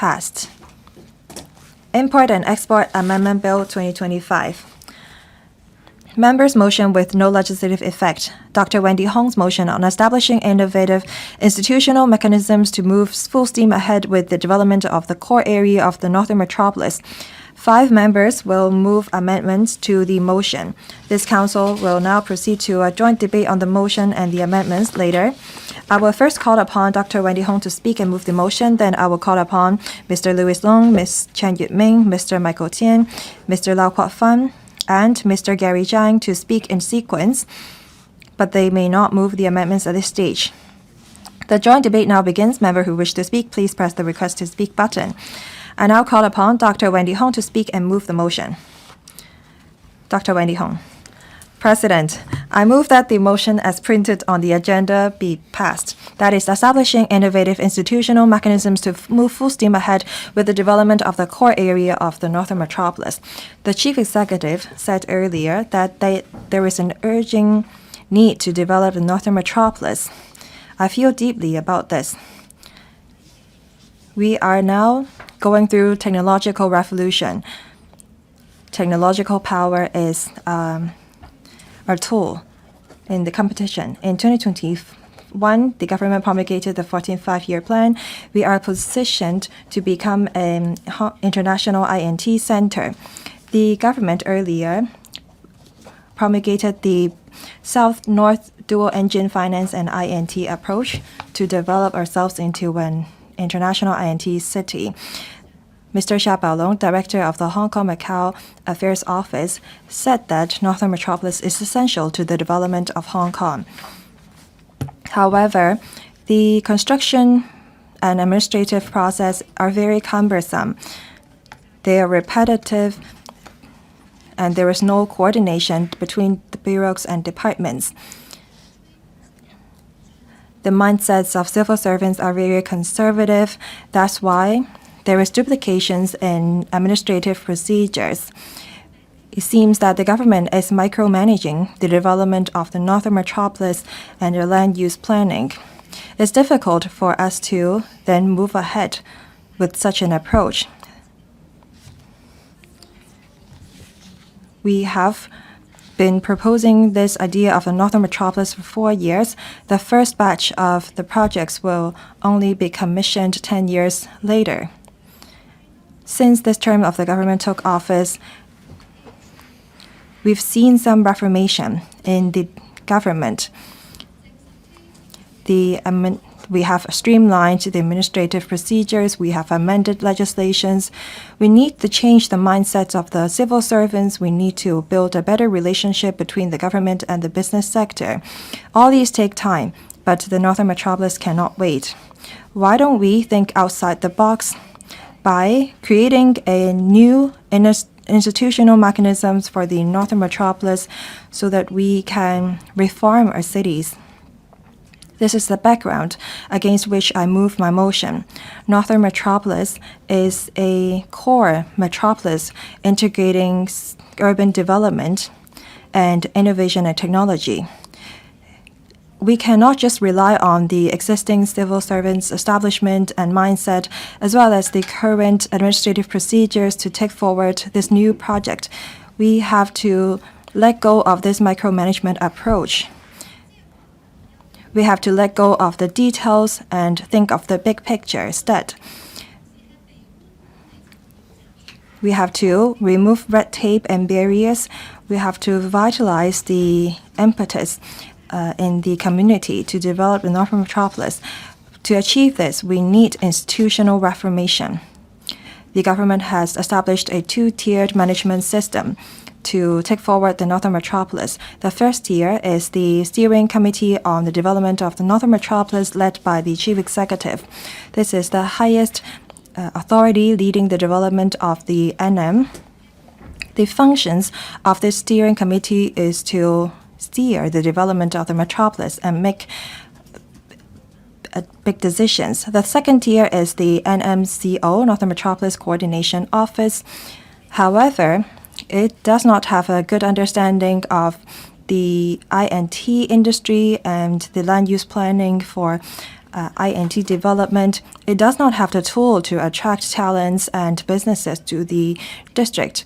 Passed. Import and Export Amendment Bill 2025. Members' motion with no legislative effect. Dr. Wendy Hong's motion on establishing innovative institutional mechanisms to move full steam ahead with the development of the core area of the Northern Metropolis. 5 members will move amendments to the motion. This council will now proceed to a joint debate on the motion and the amendments later. I will first call upon Dr. Wendy Hong to speak and move the motion. Then I will call upon Mr. Louis Loong, Ms. Chen Yuet-ming, Mr. Michael TIEN, Mr. Kwok-fan, and Mr. Gary ZHANG to speak in sequence, but they may not move the amendments at this stage. The joint debate now begins. Member who wish to speak, please press the request to speak button. I now call upon Dr. Wendy Hong to speak and move the motion. Dr. Wendy Hong. President, I move that the motion as printed on the agenda be passed. That is, establishing innovative institutional mechanisms to move full steam ahead with the development of the core area of the Northern Metropolis. The Chief Executive said earlier that there is an urgent need to develop the Northern Metropolis. I feel deeply about this. We are now going through technological revolution. Technological power is our tool in the competition. In 2021, the government promulgated the 14th Five-Year Plan. We are positioned to become an international INT center. The government earlier promulgated the South-North dual-engine finance and INT approach to develop ourselves into an international INT city. Mr. Xia Baolong, director of the Hong Kong-Macau Affairs Office, said that Northern Metropolis is essential to the development of Hong Kong. However, the construction and administrative process are very cumbersome. They are repetitive, and there is no coordination between the bureaus and departments. The mindsets of civil servants are very conservative. That's why there is duplications in administrative procedures. It seems that the government is micromanaging the development of the Northern Metropolis and their land use planning. It's difficult for us to then move ahead with such an approach. We have been proposing this idea of a Northern Metropolis for 4 years. The first batch of the projects will only be commissioned 10 years later. Since this term of the government took office, we've seen some reformation in the government. We have streamlined the administrative procedures. We have amended legislations. We need to change the mindsets of the civil servants. We need to build a better relationship between the government and the business sector. All these take time, but the Northern Metropolis cannot wait. Why don't we think outside the box by creating a new institutional mechanisms for the Northern Metropolis so that we can reform our cities? This is the background against which I move my motion. Northern Metropolis is a core metropolis integrating urban development and innovation and technology. We cannot just rely on the existing civil servants' establishment and mindset, as well as the current administrative procedures to take forward this new project. We have to let go of this micromanagement approach. We have to let go of the details and think of the big picture instead. We have to remove red tape and barriers. We have to vitalize the impetus in the community to develop the Northern Metropolis. To achieve this, we need institutional reformation. The government has established a 2-tiered management system to take forward the Northern Metropolis. The first tier is the Steering Committee on the Development of the Northern Metropolis, led by the Chief Executive. This is the highest authority leading the development of the NM. The functions of this Steering Committee is to steer the development of the metropolis and make big decisions. The second tier is the NMCO, Northern Metropolis Coordination Office. However, it does not have a good understanding of the INT industry and the land use planning for INT development, it does not have the tool to attract talents and businesses to the district.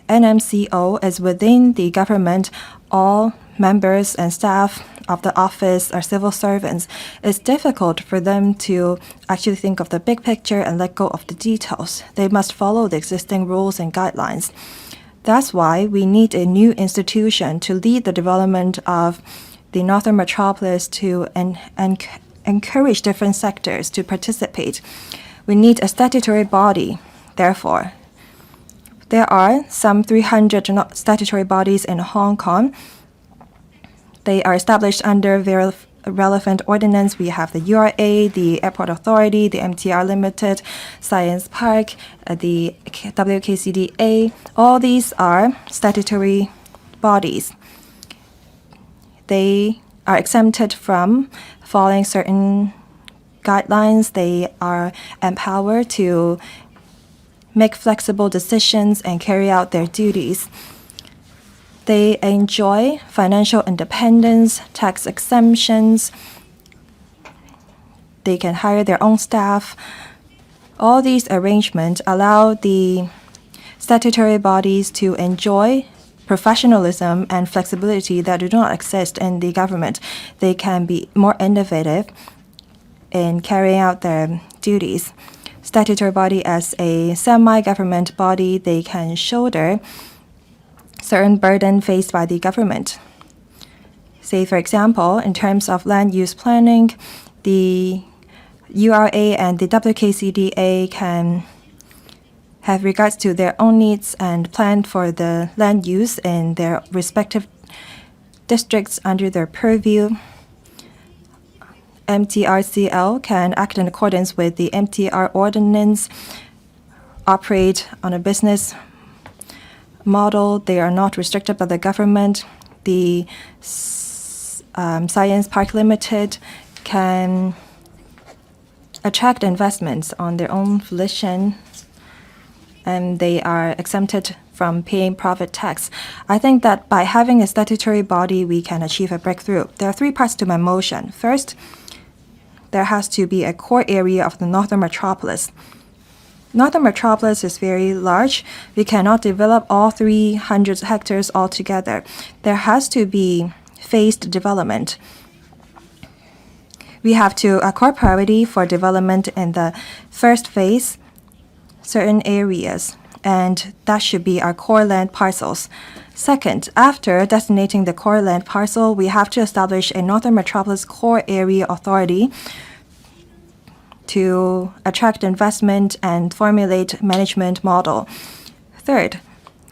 NMCO is within the government. All members and staff of the office are civil servants. It's difficult for them to actually think of the big picture and let go of the details. They must follow the existing rules and guidelines. That's why we need a new institution to lead the development of the Northern Metropolis to encourage different sectors to participate. We need a statutory body, therefore. There are some 300 statutory bodies in Hong Kong. They are established under very relevant ordinance. We have the URA, the Airport Authority, the MTR Limited, Science Park, the WKCDA. All these are statutory bodies. They are exempted from following certain guidelines. They are empowered to make flexible decisions and carry out their duties. They enjoy financial independence, tax exemptions. They can hire their own staff. All these arrangements allow the statutory bodies to enjoy professionalism and flexibility that do not exist in the government. They can be more innovative in carrying out their duties. Statutory body as a semi-government body, they can shoulder certain burden faced by the government. Say, for example, in terms of land use planning, the URA and the WKCDA can have regards to their own needs and plan for the land use in their respective districts under their purview. MTRCL can act in accordance with the MTR ordinance, operate on a business model. They are not restricted by the government. The Science Park Limited can attract investments on their own volition, and they are exempted from paying profit tax. I think that by having a statutory body, we can achieve a breakthrough. There are three parts to my motion. First, there has to be a core area of the Northern Metropolis. Northern Metropolis is very large. We cannot develop all 300 hectares altogether. There has to be phased development. We have to accord priority for development in the first phase, certain areas, and that should be our core land parcels. Second, after designating the core land parcel, we have to establish a Northern Metropolis Core Area Authority to attract investment and formulate management model. Third,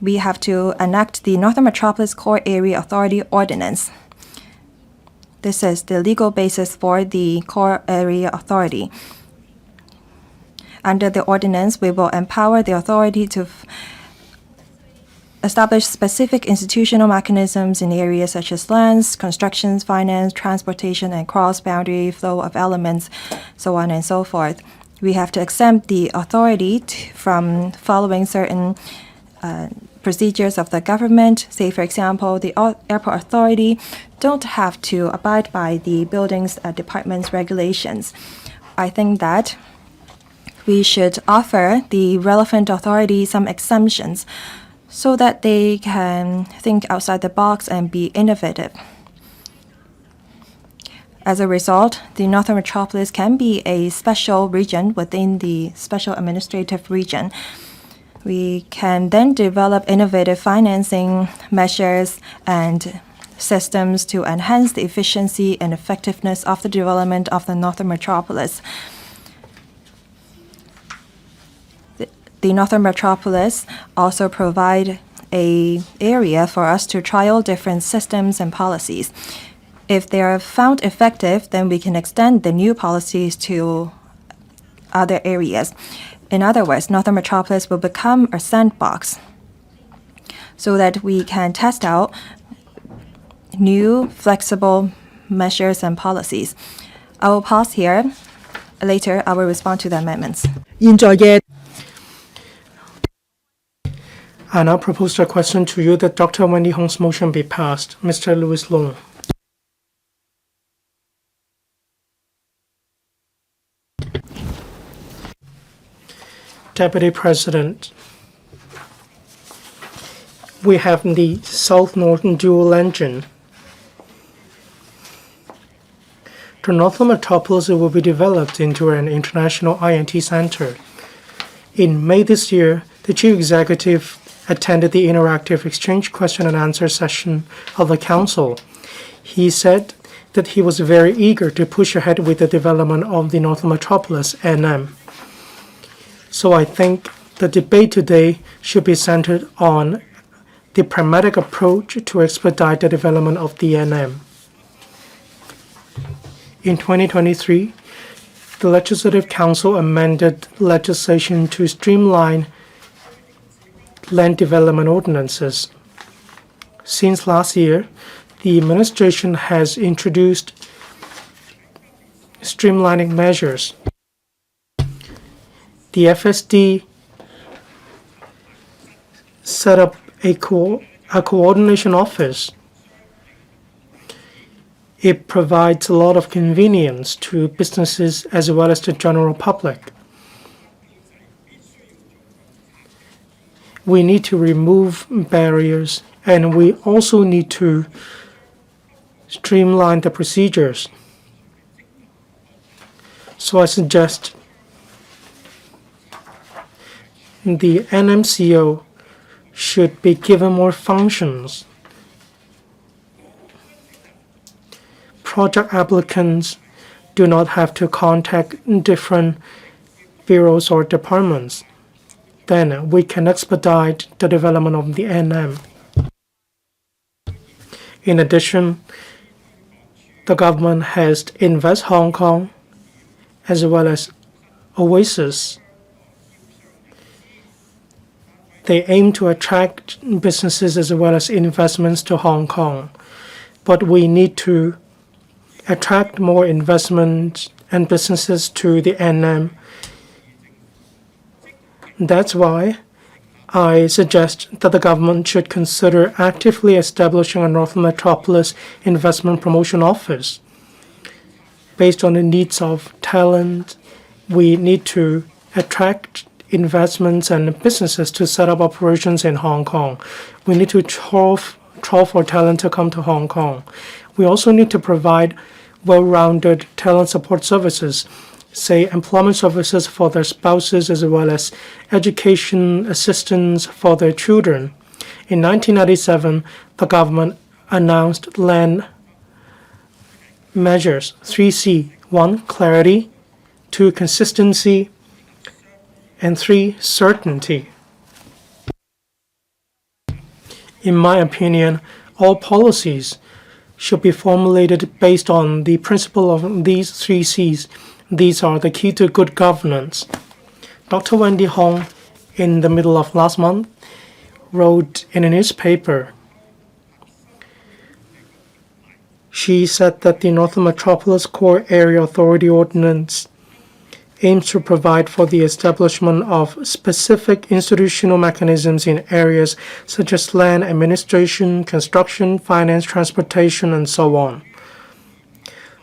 we have to enact the Northern Metropolis Core Area Authority Ordinance. This is the legal basis for the Core Area Authority. Under the ordinance, we will empower the authority to establish specific institutional mechanisms in areas such as lands, constructions, finance, transportation, and cross-boundary flow of elements, so on and so forth. We have to exempt the authority from following certain procedures of the government. Say, for example, the airport authority don't have to abide by the buildings department's regulations. I think that we should offer the relevant authority some exemptions so that they can think outside the box and be innovative. As a result, the Northern Metropolis can be a special region within the special administrative region. We can then develop innovative financing measures and systems to enhance the efficiency and effectiveness of the development of the Northern Metropolis. The Northern Metropolis also provide an area for us to trial different systems and policies. If they are found effective, then we can extend the new policies to other areas. In other words, Northern Metropolis will become a sandbox so that we can test out new flexible measures and policies. I will pause here. Later, I will respond to the amendments. I now propose a question to you that Dr. Wendy Hong's motion be passed. Mr. Louis Loong. Deputy President, we have the South-Northern dual engine. The Northern Metropolis will be developed into an international INT center. In May this year, the Chief Executive attended the interactive exchange question and answer session of the Council. He said that he was very eager to push ahead with the development of the Northern Metropolis NM. So I think the debate today should be centered on the pragmatic approach to expedite the development of the NM. In 2023, the Legislative Council amended legislation to streamline land development ordinances. Since last year, the administration has introduced streamlining measures. The FSD set up a coordination office. It provides a lot of convenience to businesses as well as the general public. We need to remove barriers, and we also need to streamline the procedures. So I suggest the NMCO should be given more functions. Project applicants do not have to contact different bureaus or departments. Then we can expedite the development of the NM. In addition, the government has Invest Hong Kong as well as Oasis. They aim to attract businesses as well as investments to Hong Kong. But we need to attract more investment and businesses to the NM. That's why I suggest that the government should consider actively establishing a Northern Metropolis Investment Promotion Office. Based on the needs of talent, we need to attract investments and businesses to set up operations in Hong Kong. We need to troll for talent to come to Hong Kong. We also need to provide well-rounded talent support services, say employment services for their spouses as well as education assistance for their children. In 1997, the government announced land measures 3C: 1. Clarity, 2. Consistency, and 3. Certainty. In my opinion, all policies should be formulated based on the principle of these 3 C's. These are the key to good governance. Dr. Wendy Hong, in the middle of last month, wrote in a newspaper. She said that the Northern Metropolis Core Area Authority Ordinance aims to provide for the establishment of specific institutional mechanisms in areas such as land administration, construction, finance, transportation, and so on.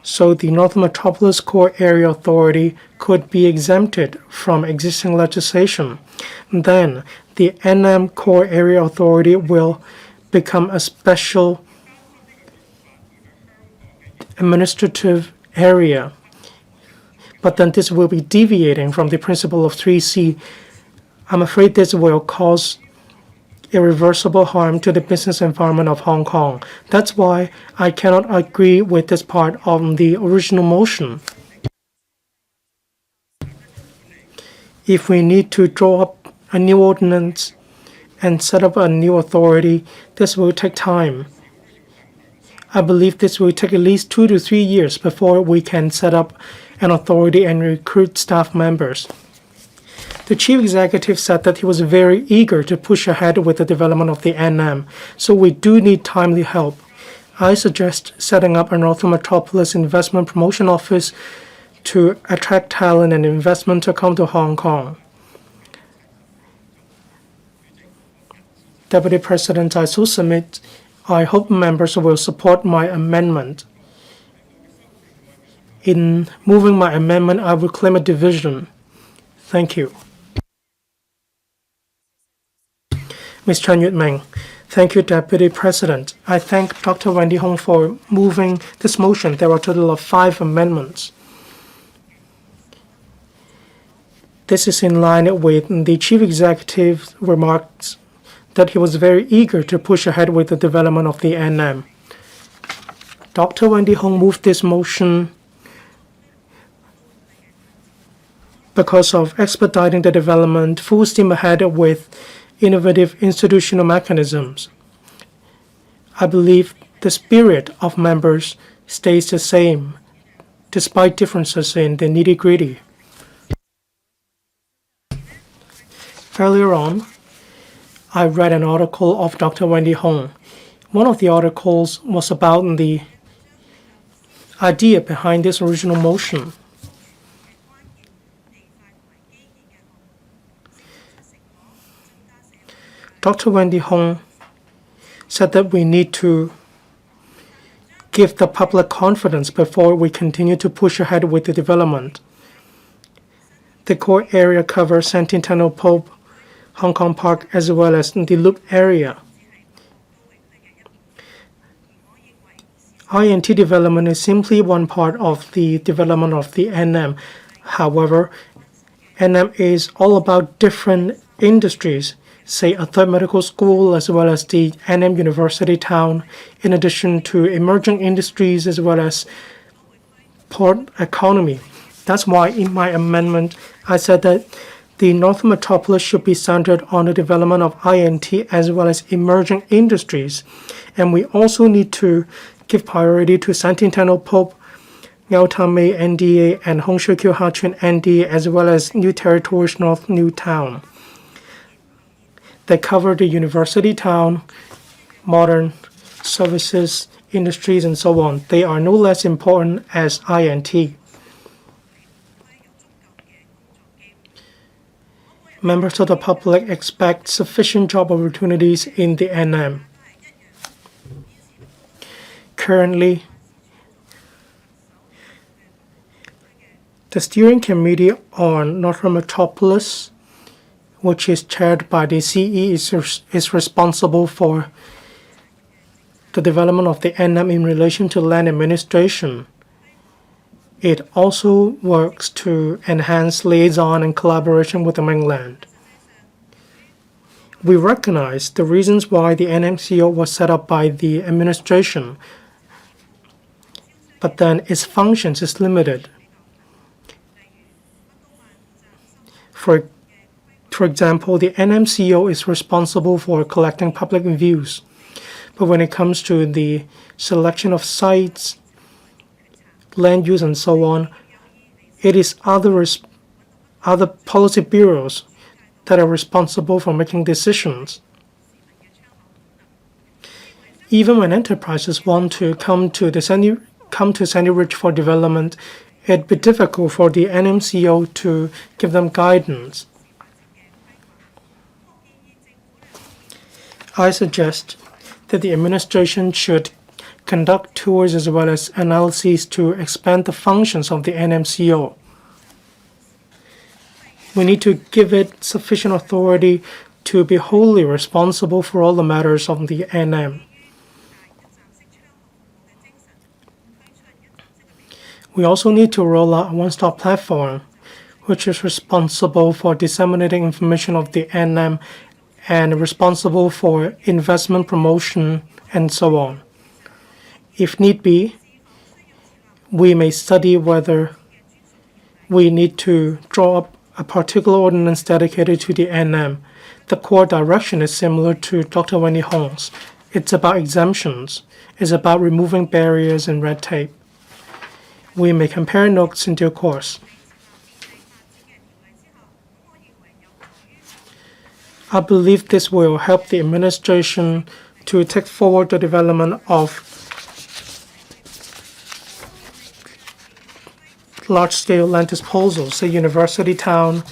So the Northern Metropolis Core Area Authority could be exempted from existing legislation. Then the NM Core Area Authority will become a special administrative area. But then this will be deviating from the principle of 3C. I'm afraid this will cause irreversible harm to the business environment of Hong Kong. That's why I cannot agree with this part of the original motion. If we need to draw up a new ordinance and set up a new authority, this will take time. I believe this will take at least 2 to 3 years before we can set up an authority and recruit staff members. The chief executive said that he was very eager to push ahead with the development of the NM, so we do need timely help. I suggest setting up a Northern Metropolis Investment Promotion Office to attract talent and investment to come to Hong Kong. Deputy President, I so submit. I hope members will support my amendment. In moving my amendment, I will claim a division. Thank you. Ms. Chan Yuet-ming. Thank you, Deputy President. I thank Dr. Wendy Hong for moving this motion. There are a total of 5 amendments. This is in line with the Chief Executive's remarks that he was very eager to push ahead with the development of the NM. Dr. Wendy Hong moved this motion because of expediting the development full steam ahead with innovative institutional mechanisms. I believe the spirit of members stays the same, despite differences in the nitty-gritty. Earlier on, I read an article of Dr. Wendy Hong. One of the articles was about the idea behind this original motion. Dr. Wendy Hong said that we need to give the public confidence before we continue to push ahead with the development. The core area covers Centennial Pope, Hong Kong Park, as well as the Loop area. INT development is simply one part of the development of the NM. However, NM is all about different industries, say a third medical school as well as the NM University Town, in addition to emerging industries as well as port economy. That's why in my amendment I said that the Northern Metropolis should be centered on the development of INT as well as emerging industries. And we also need to give priority to Centennial Pope, Ngau Tam Mei NDA, and Hong Shou Kiu Ha Chun NDA, as well as New Territories North New Town. They cover the university town, modern services, industries, and so on. They are no less important as INT. Members of the public expect sufficient job opportunities in the NM. Currently, the Steering Committee on Northern Metropolis, which is chaired by the CE, is responsible for the development of the NM in relation to land administration. It also works to enhance liaison and collaboration with the mainland. We recognize the reasons why the NMCO was set up by the administration, but then its functions is limited. For example, the NMCO is responsible for collecting public views, but when it comes to the selection of sites, land use, and so on, it is other policy bureaus that are responsible for making decisions. Even when enterprises want to come to Sandy Ridge for development, it'd be difficult for the NMCO to give them guidance. I suggest that the administration should conduct tours as well as analyses to expand the functions of the NMCO. We need to give it sufficient authority to be wholly responsible for all the matters of the NM. We also need to roll out a one-stop platform, which is responsible for disseminating information of the NM and responsible for investment promotion and so on. If need be, we may study whether we need to draw up a particular ordinance dedicated to the NM. The core direction is similar to Dr. Wendy Hong's. It's about exemptions. It's about removing barriers and red tape. We may compare notes in due course. I believe this will help the administration to take forward the development of large-scale land disposals, say university town,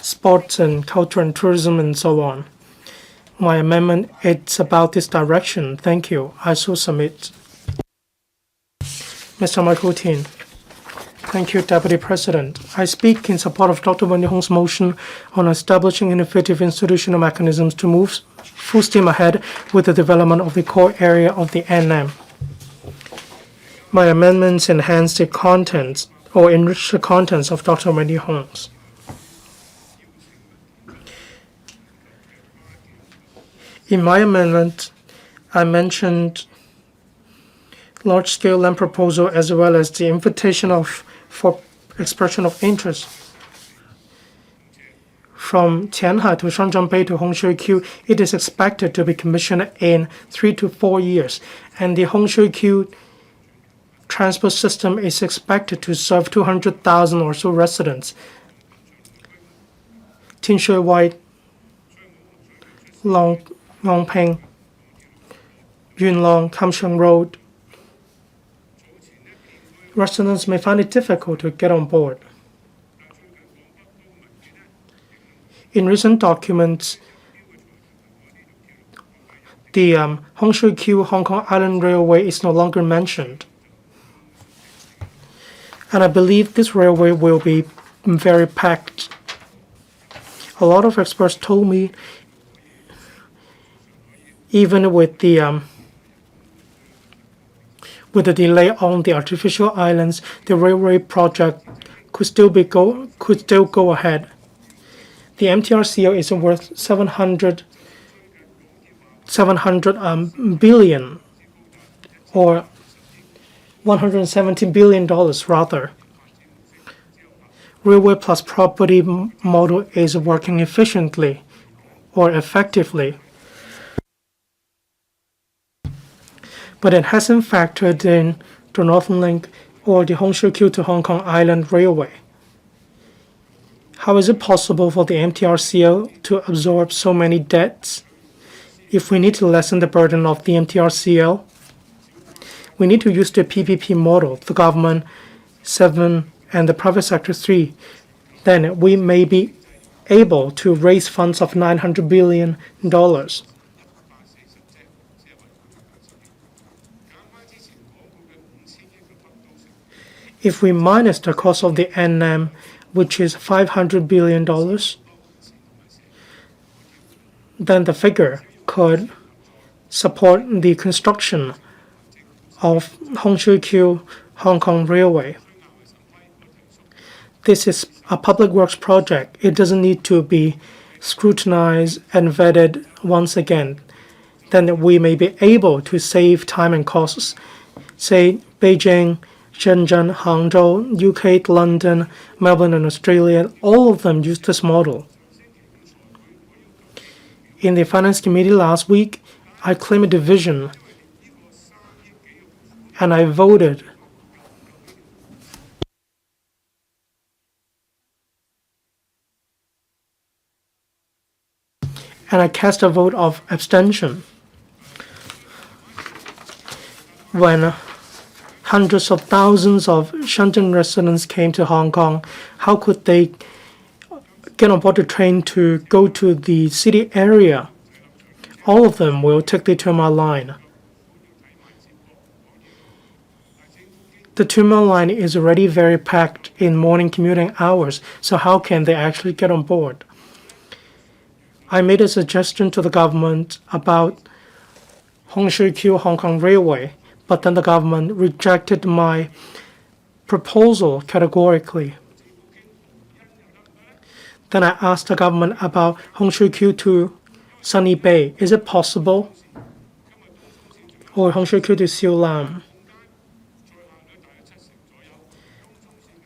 sports and culture and tourism, and so on. My amendment, it's about this direction. Thank you. I shall submit. Mr. Michael TIEN. Thank you, Deputy President. I speak in support of Dr. Wendy Hong's motion on establishing innovative institutional mechanisms to move full steam ahead with the development of the core area of the NM. My amendments enhance the contents or enrich the contents of Dr. Wendy Hong's. In my amendment, I mentioned large-scale land proposal as well as the invitation for expression of interest. From Tianhai to Shangjiang Bay to Hongshui-Q, it is expected to be commissioned in 3 to 4 years, and the Hongshui-Q transport system is expected to serve 200,000 or so residents. Tinshui White, Longping, Yunlong, Kamsheng Road. Residents may find it difficult to get on board. In recent documents, the Hongshui-Q Hong Kong Island Railway is no longer mentioned. And I believe this railway will be very packed. A lot of experts told me even with the delay on the artificial islands, the railway project could still go ahead. The MTRCO is worth 700 billion, or $170 billion rather. Railway plus property model is working efficiently or effectively, but it hasn't factored in the Northern Link or the Hongshui-Q to Hong Kong Island Railway. How is it possible for the MTRCO to absorb so many debts? If we need to lessen the burden of the MTRCO, we need to use the PPP model, the government 7 and the private sector 3. Then we may be able to raise funds of $900 billion. If we minus the cost of the NM, which is $500 billion, then the figure could support the construction of Hongshui-Q Hong Kong Railway. This is a public works project. It doesn't need to be scrutinized and vetted once again. Then we may be able to save time and costs. Say Beijing, Shenzhen, Hangzhou, UK, London, Melbourne, and Australia, all of them use this model. In the Finance Committee last week, I claimed a division, and I voted. And I cast a vote of abstention. When hundreds of thousands of Shenzhen residents came to Hong Kong, how could they get on board the train to go to the city area? All of them will take the 2-mile line. The 2-mile line is already very packed in morning commuting hours, so how can they actually get on board? I made a suggestion to the government about Hongshui-Q Hong Kong Railway, but then the government rejected my proposal categorically. Then I asked the government about Hongshui-Q to Sunny Bay. Is it possible? Or Hongshui-Q to Siu Lam?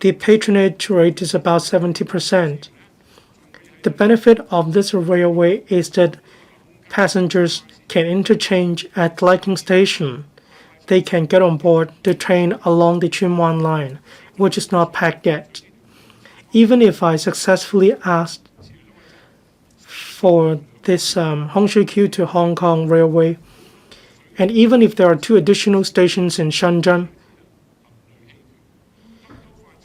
The patronage rate is about 70%. The benefit of this railway is that passengers can interchange at Liking Station. They can get on board the train along the Tsuen Wan line, which is not packed yet. Even if I successfully asked for this Hongshui-Q to Hong Kong Railway, and even if there are 2 additional stations in Shenzhen,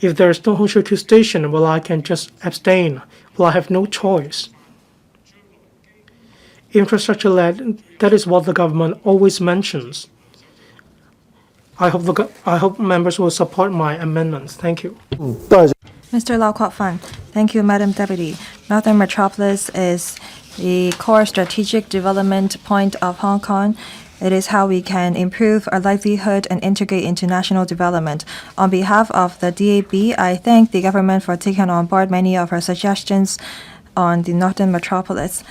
if there is no Hongshui-Q station, well, I can just abstain. Well, I have no choice. Infrastructure-led, that is what the government always mentions. I hope members will support my amendments. Thank you. Mr. Lau Kwok-fan. Thank you, Madam Deputy. Northern Metropolis is the core strategic development point of Hong Kong. It is how we can improve our livelihood and integrate into national development. On behalf of the DAB, I thank the government for taking on board many of our suggestions on the Northern Metropolis.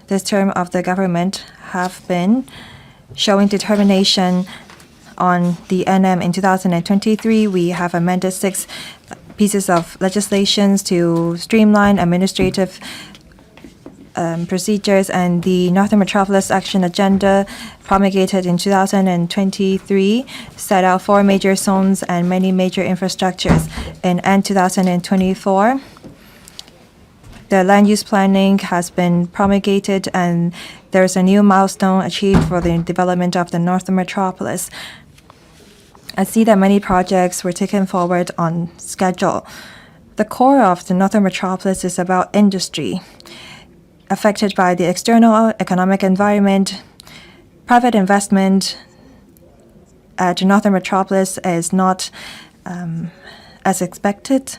This term of the government have been showing determination on the NM. In 2023, we have amended 6 pieces of legislations to streamline administrative procedures, and the Northern Metropolis Action Agenda promulgated in 2023 set out 4 major zones and many major infrastructures. In end 2024, the land use planning has been promulgated, and there's a new milestone achieved for the development of the Northern Metropolis. I see that many projects were taken forward on schedule. The core of the Northern Metropolis is about industry. Affected by the external economic environment, private investment at Northern Metropolis is not as expected.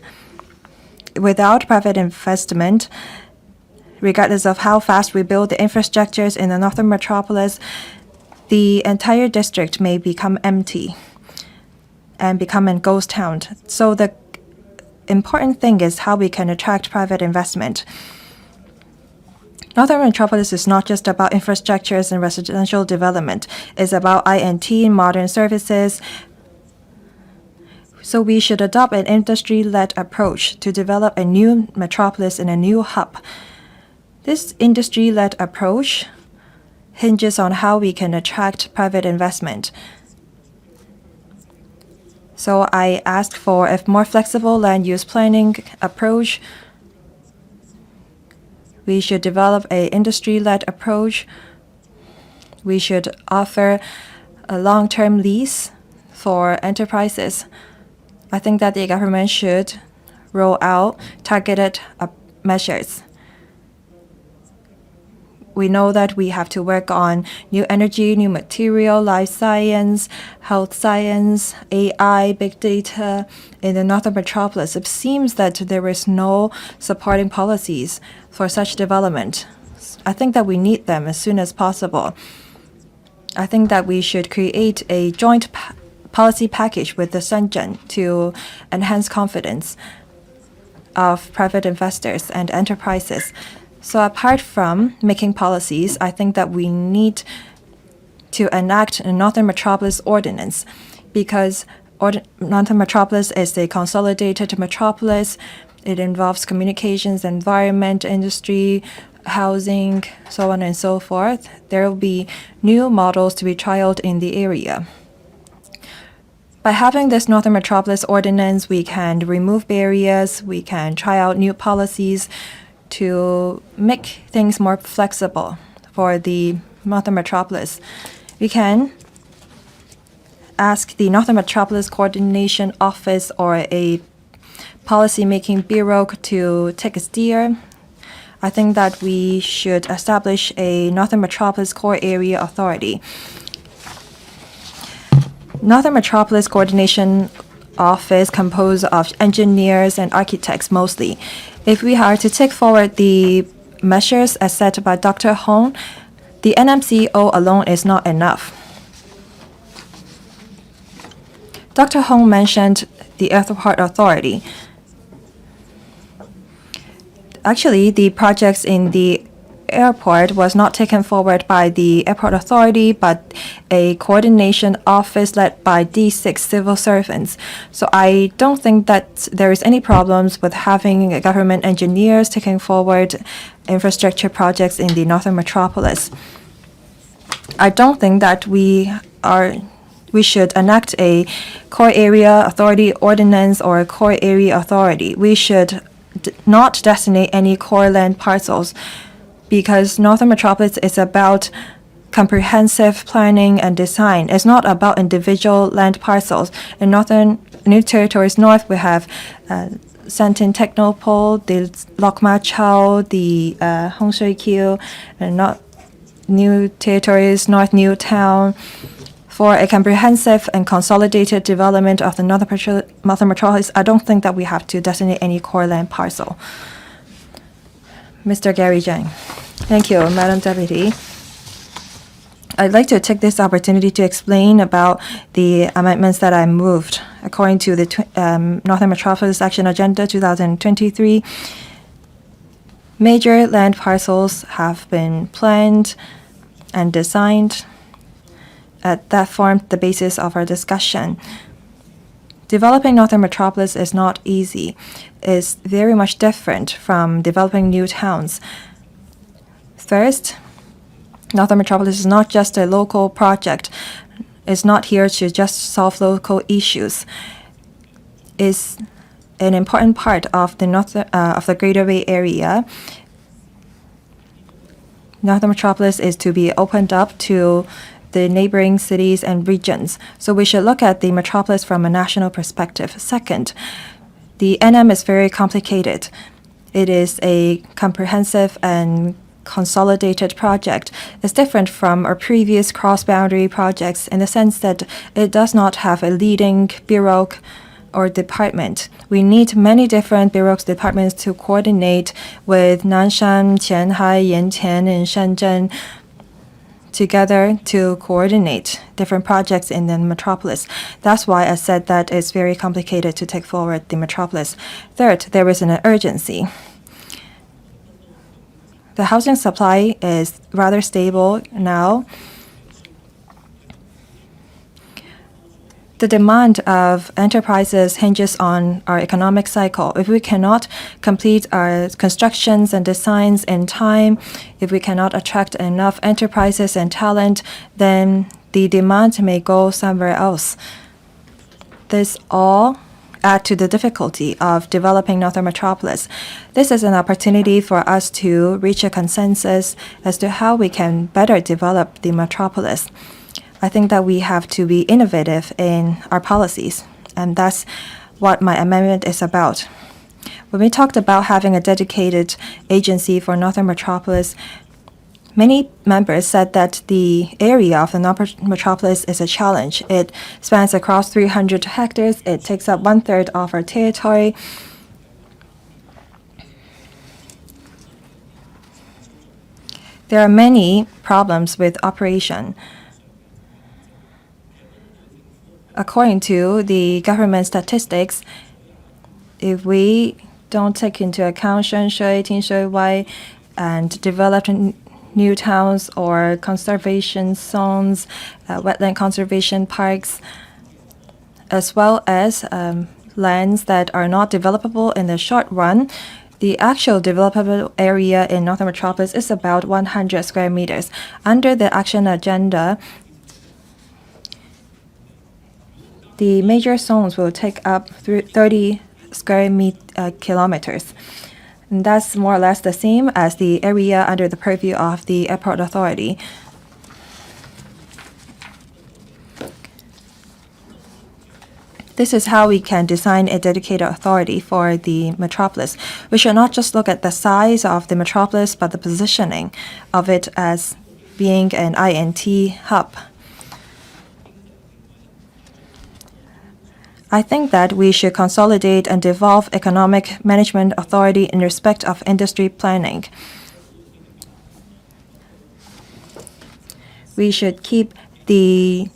Without private investment, regardless of how fast we build the infrastructures in the Northern Metropolis, the entire district may become empty and become a ghost town. So the important thing is how we can attract private investment. Northern Metropolis is not just about infrastructures and residential development. It's about INT, modern services. So we should adopt an industry-led approach to develop a new metropolis and a new hub. This industry-led approach hinges on how we can attract private investment. So I asked for a more flexible land use planning approach. We should develop an industry-led approach. We should offer a long-term lease for enterprises. I think that the government should roll out targeted measures. We know that we have to work on new energy, new material, life science, health science, AI, big data in the Northern Metropolis. It seems that there is no supporting policies for such development. I think that we need them as soon as possible. I think that we should create a joint policy package with the ZHANG to enhance confidence of private investors and enterprises. So apart from making policies, I think that we need to enact a Northern Metropolis Ordinance, because Northern Metropolis is a consolidated metropolis. It involves communications, environment, industry, housing, so on and so forth. There will be new models to be trialed in the area. By having this Northern Metropolis Ordinance, we can remove barriers, we can try out new policies to make things more flexible for the Northern Metropolis. We can ask the Northern Metropolis Coordination Office or a policy-making bureau to take a steer. I think that we should establish a Northern Metropolis Core Area Authority. Northern Metropolis Coordination Office composed of engineers and architects mostly. If we are to take forward the measures as set by Dr. Hong, the NMCO alone is not enough. Dr. Hong mentioned the Airport Authority. Actually, the projects in the airport was not taken forward by the Airport Authority, but a coordination office led by D6 civil servants. So I don't think that there is any problems with having government engineers taking forward infrastructure projects in the Northern Metropolis. I don't think that we should enact a core area authority ordinance or a core area authority. We should not designate any core land parcels, because Northern Metropolis is about comprehensive planning and design. It's not about individual land parcels. In Northern New Territories North, we have Santin Technopole, the Lok Ma Chau, the Hong Shui Kiu, and not New Territories North New Town, For a comprehensive and consolidated development of the Northern Metropolis, I don't think that we have to designate any core land parcel. Mr. Gary Zhang. Thank you, Madam Deputy. I'd like to take this opportunity to explain about the amendments that I moved. According to the Northern Metropolis Action Agenda 2023, major land parcels have been planned and designed. That formed the basis of our discussion. Developing Northern Metropolis is not easy. It's very much different from developing new towns. First, Northern Metropolis is not just a local project. It's not here to just solve local issues. It's an important part of the Greater Bay Area. Northern Metropolis is to be opened up to the neighboring cities and regions. So we should look at the metropolis from a national perspective. Second, the NM is very complicated. It is a comprehensive and consolidated project. It's different from our previous cross-boundary projects in the sense that it does not have a leading bureau or department. We need many different bureaus, departments to coordinate with Nanshan, Qianhai, Yantian, and Shenzhen together to coordinate different projects in the metropolis. That's why I said that it's very complicated to take forward the metropolis. Third, there is an urgency. The housing supply is rather stable now. The demand of enterprises hinges on our economic cycle. If we cannot complete our constructions and designs in time, if we cannot attract enough enterprises and talent, then the demand may go somewhere else. This all add to the difficulty of developing Northern Metropolis. This is an opportunity for us to reach a consensus as to how we can better develop the metropolis. I think that we have to be innovative in our policies, and that's what my amendment is about. When we talked about having a dedicated agency for Northern Metropolis, many members said that the area of the Northern Metropolis is a challenge. It spans across 300 hectares. It takes up 1/3 of our territory. There are many problems with operation. According to the government statistics, if we don't take into account Shenshui, Tinshui, and developed new towns or conservation zones, wetland conservation parks, as well as lands that are not developable in the short run, the actual developable area in Northern Metropolis is about 100 square meters. Under the action agenda, the major zones will take up 30 square kilometers. And that's more or less the same as the area under the purview of the Airport Authority. This is how we can design a dedicated authority for the metropolis. We should not just look at the size of the metropolis, but the positioning of it as being an INT hub. I think that we should consolidate and devolve economic management authority in respect of industry planning. We should keep the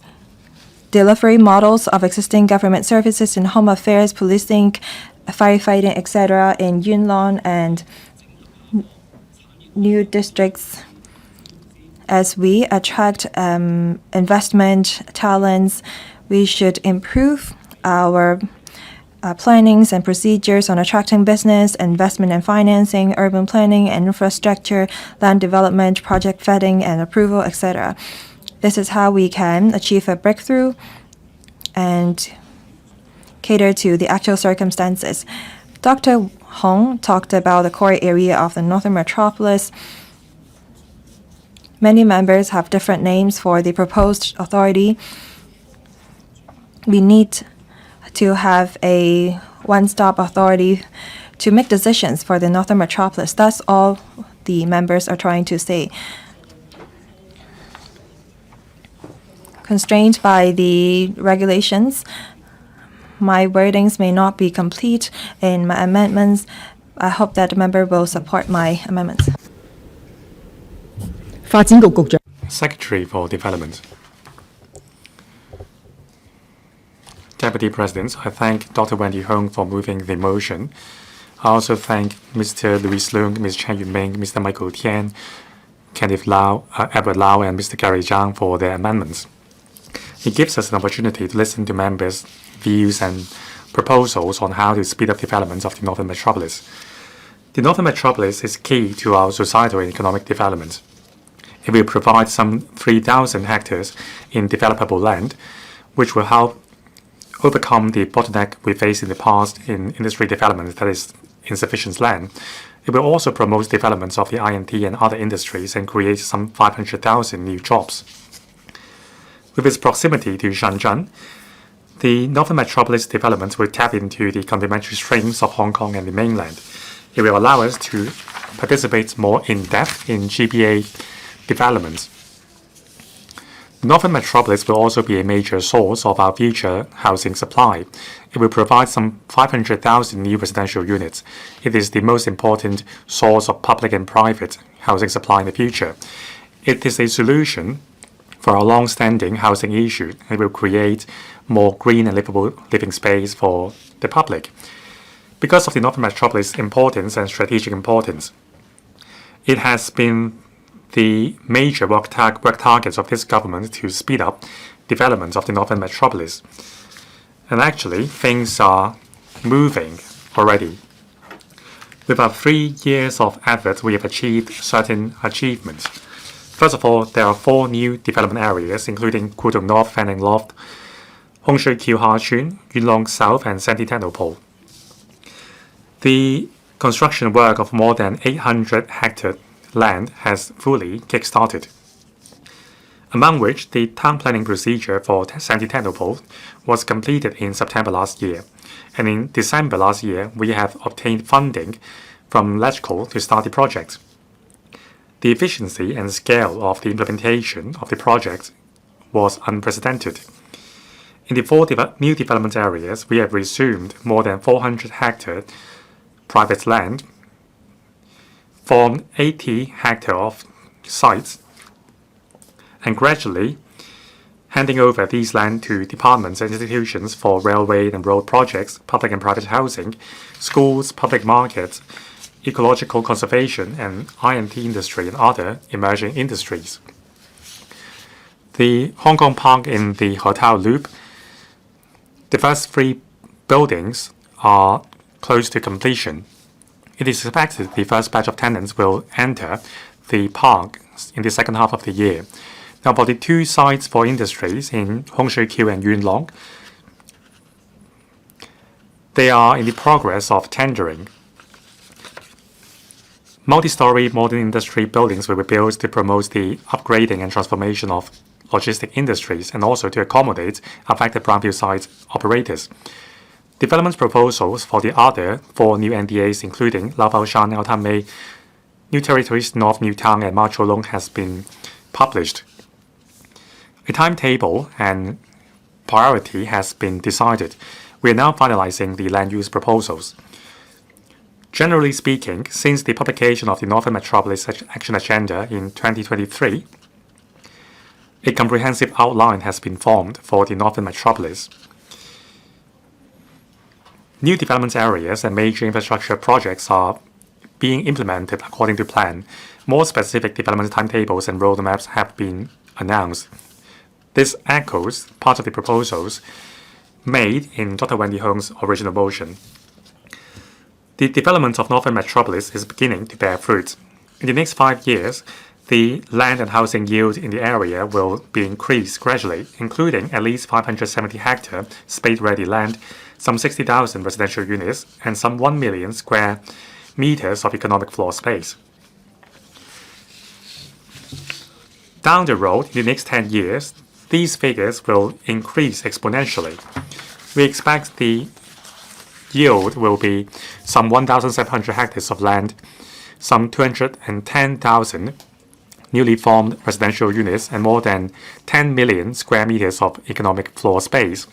delivery models of existing government services in home affairs, policing, firefighting, etc. in Yunlong and new districts as we attract investment talents. We should improve our plannings and procedures on attracting business, investment and financing, urban planning and infrastructure, land development, project vetting and approval, etc. This is how we can achieve a breakthrough and cater to the actual circumstances. Dr. Hong talked about the core area of the Northern Metropolis. Many members have different names for the proposed authority. We need to have a one-stop authority to make decisions for the Northern Metropolis. That's all the members are trying to say. Constrained by the regulations, my wordings may not be complete in my amendments. I hope that the member will support my amendments. 發展局局長。 Secretary for Development. Deputy President, I thank Dr. Wendy Hong for moving the motion. I also thank Mr. Louis Leung, Ms. Chen Yuet-ming, Mr. Michael TIEN, Kenneth Lau, Edward Lau, and Mr. Gary ZHANG for their amendments. It gives us an opportunity to listen to members' views and proposals on how to speed up development of the Northern Metropolis. The Northern Metropolis is key to our societal and economic development. It will provide some 3,000 hectares in developable land, which will help overcome the bottleneck we faced in the past in industry development, that is, insufficient land. It will also promote development of the INT and other industries and create some 500,000 new jobs. With its proximity to Shenzhen, the Northern Metropolis development will tap into the complementary strengths of Hong Kong and the mainland. It will allow us to participate more in depth in GBA development. The Northern Metropolis will also be a major source of our future housing supply. It will provide some 500,000 new residential units. It is the most important source of public and private housing supply in the future. It is a solution for our long-standing housing issue. It will create more green and livable living space for the public. Because of the Northern Metropolis' importance and strategic importance, it has been the major work targets of this government to speed up development of the Northern Metropolis. And actually, things are moving already. With our 3 years of effort, we have achieved certain achievements. First of all, there are 4 new development areas, including Kudong North, Fanning Loft, Hung Shui Kiu Ha Chun, Yuen Long South, and Sandy Technopole. The construction work of more than 800 hectares land has fully kick-started, among which the town planning procedure for Sandy Technopole was completed in September last year, and in December last year we have obtained funding from LegCo to start the project. The efficiency and scale of the implementation of the project was unprecedented. In the 4 new development areas, we have resumed more than 400 hectares private land, formed 80 hectares of sites, and gradually handing over these land to departments and institutions for railway and road projects, public and private housing, schools, public markets, ecological conservation, and INT industry and other emerging industries. The Hong Kong Park in the Hotel Loop, the first 3 buildings are close to completion. It is expected the first batch of tenants will enter the park in the second half of the year. Now, for the 2 sites for industries in Hung Shui Kiu and Yuen Long, they are in the progress of tendering. Multi-story modern industry buildings will be built to promote the upgrading and transformation of logistic industries and also to accommodate affected brownfield site operators. Development proposals for the other 4 new NDAs, including Lau Fau Shan, Ao Tan Mei, New Territories, North New Town, and Ma Chau Lung, has been published. A timetable and priority has been decided. We are now finalizing the land use proposals. Generally speaking, since the publication of the Northern Metropolis Action Agenda in 2023, a comprehensive outline has been formed for the Northern Metropolis. New development areas and major infrastructure projects are being implemented according to plan. More specific development timetables and roadmaps have been announced. This echoes part of the proposals made in Dr. Wendy Hong's original motion. The development of Northern Metropolis is beginning to bear fruit. In the next 5 years, the land and housing yield in the area will be increased gradually, including at least 570 hectare spade-ready land, some 60,000 residential units, and some 1 million square meters of economic floor space. Down the road, in the next 10 years, these figures will increase exponentially. We expect the yield will be some 1,700 hectares of land, some 210,000 newly formed residential units and more than 10 million square meters of economic floor space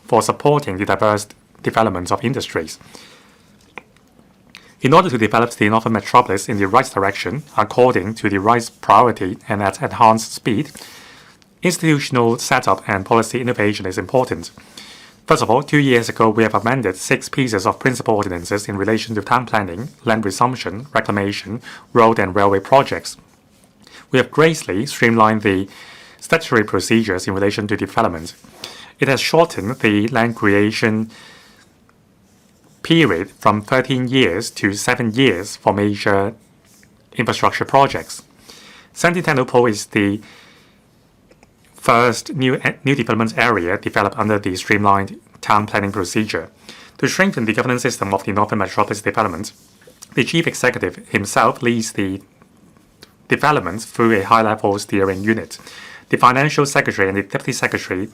for supporting the diverse development of industries. In order to develop the Northern Metropolis in the right direction, according to the right priority and at enhanced speed, institutional setup and policy innovation is important. First of all, 2 years ago, we have amended 6 pieces of principal ordinances in relation to town planning, land resumption, reclamation, road and railway projects. We have greatly streamlined the statutory procedures in relation to development. It has shortened the land creation period from 13 years to 7 years for major infrastructure projects. 17 Tenopole is the first new development area developed under the streamlined town planning procedure. To strengthen the governance system of the Northern Metropolis development, the Chief Executive himself leads the development through a high-level steering unit. The Financial Secretary and the Deputy Secretary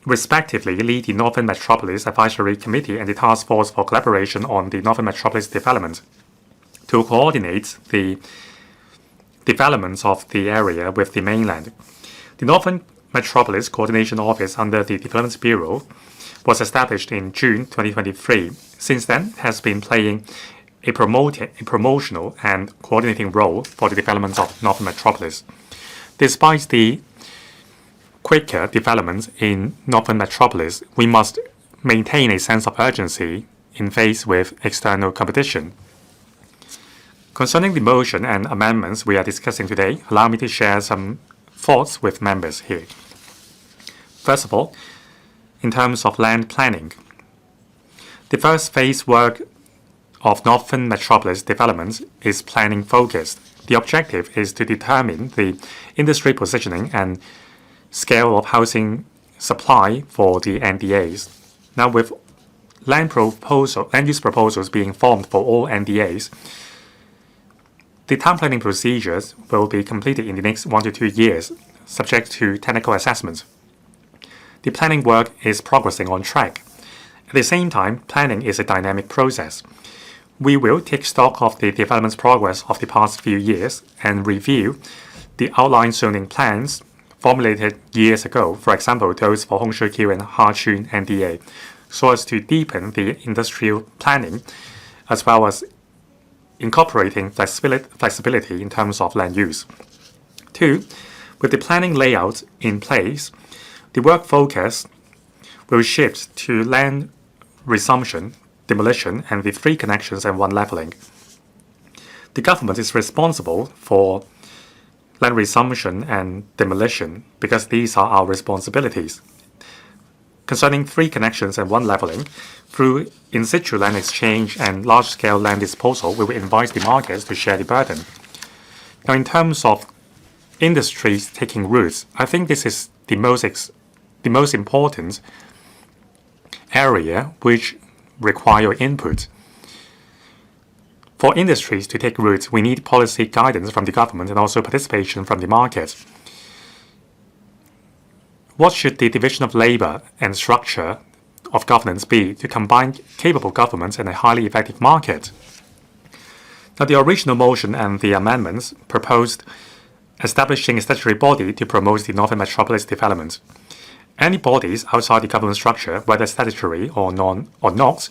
respectively lead the Northern Metropolis Advisory Committee and the Task Force for Collaboration on the Northern Metropolis Development to coordinate the developments of the area with the mainland. The Northern Metropolis Coordination Office under the Development Bureau was established in June 2023. Since then, it has been playing a promotional and coordinating role for the development of Northern Metropolis. Despite the quicker developments in Northern Metropolis, we must maintain a sense of urgency in face with external competition. Concerning the motion and amendments we are discussing today, allow me to share some thoughts with members here. First of all, in terms of land planning, the first phase work of Northern Metropolis development is planning focused. The objective is to determine the industry positioning and scale of housing supply for the NDAs. Now, with land use proposals being formed for all NDAs, the town planning procedures will be completed in the next 1 to 2 years, subject to technical assessments. The planning work is progressing on track. At the same time, planning is a dynamic process. We will take stock of the development progress of the past few years and review the outline zoning plans formulated years ago, for example, those for Hongshui-Kiu and Hachun NDA, so as to deepen the industrial planning as well as incorporating flexibility in terms of land use. 2, with the planning layout in place, the work focus will shift to land resumption, demolition, and the 3 connections and 1 leveling. The government is responsible for land resumption and demolition because these are our responsibilities. Concerning 3 connections and 1 leveling, through in situ land exchange and large-scale land disposal, we will invite the markets to share the burden. Now, in terms of industries taking roots, I think this is the most important area which require input. For industries to take roots, we need policy guidance from the government and also participation from the market. What should the division of labor and structure of governance be to combine capable governments and a highly effective market? Now, the original motion and the amendments proposed establishing a statutory body to promote the Northern Metropolis development. Any bodies outside the government structure, whether statutory or not,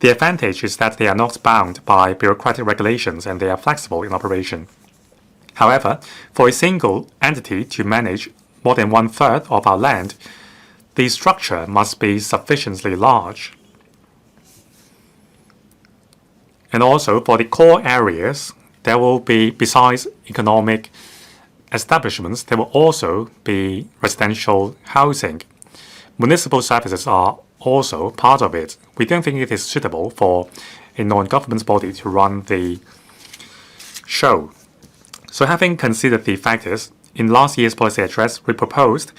the advantage is that they are not bound by bureaucratic regulations and they are flexible in operation. However, for a single entity to manage more than 1/3 of our land, the structure must be sufficiently large. And also, for the core areas, there will be, besides economic establishments, there will also be residential housing. Municipal services are also part of it. We don't think it is suitable for a non-government body to run the show. So having considered the factors, in last year's policy address, we proposed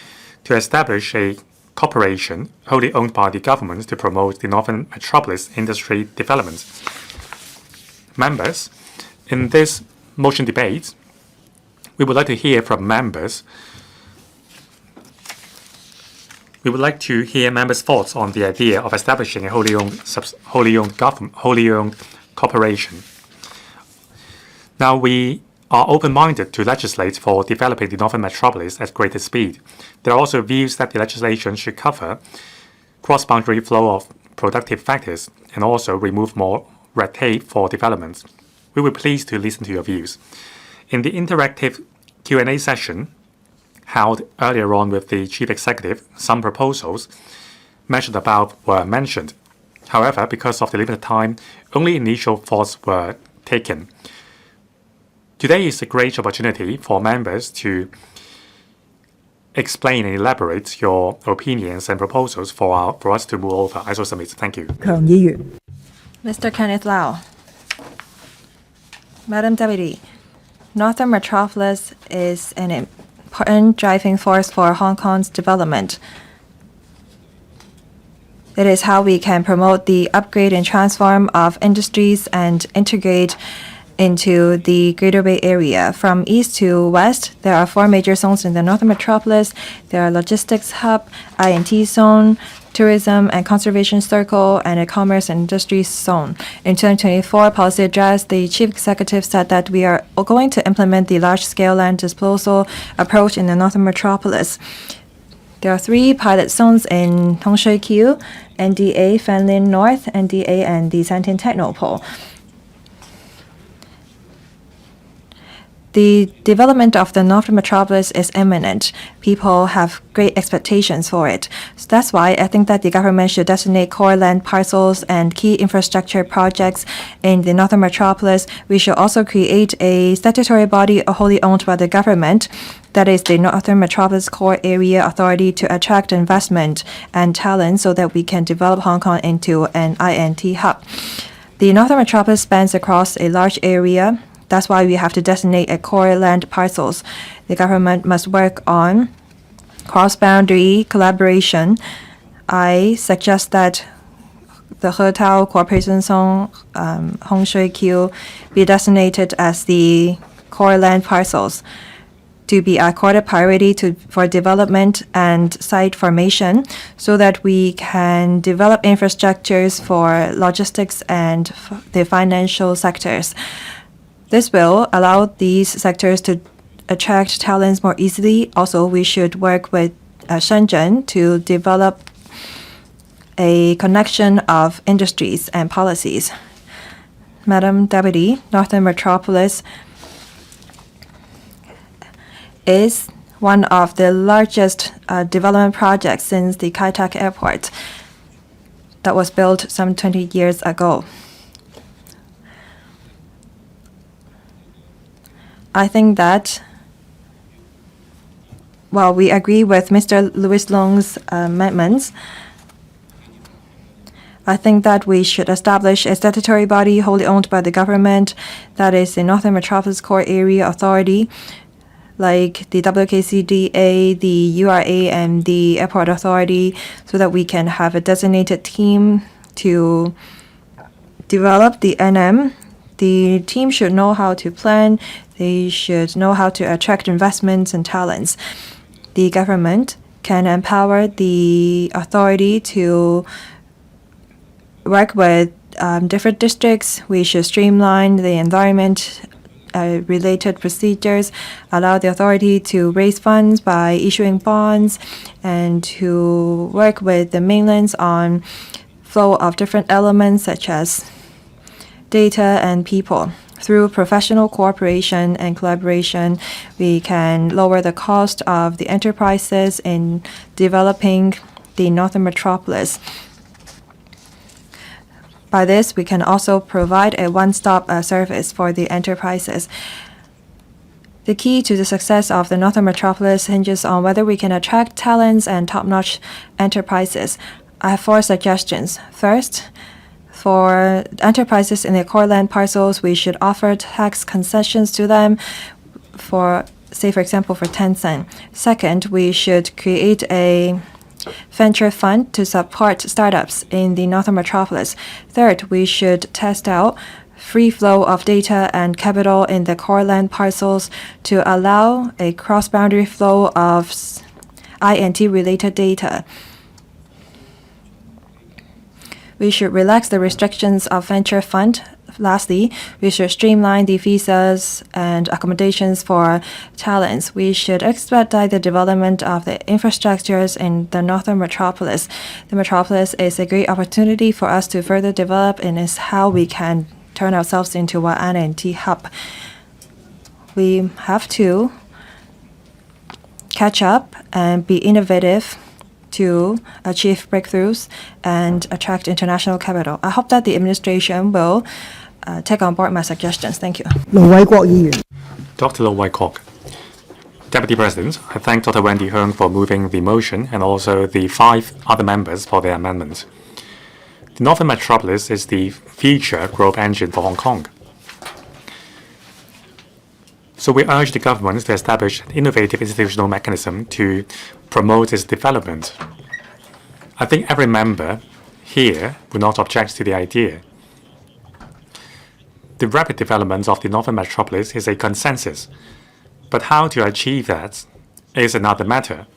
to establish a corporation wholly owned by the government to promote the Northern Metropolis industry development. Members, in this motion debate, we would like to hear from members. We would like to hear members' thoughts on the idea of establishing a wholly owned corporation. Now, we are open-minded to legislate for developing the Northern Metropolis at greater speed. There are also views that the legislation should cover cross-boundary flow of productive factors and also remove more red tape for development. We were pleased to listen to your views. In the interactive Q&A session held earlier on with the Chief Executive, some proposals mentioned above were mentioned. However, because of the limited time, only initial thoughts were taken. Today is a great opportunity for members to explain and elaborate your opinions and proposals for us to move over. I so submit. Thank you. 強議員 Mr. Kenneth Lau. Madam Deputy, Northern Metropolis is an important driving force for Hong Kong's development. It is how we can promote the upgrade and transform of industries and integrate into the Greater Bay Area. From east to west, there are 4 major zones in the Northern Metropolis. There are logistics hub, I&T zone, tourism and conservation circle, and a commerce and industry zone. In 2024 policy address, the chief executive said that we are going to implement the large-scale land disposal approach in the Northern Metropolis. There are 3 pilot zones in Tung Shui Kiu, NDA, Fanlin North, NDA, and the Santian Technopole. The development of the Northern Metropolis is imminent. People have great expectations for it. So that's why I think that the government should designate core land parcels and key infrastructure projects in the Northern Metropolis. We should also create a statutory body wholly owned by the government, that is the Northern Metropolis Core Area Authority, to attract investment and talent so that we can develop Hong Kong into an INT hub. The Northern Metropolis spans across a large area. That's why we have to designate a core land parcels. The government must work on cross-boundary collaboration. I suggest that the Hetao Cooperation Zone, Hong Shui Kiu, be designated as the core land parcels to be accorded priority for development and site formation so that we can develop infrastructures for logistics and the financial sectors. This will allow these sectors to attract talents more easily. Also, we should work with Shenzhen to develop a connection of industries and policies. Madam Deputy, Northern Metropolis is one of the largest development projects since the Kai Tak Airport that was built some 20 years ago. I think that, well, we agree with Mr. Louis Lung's amendments. I think that we should establish a statutory body wholly owned by the government, that is the Northern Metropolis Core Area Authority, like the WKCDA, the URA, and the Airport Authority, so that we can have a designated team to develop the NM. The team should know how to plan. They should know how to attract investments and talents. The government can empower the authority to work with different districts. We should streamline the environment related procedures, allow the authority to raise funds by issuing bonds, and to work with the mainlands on flow of different elements such as data and people. Through professional cooperation and collaboration, we can lower the cost of the enterprises in developing the Northern Metropolis. By this, we can also provide a one-stop service for the enterprises. The key to the success of the Northern Metropolis hinges on whether we can attract talents and top-notch enterprises. I have 4 suggestions. First, for enterprises in the core land parcels, we should offer tax concessions to them for, say, for example, for Tencent. Second, we should create a venture fund to support startups in the Northern Metropolis. Third, we should test out free flow of data and capital in the core land parcels to allow a cross-boundary flow of INT-related data. We should relax the restrictions of venture fund Lastly, we should streamline the visas and accommodations for talents. We should expedite the development of the infrastructures in the Northern Metropolis. The metropolis is a great opportunity for us to further develop and is how we can turn ourselves into an N&T hub. We have to catch up and be innovative to achieve breakthroughs and attract international capital. I hope that the administration will take on board my suggestions. Thank you. Dr. Low Wai Kwok. Deputy President, I thank Dr. Wendy Hung for moving the motion and also the 5 other members for their amendments. The Northern Metropolis is the future growth engine for Hong Kong. So we urge the government to establish an innovative institutional mechanism to promote its development. I think every member here will not object to the idea. The rapid development of the Northern Metropolis is a consensus, but how to achieve that is another matter.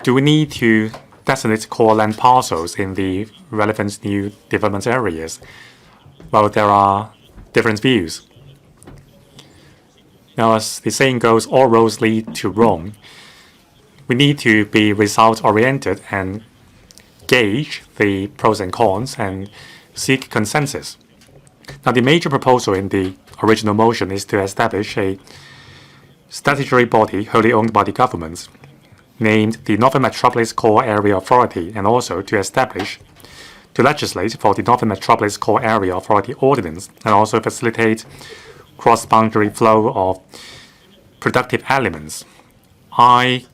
Do we need to designate core land parcels in the relevant new development areas? Well, there are different views. Now, as the saying goes, all roads lead to Rome. We need to be result-oriented and gauge the pros and cons and seek consensus. Now, the major proposal in the original motion is to establish a statutory body wholly owned by the government, named the Northern Metropolis Core Area Authority, and also to legislate for the Northern Metropolis Core Area Authority Ordinance and also facilitate cross-boundary flow of productive elements. I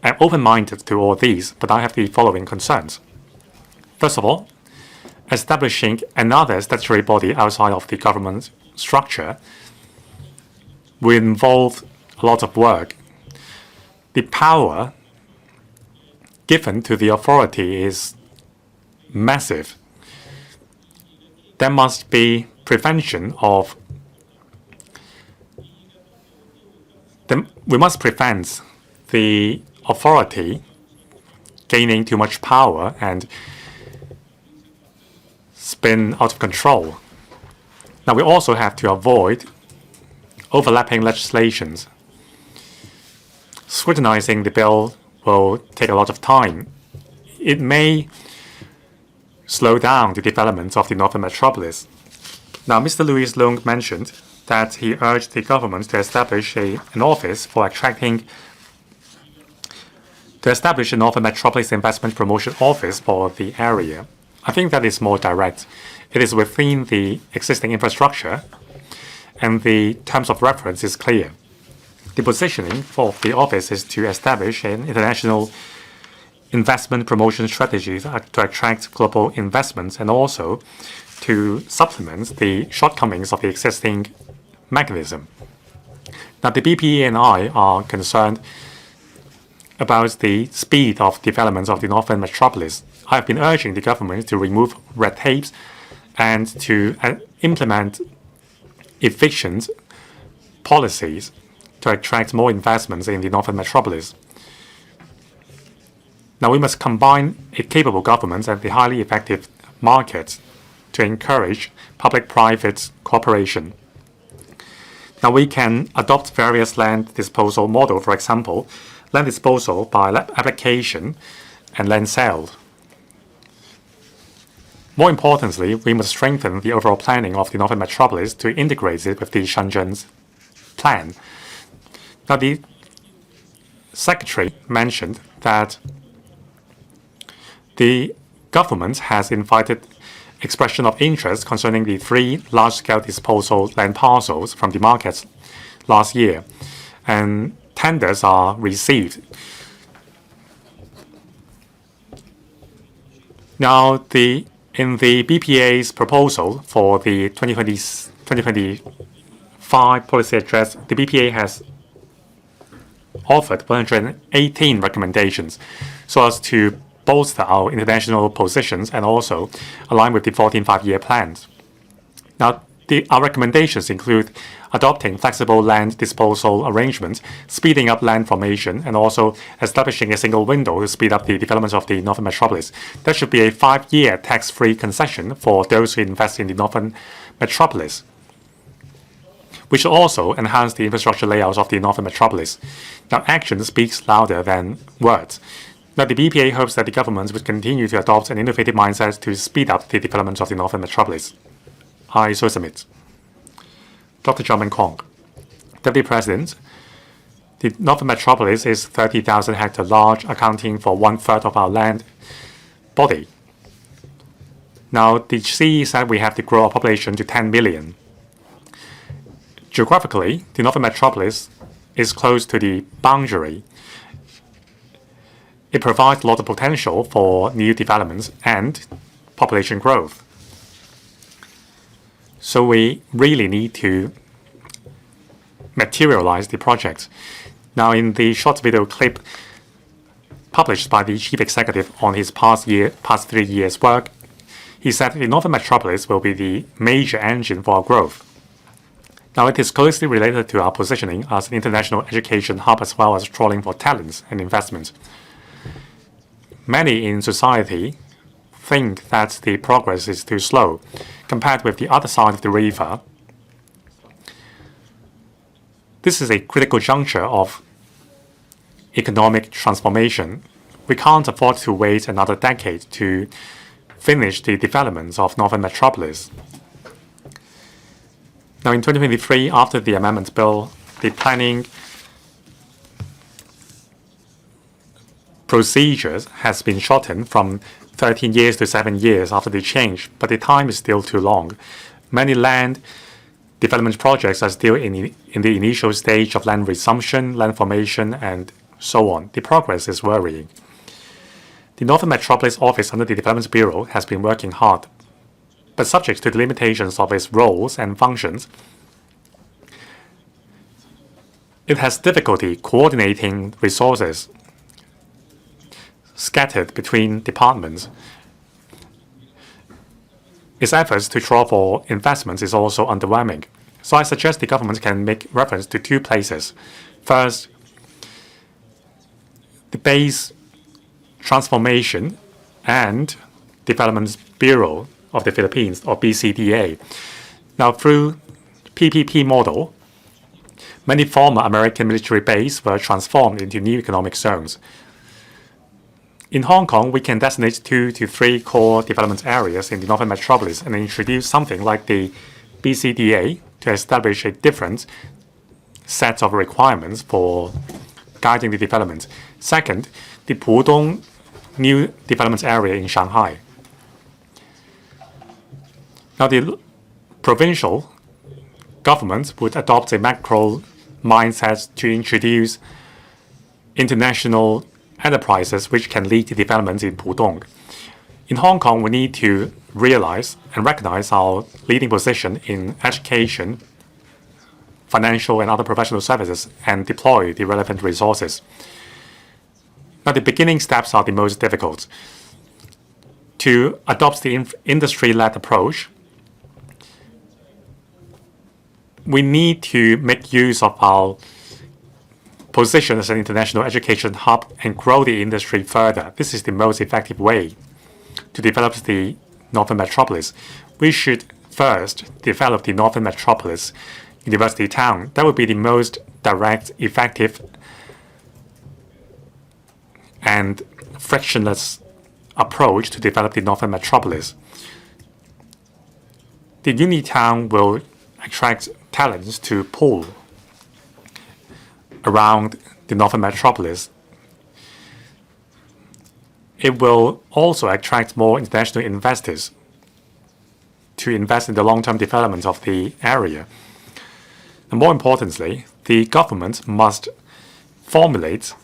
am open-minded to all these, but I have the following concerns. First of all, establishing another statutory body outside of the government structure will involve a lot of work. The power given to the authority is massive. There must be prevention of we must prevent the authority gaining too much power and spin out of control. Now, we also have to avoid overlapping legislations. Scrutinizing the bill will take a lot of time. It may slow down the development of the Northern Metropolis. Now, Mr. Louis Leung mentioned that he urged the government to establish an office for attracting to establish a Northern Metropolis Investment Promotion Office for the area. I think that is more direct. It is within the existing infrastructure, and the terms of reference is clear. The positioning for the office is to establish an international investment promotion strategy to attract global investments and also to supplement the shortcomings of the existing mechanism. Now, the BPE and I are concerned about the speed of development of the Northern Metropolis. I have been urging the government to remove red tapes and to implement efficient policies to attract more investments in the Northern Metropolis. Now, we must combine a capable government and the highly effective market to encourage public-private cooperation. Now, we can adopt various land disposal models, for example, land disposal by application and land sale. More importantly, we must strengthen the overall planning of the Northern Metropolis to integrate it with the Shenzhen's plan. Now, the Secretary mentioned that the government has invited expression of interest concerning the 3 large-scale disposal land parcels from the markets last year, and tenders are received. Now, in the BPA's proposal for the 2025 policy address, the BPA has offered 118 recommendations so as to bolster our international positions and also align with the 14 five-year plans. Now, Our recommendations include adopting flexible land disposal arrangements, speeding up land formation, and also establishing a single window to speed up the development of the Northern Metropolis. There should be a 5-year tax-free concession for those who invest in the Northern Metropolis. We should also enhance the infrastructure layouts of the Northern Metropolis. Now, action speaks louder than words. Now, the BPA hopes that the government would continue to adopt an innovative mindset to speed up the development of the Northern Metropolis. I so submit. Dr. John Kwok, Deputy President, the Northern Metropolis is 30,000 hectares large, accounting for 1/3 of our land body. Now, the CE said we have to grow our population to 10 million. Geographically, the Northern Metropolis is close to the boundary. It provides a lot of potential for new developments and population growth. So we really need to materialize the project. Now, in the short video clip published by the Chief Executive on his past 3 years' work, he said the Northern Metropolis will be the major engine for our growth. Now, it is closely related to our positioning as an international education hub as well as trawling for talents and investment. Many in society think that the progress is too slow compared with the other side of the river. This is a critical juncture of economic transformation. We can't afford to wait another decade to finish the development of Northern Metropolis. Now, in 2023, after the amendment bill, the planning procedures has been shortened from 13 years to 7 years after the change, but the time is still too long. Many land development projects are still in the initial stage of land resumption, land formation, and so on. The progress is worrying. The Northern Metropolis office under the Development Bureau has been working hard, but subject to the limitations of its roles and functions, it has difficulty coordinating resources scattered between departments. Its efforts to draw for investments is also underwhelming. So I suggest the government can make reference to 2 places. First, the Base Transformation and Development Bureau of the Philippines, or BCDA. Now, through PPP model, many former American military bases were transformed into new economic zones. In Hong Kong, we can designate 2 to 3 core development areas in the Northern Metropolis and introduce something like the BCDA to establish a different set of requirements for guiding the development. Second, the Pudong new development area in Shanghai. Now, the provincial government would adopt a macro mindset to introduce international enterprises which can lead to development in Pudong. In Hong Kong, we need to realize and recognize our leading position in education, financial, and other professional services and deploy the relevant resources. Now, the beginning steps are the most difficult. To adopt the industry-led approach, we need to make use of our position as an international education hub and grow the industry further. This is the most effective way to develop the Northern Metropolis. We should first develop the Northern Metropolis University Town. That would be the most direct, effective, and frictionless approach to develop the Northern Metropolis. The Uni Town will attract talents to pool around the Northern Metropolis. It will also attract more international investors to invest in the long-term development of the area. And more importantly, the government must formulate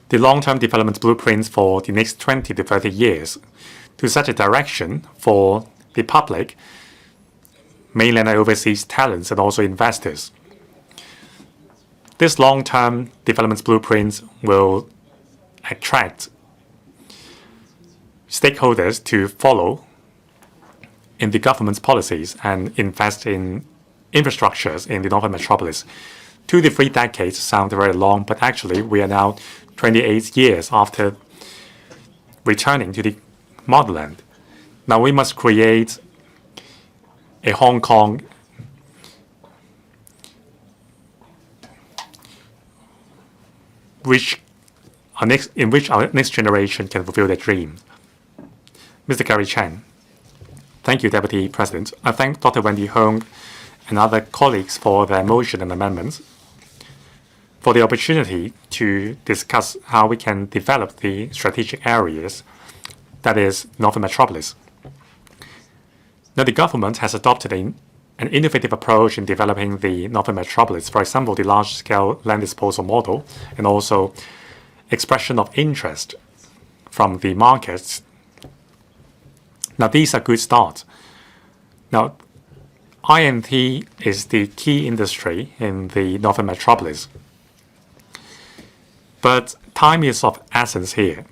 the long-term development blueprints for the next 20 to 30 years to set a direction for the public, mainland and overseas talents, and also investors. This long-term development blueprints will attract stakeholders to follow in the government's policies and invest in infrastructures in the Northern Metropolis. 2 to 3 decades sound very long, but actually we are now 28 years after returning to the motherland. Now we must create a Hong Kong in which our next generation can fulfill their dream. Mr. Gary Chen. Thank you, Deputy President. I thank Dr. Wendy Hong and other colleagues for their motion and amendments, for the opportunity to discuss how we can develop the strategic areas, that is, Northern Metropolis. Now, the government has adopted an innovative approach in developing the Northern Metropolis, for example, the large-scale land disposal model, and also expression of interest from the markets. Now, these are good starts. Now, INT is the key industry in the Northern Metropolis. But time is of essence here.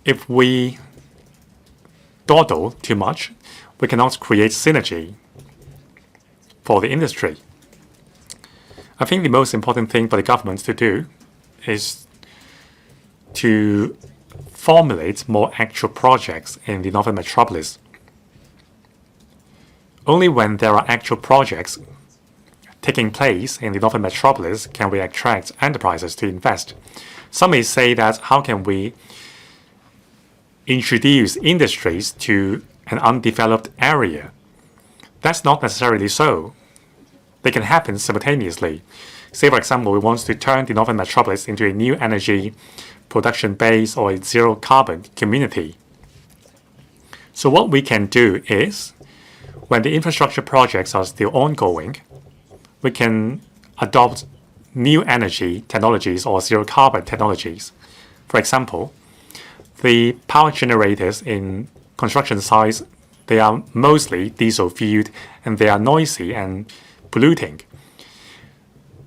If we dawdle too much, we cannot create synergy for the industry. I think the most important thing for the government to do is to formulate more actual projects in the Northern Metropolis. Only when there are actual projects taking place in the Northern Metropolis can we attract enterprises to invest. Some may say that how can we introduce industries to an undeveloped area? That's not necessarily so. They can happen simultaneously. Say, for example, we want to turn the Northern Metropolis into a new energy production base or a zero-carbon community. So what we can do is, when the infrastructure projects are still ongoing, we can adopt new energy technologies or zero-carbon technologies. For example, the power generators in construction sites, they are mostly diesel-fueled and they are noisy and polluting.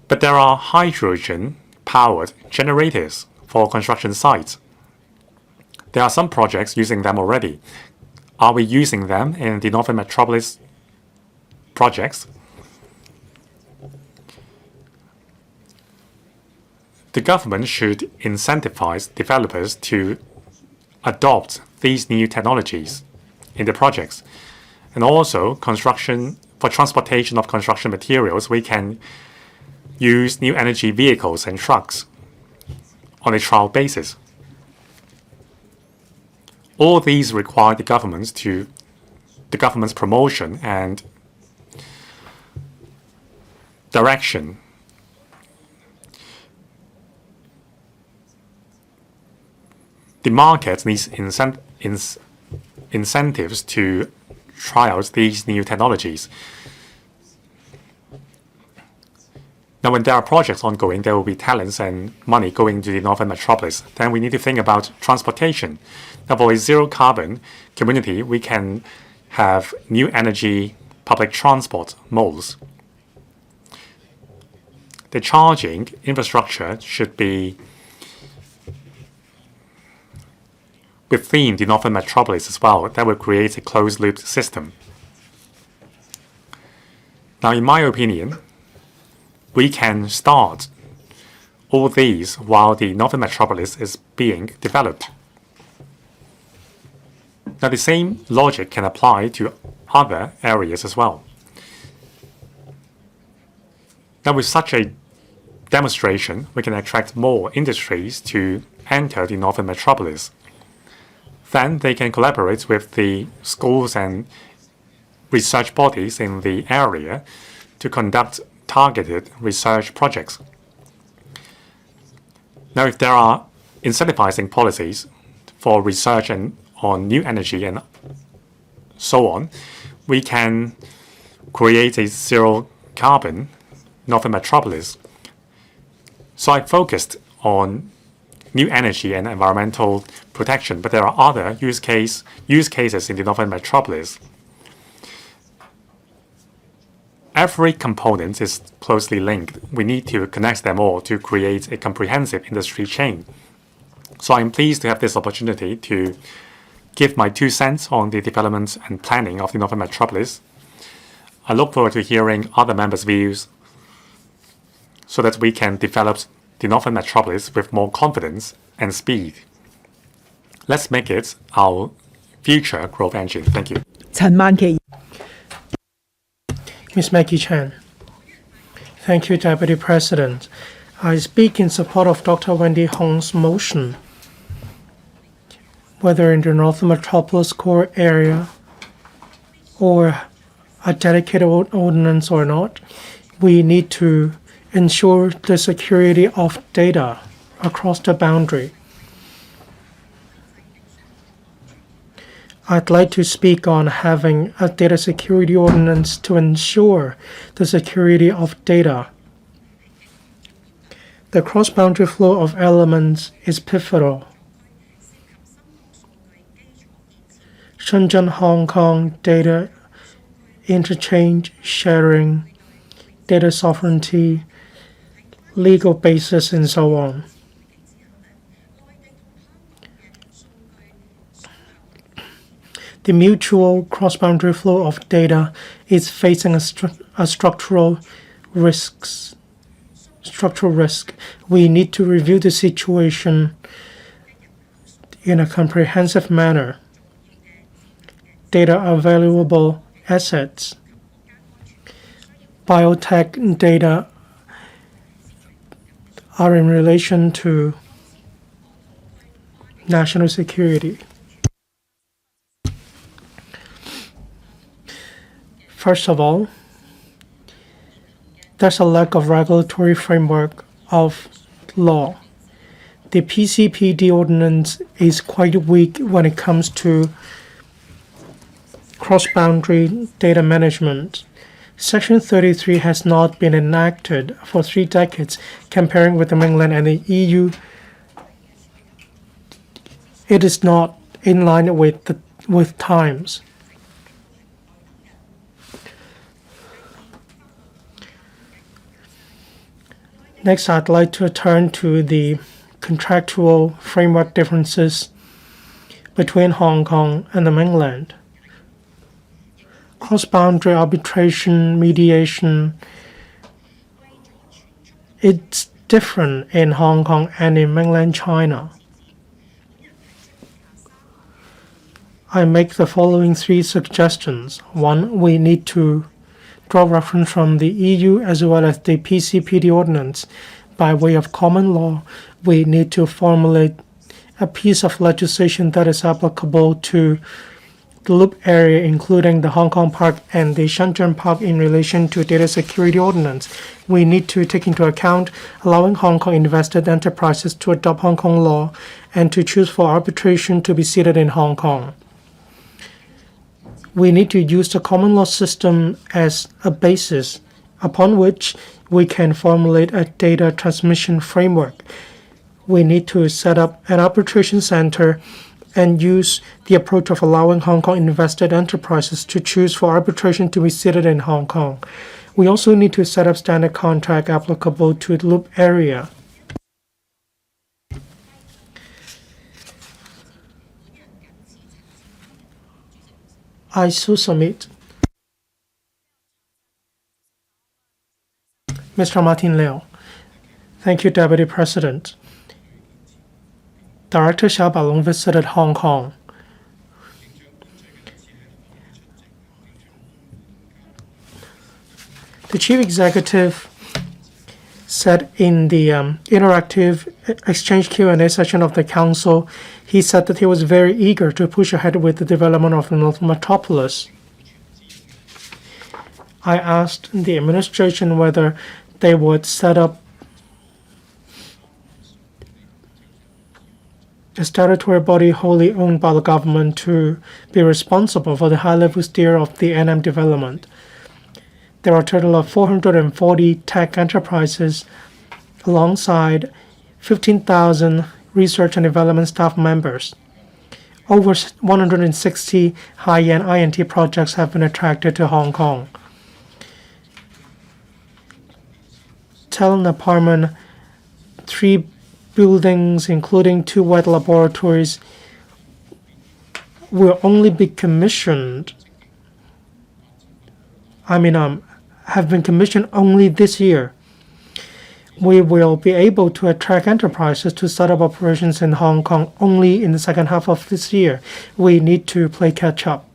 But there are hydrogen-powered generators for construction sites. There are some projects using them already. Are we using them in the Northern Metropolis projects? The government should incentivize developers to adopt these new technologies in the projects. And also, for transportation of construction materials, we can use new energy vehicles and trucks on a trial basis. All these require the government's promotion and direction. The market needs incentives to try out these new technologies. Now, when there are projects ongoing, there will be talents and money going to the Northern Metropolis. Then we need to think about transportation. Now, for a zero-carbon community, we can have new energy public transport modes. The charging infrastructure should be within the Northern Metropolis as well. That will create a closed-loop system. Now, in my opinion, we can start all these while the Northern Metropolis is being developed. Now, the same logic can apply to other areas as well. Now, with such a demonstration, we can attract more industries to enter the Northern Metropolis. Then they can collaborate with the schools and research bodies in the area to conduct targeted research projects. Now, if there are incentivizing policies for research on new energy and so on, we can create a zero-carbon Northern Metropolis. So I focused on new energy and environmental protection, but there are other use cases in the Northern Metropolis. Every component is closely linked. We need to connect them all to create a comprehensive industry chain. So I'm pleased to have this opportunity to give my 2 cents on the development and planning of the Northern Metropolis. I look forward to hearing other members' views so that we can develop the Northern Metropolis with more confidence and speed. Let's make it our future growth engine. Thank you. 陳曼琪 Ms. Maggie Chan. Thank you, Deputy President. I speak in support of Dr. Wendy Hong's motion. Whether in the Northern Metropolis core area or a dedicated ordinance or not, we need to ensure the security of data across the boundary. I'd like to speak on having a data security ordinance to ensure the security of data. The cross-boundary flow of elements is pivotal. Shenzhen-Hong Kong data interchange, sharing, data sovereignty, legal basis, and so on. The mutual cross-boundary flow of data is facing a structural risk. We need to review the situation in a comprehensive manner. Data are valuable assets. Biotech data are in relation to national security. First of all, there's a lack of regulatory framework of law. The PCPD ordinance is quite weak when it comes to cross-boundary data management. Section 33 has not been enacted for 3 decades. Comparing with the mainland and the EU, it is not in line with times. Next, I'd like to turn to the contractual framework differences between Hong Kong and the mainland. Cross-boundary arbitration, mediation, it's different in Hong Kong and in mainland China. I make the following 3 suggestions. 1, we need to draw reference from the EU as well as the PCPD ordinance. By way of common law, we need to formulate a piece of legislation that is applicable to the Loop area, including the Hong Kong Park and the Shenzhen Park in relation to data security ordinance. We need to take into account allowing Hong Kong invested enterprises to adopt Hong Kong law and to choose for arbitration to be seated in Hong Kong. We need to use the common law system as a basis upon which we can formulate a data transmission framework. We need to set up an arbitration center and use the approach of allowing Hong Kong invested enterprises to choose for arbitration to be seated in Hong Kong. We also need to set up standard contract applicable to the Loop area. I so submit. Mr. Martin Liu. Thank you, Deputy President. Director Xiao Bailong visited Hong Kong. The Chief Executive said in the interactive exchange Q&A session of the Council, he said that he was very eager to push ahead with the development of the Northern Metropolis. I asked the administration whether they would set up a statutory body wholly owned by the government to be responsible for the high-level steer of the NM development. There are a total of 440 tech enterprises alongside 15,000 research and development staff members. Over 160 high-end INT projects have been attracted to Hong Kong. Talent apartment, 3 buildings, including 2 wet laboratories, will only be commissioned, have been commissioned only this year. We will be able to attract enterprises to set up operations in Hong Kong only in the second half of this year. We need to play catch up.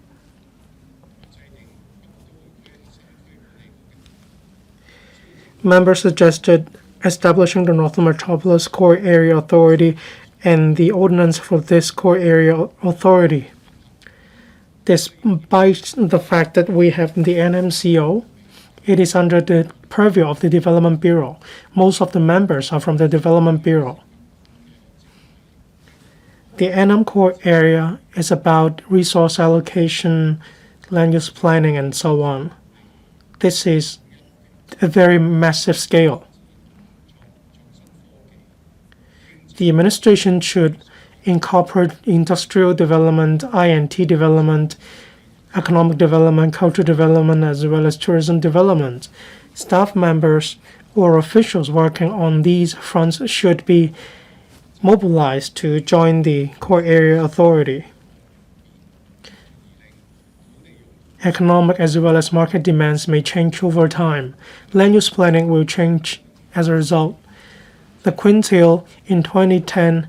Members suggested establishing the Northern Metropolis Core Area Authority and the ordinance for this Core Area Authority. Despite the fact that we have the NMCO, it is under the purview of the Development Bureau. Most of the members are from the Development Bureau. The NM Core Area is about resource allocation, land use planning, and so on. This is a very massive scale. The administration should incorporate industrial development, INT development, economic development, cultural development, as well as tourism development. Staff members or officials working on these fronts should be mobilized to join the Core Area Authority. Economic as well as market demands may change over time. Land use planning will change as a result. The quintile in 2010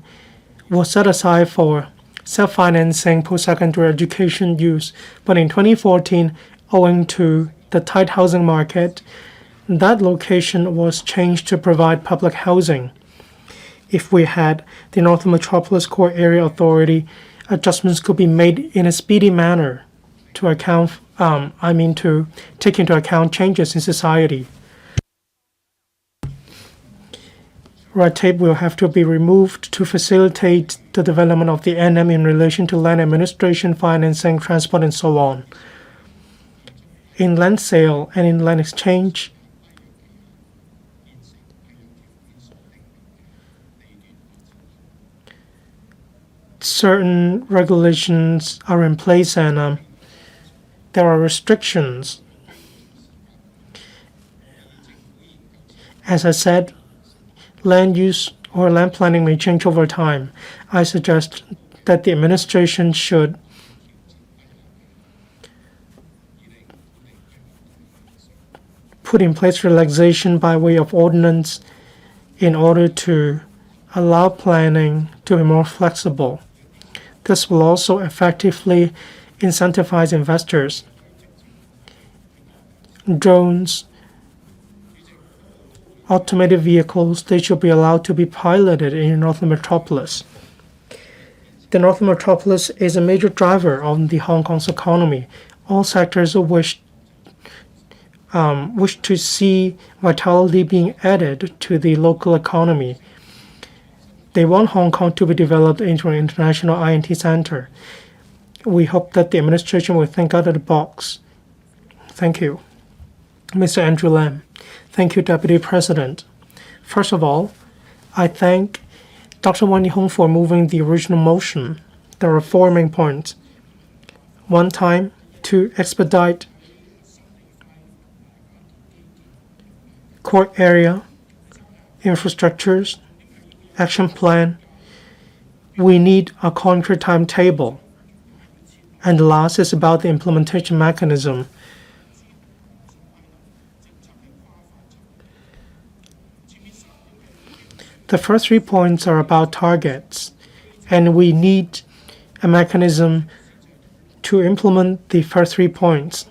was set aside for self-financing post-secondary education use, but in 2014, owing to the tight housing market, that location was changed to provide public housing. If we had the Northern Metropolis Core Area Authority, adjustments could be made in a speedy manner to take into account changes in society. Red tape will have to be removed to facilitate the development of the NM in relation to land administration, financing, transport, and so on. In land sale and in land exchange, certain regulations are in place and there are restrictions. As I said, land use or land planning may change over time. I suggest that the administration should put in place relaxation by way of ordinance in order to allow planning to be more flexible. This will also effectively incentivize investors. Drones, automated vehicles, they should be allowed to be piloted in Northern Metropolis. The Northern Metropolis is a major driver of the Hong Kong's economy. All sectors wish to see vitality being added to the local economy. They want Hong Kong to be developed into an international INT center. We hope that the administration will think out of the box. Thank you. Mr. Andrew Lam. Thank you, Deputy President. First of all, I thank Dr. Wendy Hong for moving the original motion. There are four main points. One time, to expedite court area, infrastructures, action plan. We need a concrete timetable. And the last is about the implementation mechanism. The first 3 points are about targets, and we need a mechanism to implement the first 3 points.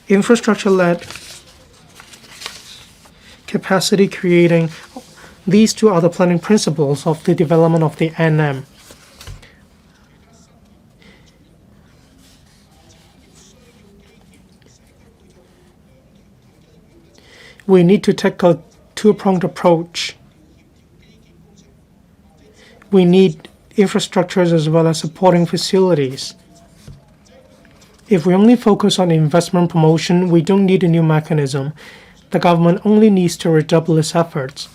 Infrastructure-led capacity creating, these two are the planning principles of the development of the NM. We need to take a two-pronged approach. We need infrastructures as well as supporting facilities. If we only focus on investment promotion, we don't need a new mechanism. The government only needs to redouble its efforts.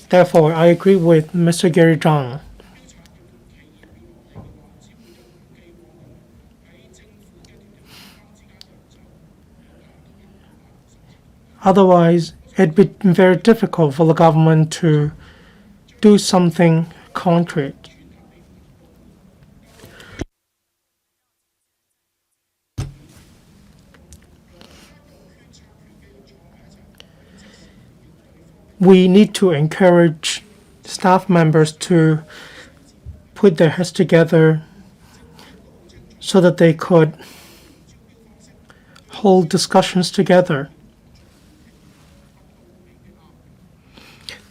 Therefore, I agree with Mr. Gary ZHANG. Otherwise, it'd be very difficult for the government to do something concrete. we need to encourage staff members to put their heads together so that they could hold discussions together.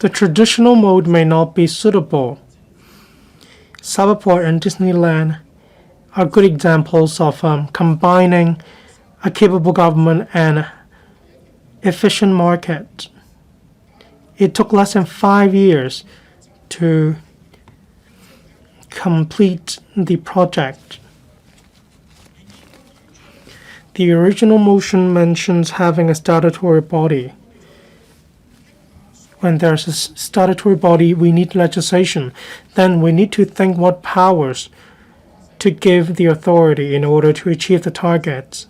The traditional mode may not be suitable. Cyberport and Disneyland are good examples of combining a capable government and efficient market. It took less than 5 years to complete the project. The original motion mentions having a statutory body. When there's a statutory body, we need legislation. Then we need to think what powers to give the authority in order to achieve the targets.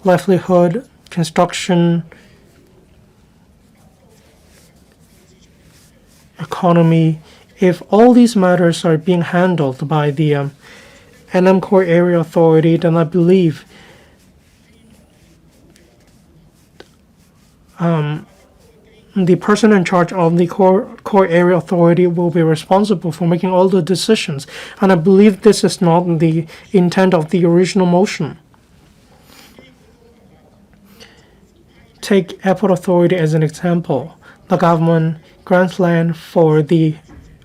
Livelihood, construction, economy. If all these matters are being handled by the NM Core Area Authority, then I believe the person in charge of the core area authority will be responsible for making all the decisions. And I believe this is not the intent of the original motion. Take Airport Authority as an example. The government grants land for the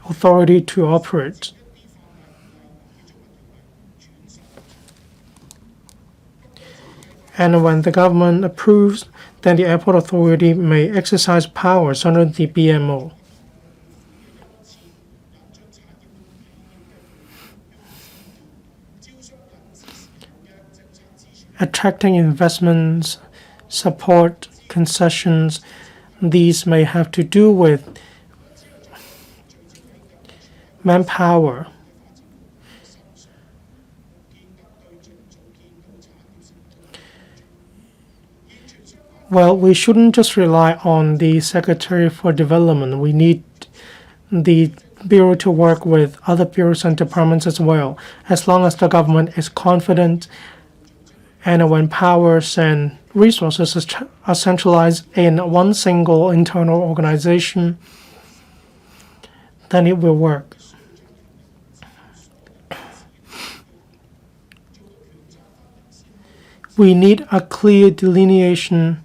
authority to operate. And when the government approves, then the airport authority may exercise powers under the BMO. Attracting investments, support, concessions, these may have to do with manpower. Well, we shouldn't just rely on the Secretary for Development. We need the Bureau to work with other bureaus and departments as well, as long as the government is confident and when powers and resources are centralized in one single internal organization, then it will work. We need a clear delineation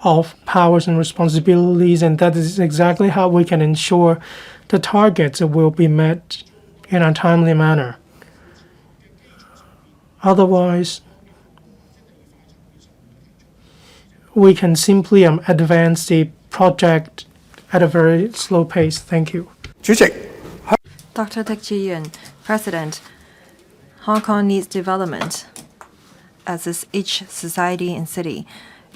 of powers and responsibilities, and that is exactly how we can ensure the targets will be met in a timely manner. Otherwise, we can simply advance the project at a very slow pace. Thank you. Dr. Teck Ji-yun, President, Hong Kong needs development, as is each society and city.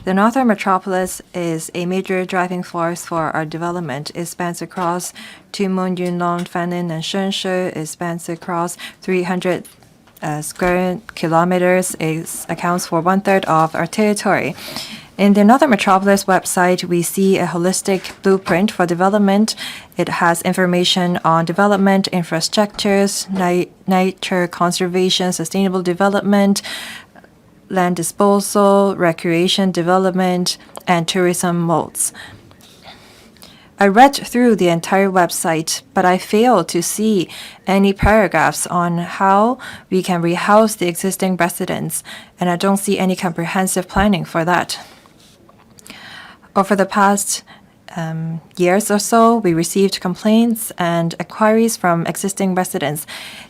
The Northern Metropolis is a major driving force for our development. It spans across Tuen Mun, Yuen Long, Fanling, and Shenzhen. It spans across 300 square kilometers. It accounts for 1/3 of our territory. In the Northern Metropolis website, we see a holistic blueprint for development. It has information on development, infrastructures, nature conservation, sustainable development, land disposal, recreation development, and tourism modes. I read through the entire website, but I failed to see any paragraphs on how we can rehouse the existing residents, and I don't see any comprehensive planning for that. Over the past years or so, we received complaints and inquiries from existing residents.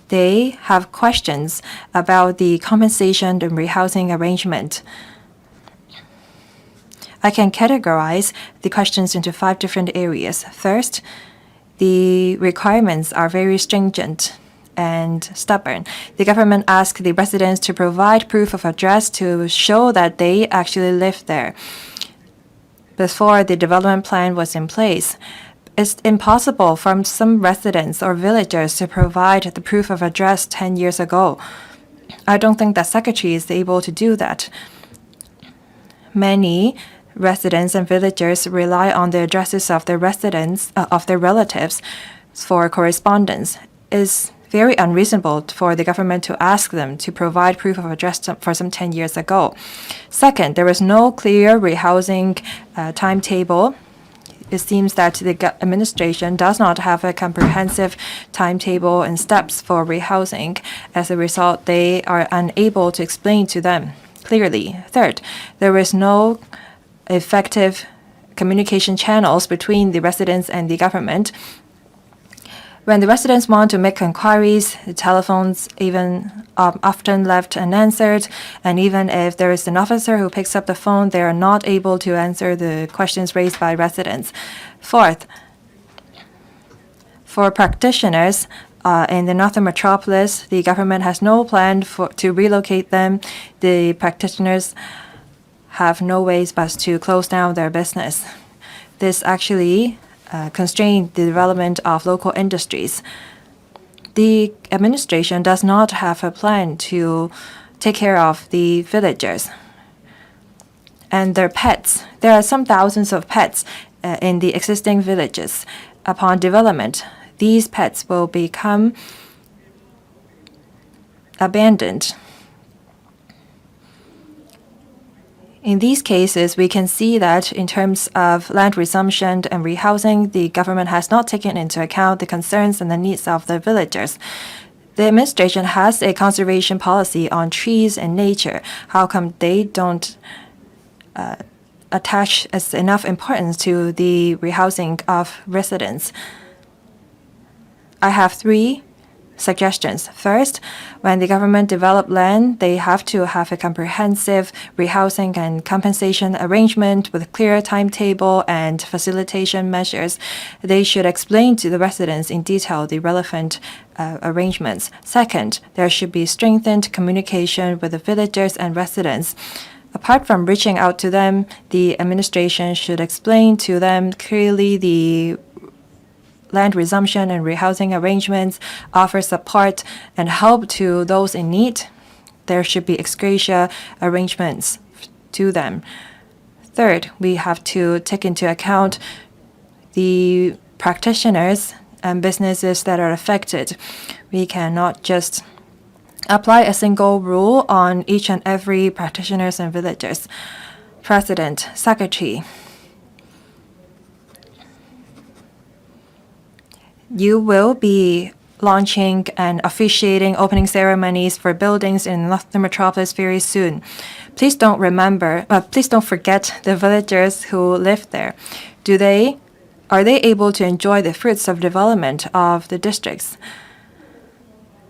They have questions about the compensation and rehousing arrangement. I can categorize the questions into 5 different areas. First, the requirements are very stringent and stubborn. The government asked the residents to provide proof of address to show that they actually live there before the development plan was in place. It's impossible for some residents or villagers to provide the proof of address 10 years ago. I don't think that Secretary is able to do that. Many residents and villagers rely on the addresses of their residents, of their relatives for correspondence. It's very unreasonable for the government to ask them to provide proof of address for some 10 years ago. Second, there was no clear rehousing timetable. it seems that the administration does not have a comprehensive timetable and steps for rehousing. As a result, they are unable to explain to them clearly. Third, there is no effective communication channels between the residents and the government. When the residents want to make inquiries, the telephones even often left unanswered, and even if there is an officer who picks up the phone, they are not able to answer the questions raised by residents. Fourth, for practitioners in the Northern Metropolis, the government has no plan to relocate them. The practitioners have no ways but to close down their business. This actually constrain the development of local industries. The administration does not have a plan to take care of the villagers and their pets. There are some thousands of pets in the existing villages. Upon development, these pets will become abandoned. In these cases, we can see that in terms of land resumption and rehousing, the government has not taken into account the concerns and the needs of the villagers. The administration has a conservation policy on trees and nature. How come they don't attach enough importance to the rehousing of residents? I have 3 suggestions. First, when the government develop land, they have to have a comprehensive rehousing and compensation arrangement with clear timetable and facilitation measures. They should explain to the residents in detail the relevant arrangements. Second, there should be strengthened communication with the villagers and residents. Apart from reaching out to them, the administration should explain to them clearly the land resumption and rehousing arrangements, offer support and help to those in need. There should be ex gratia arrangements to them. Third, we have to take into account the practitioners and businesses that are affected. We cannot just apply a single rule on each and every practitioners and villagers. President, Secretary, you will be launching and officiating opening ceremonies for buildings in Northern Metropolis very soon. Please don't forget the villagers who live there. Are they able to enjoy the fruits of development of the districts?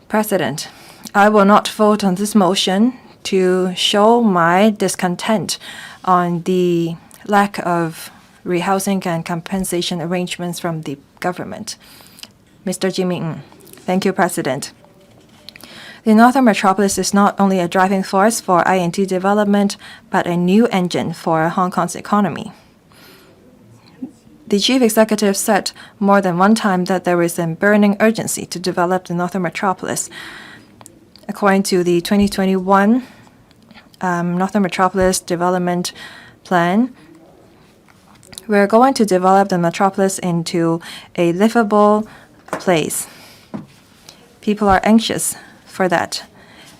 President, I will not vote on this motion to show my discontent on the lack of rehousing and compensation arrangements from the government. Mr. Yuet-ming. Thank you, President. The Northern Metropolis is not only a driving force for INT development, but a new engine for Hong Kong's economy. The chief executive said more than one time that there is a burning urgency to develop the Northern Metropolis. According to the 2021 Northern Metropolis Development Plan, we're going to develop the metropolis into a livable place. People are anxious for that.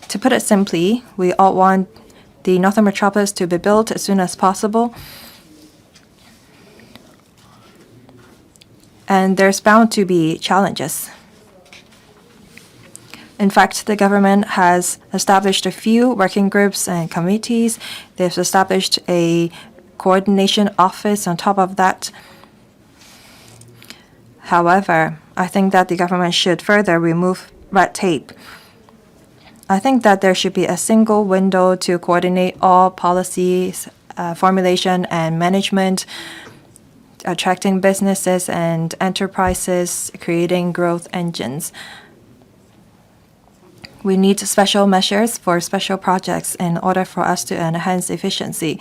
To put it simply, we all want the Northern Metropolis to be built as soon as possible. And there's bound to be challenges. In fact, the government has established a few working groups and committees. They've established a coordination office on top of that. However, I think that the government should further remove red tape. I think that there should be a single window to coordinate all policies, formulation and management, attracting businesses and enterprises, creating growth engines. We need special measures for special projects in order for us to enhance efficiency.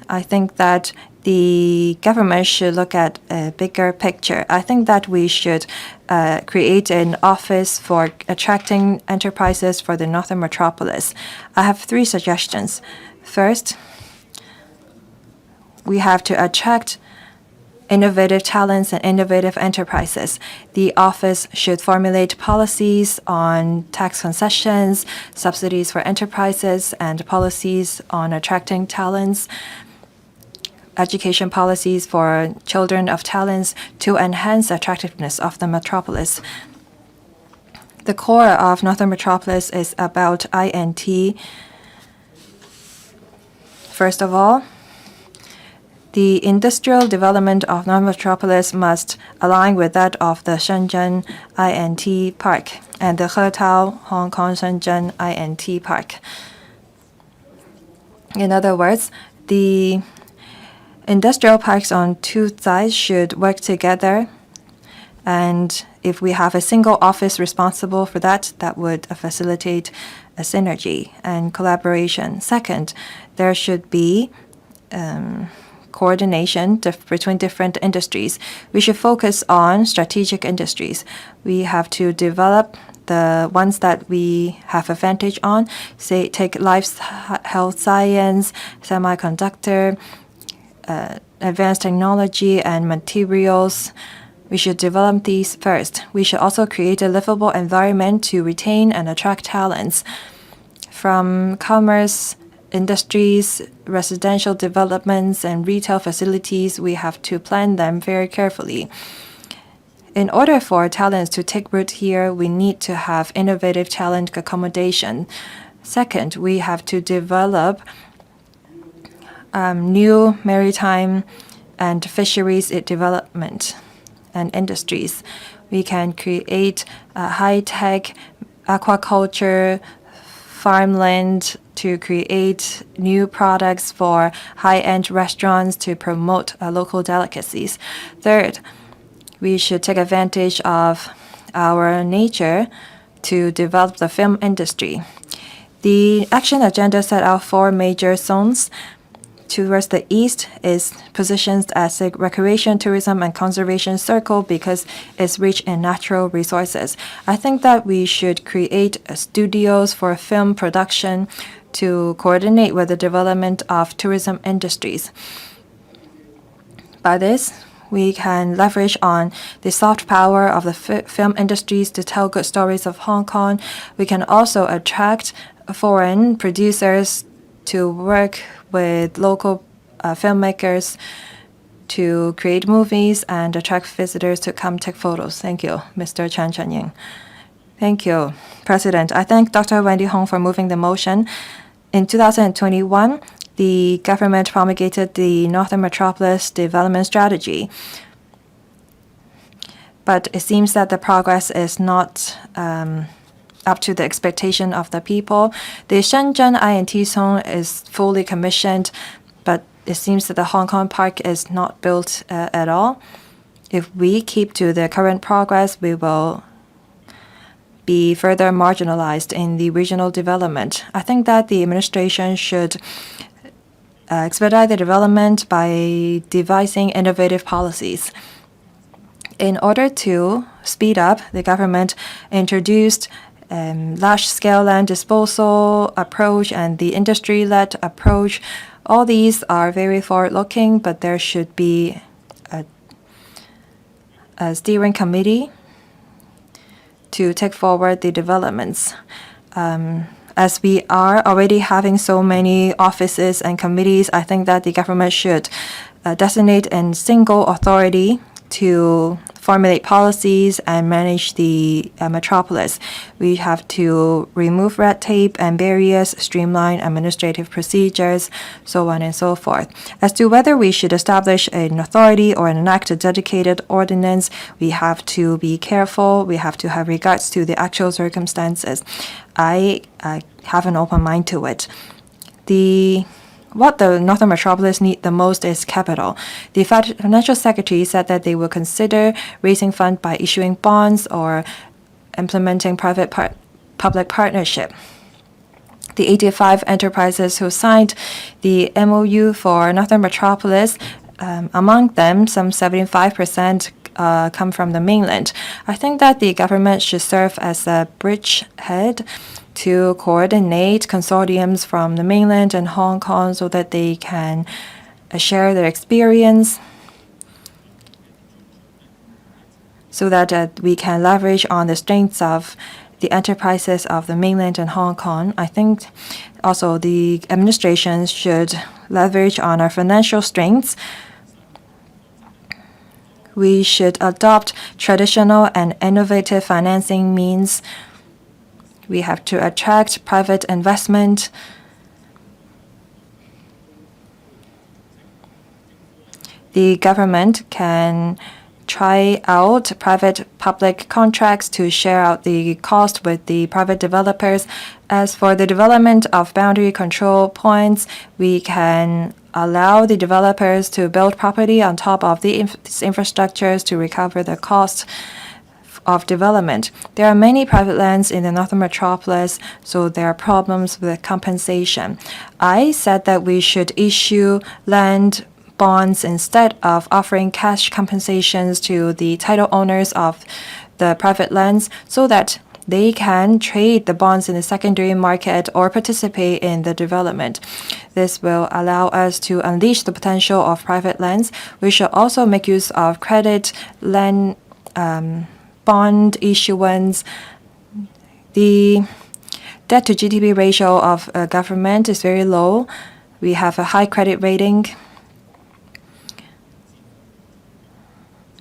I think that the government should look at a bigger picture. I think that we should create an office for attracting enterprises for the Northern Metropolis. I have 3 suggestions. First, we have to attract innovative talents and innovative enterprises. The office should formulate policies on tax concessions, subsidies for enterprises, and policies on attracting talents. education policies for children of talents to enhance the attractiveness of the metropolis. The core of Northern Metropolis is about INT. First of all, the industrial development of Northern Metropolis must align with that of the Shenzhen INT Park and the Hetao Hong Kong Shenzhen INT Park. In other words, the industrial parks on two sides should work together, and if we have a single office responsible for that, that would facilitate a synergy and collaboration. Second, there should be coordination between different industries. We should focus on strategic industries. We have to develop the ones that we have advantage on, say take life health science, semiconductor, advanced technology and materials. We should develop these first. We should also create a livable environment to retain and attract talents. From commerce, industries, residential developments, and retail facilities, we have to plan them very carefully. In order for talents to take root here, we need to have innovative talent accommodation. Second, we have to develop new maritime and fisheries development and industries. We can create high-tech aquaculture, farmland to create new products for high-end restaurants to promote local delicacies. Third, we should take advantage of our nature to develop the film industry. The action agenda set out 4 major zones. Towards the east is positioned as a recreation, tourism, and conservation circle because it's rich in natural resources. I think that we should create studios for film production to coordinate with the development of tourism industries. By this, we can leverage on the soft power of the film industries to tell good stories of Hong Kong. We can also attract foreign producers to work with local filmmakers to create movies and attract visitors to come take photos. Thank you, Mr. Chan Chunying. Thank you, President. I thank Dr. Wendy Hong for moving the motion. In 2021, the government promulgated the Northern Metropolis Development Strategy. But it seems that the progress is not up to the expectation of the people. The Shenzhen INT zone is fully commissioned, but it seems that the Hong Kong Park is not built at all. If we keep to the current progress, we will be further marginalized in the regional development. I think that the administration should expedite the development by devising innovative policies. In order to speed up, the government introduced large-scale land disposal approach and the industry-led approach. All these are very forward-looking, but there should be a steering committee to take forward the developments. As we are already having so many offices and committees, I think that the government should designate a single authority to formulate policies and manage the metropolis. We have to remove red tape and barriers, streamline administrative procedures, so on and so forth. As to whether we should establish an authority or enact a dedicated ordinance, we have to be careful. We have to have regards to the actual circumstances. I have an open mind to it. What the Northern Metropolis need the most is capital. The Financial Secretary said that they will consider raising funds by issuing bonds or implementing private-public partnership. The 85 enterprises who signed the MOU for Northern Metropolis, among them, some 75% come from the mainland. I think that the government should serve as a bridgehead to coordinate consortiums from the mainland and Hong Kong so that they can share their experience, so that we can leverage on the strengths of the enterprises of the mainland and Hong Kong. I think also the administration should leverage on our financial strengths. We should adopt traditional and innovative financing means. We have to attract private investment. The government can try out private-public contracts to share out the cost with the private developers. As for the development of boundary control points, we can allow the developers to build property on top of the infrastructures to recover the cost of development. There are many private lands in the Northern Metropolis, so there are problems with compensation. I said that we should issue land bonds instead of offering cash compensations to the title owners of the private lands so that they can trade the bonds in the secondary market or participate in the development. This will allow us to unleash the potential of private lands. We should also make use of credit land bond issuance. The debt to GDP ratio of government is very low. We have a high credit rating.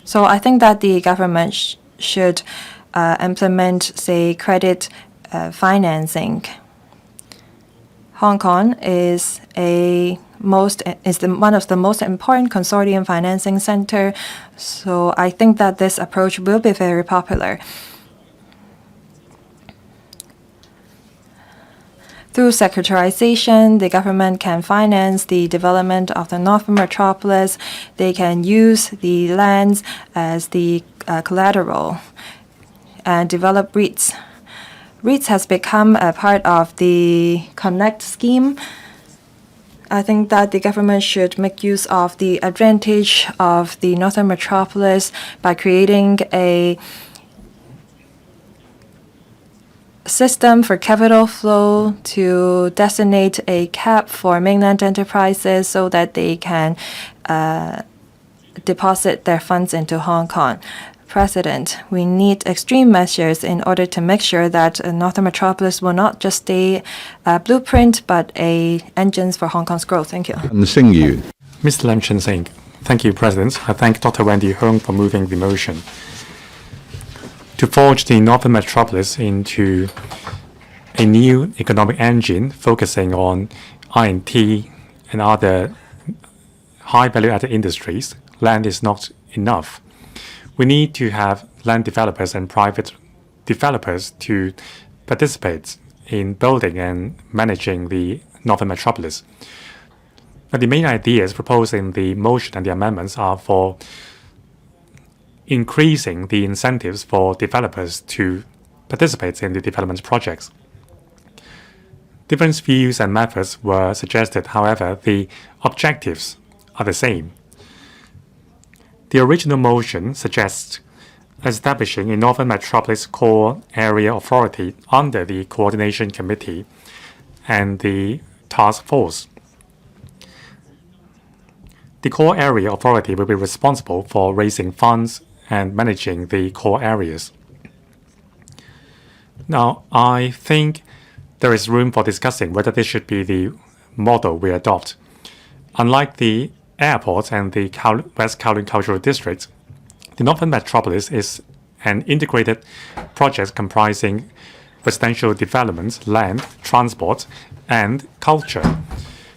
So I think that the government should implement, say, credit financing. Hong Kong is one of the most important consortium financing center. So I think that this approach will be very popular. Through sectorization, the government can finance the development of the Northern Metropolis. They can use the lands as the collateral and develop REITs. REITs has become a part of the Connect scheme. I think that the government should make use of the advantage of the Northern Metropolis by creating a system for capital flow to designate a cap for mainland enterprises so that they can deposit their funds into Hong Kong. President, we need extreme measures in order to make sure that Northern Metropolis will not just stay a blueprint but a engines for Hong Kong's growth. Thank you. Mr. Lam Chen Sing. Thank you, President. I thank Dr. Wendy Hung for moving the motion. To forge the Northern Metropolis into a new economic engine focusing on I&T and other high value-added industries, land is not enough. We need to have land developers and private developers to participate in building and managing the Northern Metropolis. But the main ideas proposed in the motion and the amendments are for increasing the incentives for developers to participate in the development projects. Different views and methods were suggested, however, the objectives are the same. The original motion suggests establishing a Northern Metropolis Core Area Authority under the Coordination Committee and the Task Force. The Core Area Authority will be responsible for raising funds and managing the core areas. Now, I think there is room for discussing whether this should be the model we adopt. Unlike the airport and the West Kowloon Cultural District, the Northern Metropolis is an integrated project comprising residential development, land, transport, and culture.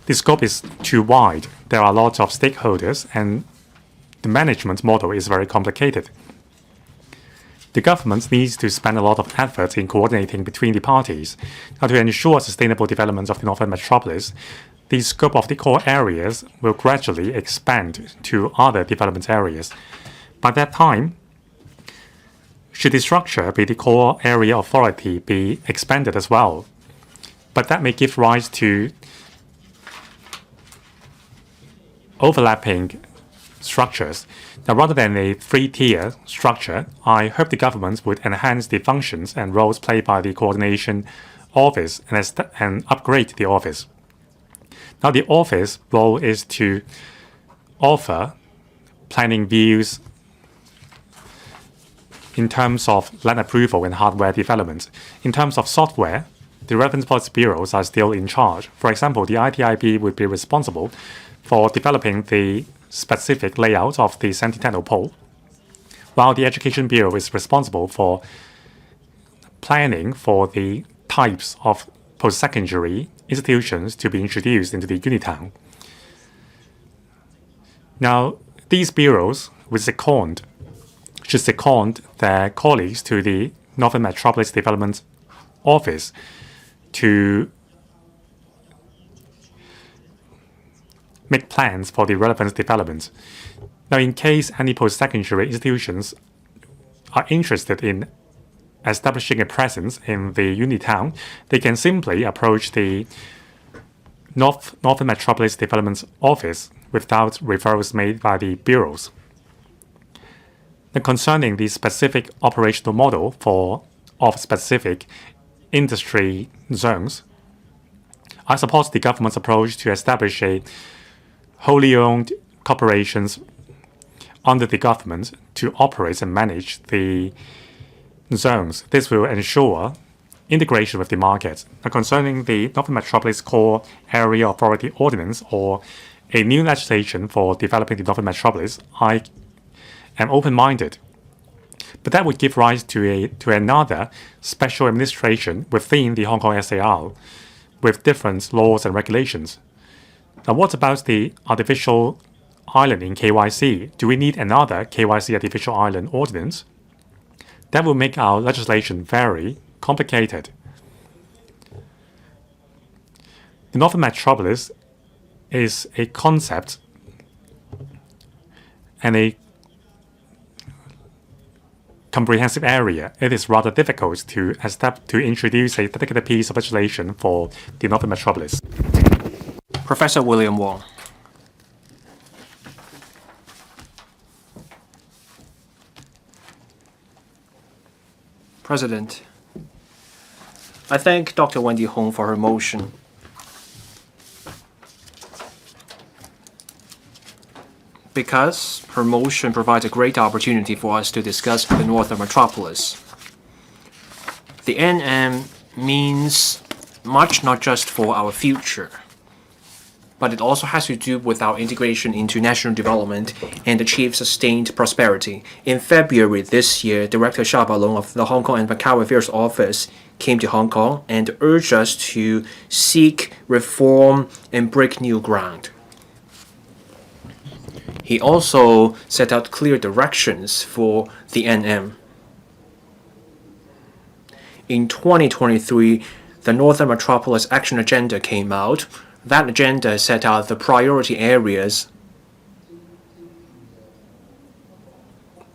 The scope is too wide. There are a lot of stakeholders, and the management model is very complicated. The government needs to spend a lot of effort in coordinating between the parties. Now, to ensure sustainable development of the Northern Metropolis, the scope of the core areas will gradually expand to other development areas. By that time, should the structure be the core area authority be expanded as well? But that may give rise to overlapping structures. Now, rather than a three-tier structure, I hope the government would enhance the functions and roles played by the coordination office and upgrade the office. Now, the office role is to offer planning views in terms of land approval and hardware development. In terms of software, the relevant policy bureaus are still in charge. For example, the ITIB would be responsible for developing the specific layout of the sentinel pole, while the Education Bureau is responsible for planning for the types of post-secondary institutions to be introduced into the Unitown. Now, these bureaus should second their colleagues to the Northern Metropolis Development Office to make plans for the relevant development. Now, in case any post-secondary institutions are interested in establishing a presence in the Unitown, they can simply approach the Northern Metropolis Development Office without referrals made by the bureaus. Now, concerning the specific operational model of specific industry zones, I support the government's approach to establish a wholly owned corporations under the government to operate and manage the zones. This will ensure integration with the market. Now, concerning the Northern Metropolis Core Area Authority Ordinance or a new legislation for developing the Northern Metropolis, I am open-minded. But that would give rise to another special administration within the Hong Kong SAR with different laws and regulations. Now, what about the artificial island in KYC? Do we need another KYC artificial island ordinance? That will make our legislation very complicated. The Northern Metropolis is a concept and a comprehensive area. It is rather difficult to introduce a dedicated piece of legislation for the Northern Metropolis. Professor William Wong. President, I thank Dr. Wendy Hong for her motion. Because her motion provides a great opportunity for us to discuss the Northern Metropolis. The NM means much not just for our future, but it also has to do with our integration into national development and achieve sustained prosperity. In February this year, Director Sha Balong of the Hong Kong and Macau Affairs Office came to Hong Kong and urged us to seek reform and break new ground. He also set out clear directions for the NM. In 2023, the Northern Metropolis Action Agenda came out. That agenda set out the priority areas.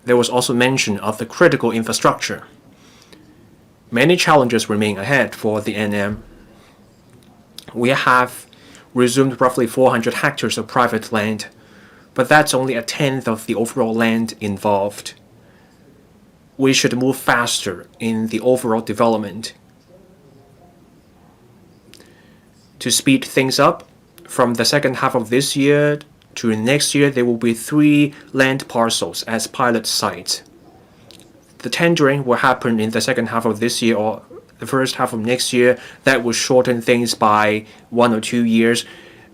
There was also mention of the critical infrastructure. Many challenges remain ahead for the NM. We have resumed roughly 400 hectares of private land, but that's only a tenth of the overall land involved. We should move faster in the overall development. To speed things up, from the second half of this year to next year, there will be 3 land parcels as pilot sites. The tendering will happen in the second half of this year or the first half of next year. That will shorten things by 1 or 2 years,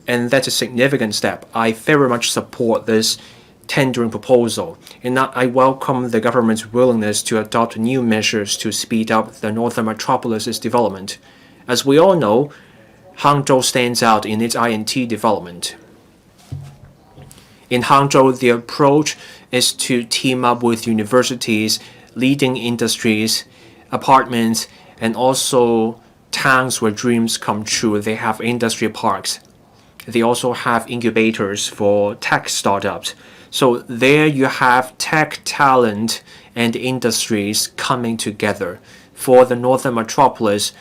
and that's a significant step. I very much support this tendering proposal, and I welcome the government's willingness to adopt new measures to speed up the Northern Metropolis's development. As we all know, Hangzhou stands out in its INT development. In Hangzhou, the approach is to team up with universities, leading industries, apartments, and also towns where dreams come true. They have industry parks. They also have incubators for tech startups. So there you have tech talent and industries coming together. For the Northern Metropolis,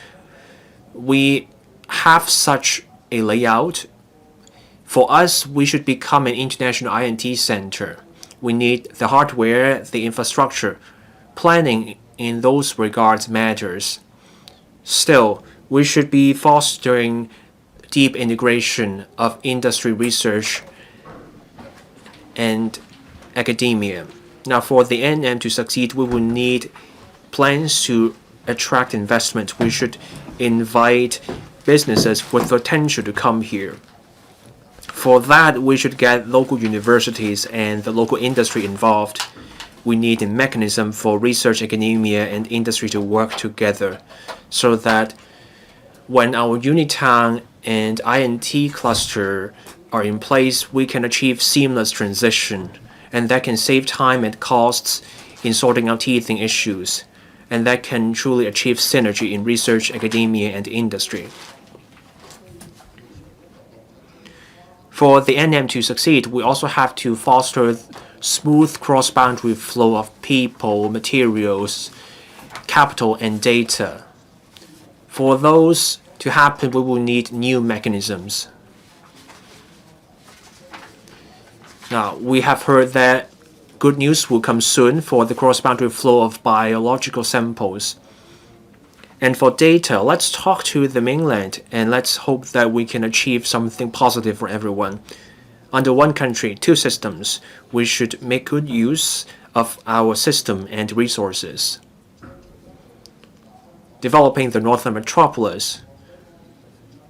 we have such a layout. For us, we should become an international INT center. We need the hardware, the infrastructure. Planning in those regards matters. Still, we should be fostering deep integration of industry research and academia. Now, for the NM to succeed, we will need plans to attract investment. We should invite businesses with potential to come here. For that, we should get local universities and the local industry involved. We need a mechanism for research, academia, and industry to work together so that when our UNITANG and INT cluster are in place, we can achieve seamless transition, and that can save time and costs in sorting out teething issues, and that can truly achieve synergy in research, academia, and industry. For the NM to succeed, we also have to foster smooth cross-boundary flow of people, materials, capital, and data. For those to happen, we will need new mechanisms. Now, we have heard that good news will come soon for the cross-boundary flow of biological samples. And for data, let's talk to the mainland and let's hope that we can achieve something positive for everyone. Under one country, two systems, we should make good use of our system and resources. Developing the Northern Metropolis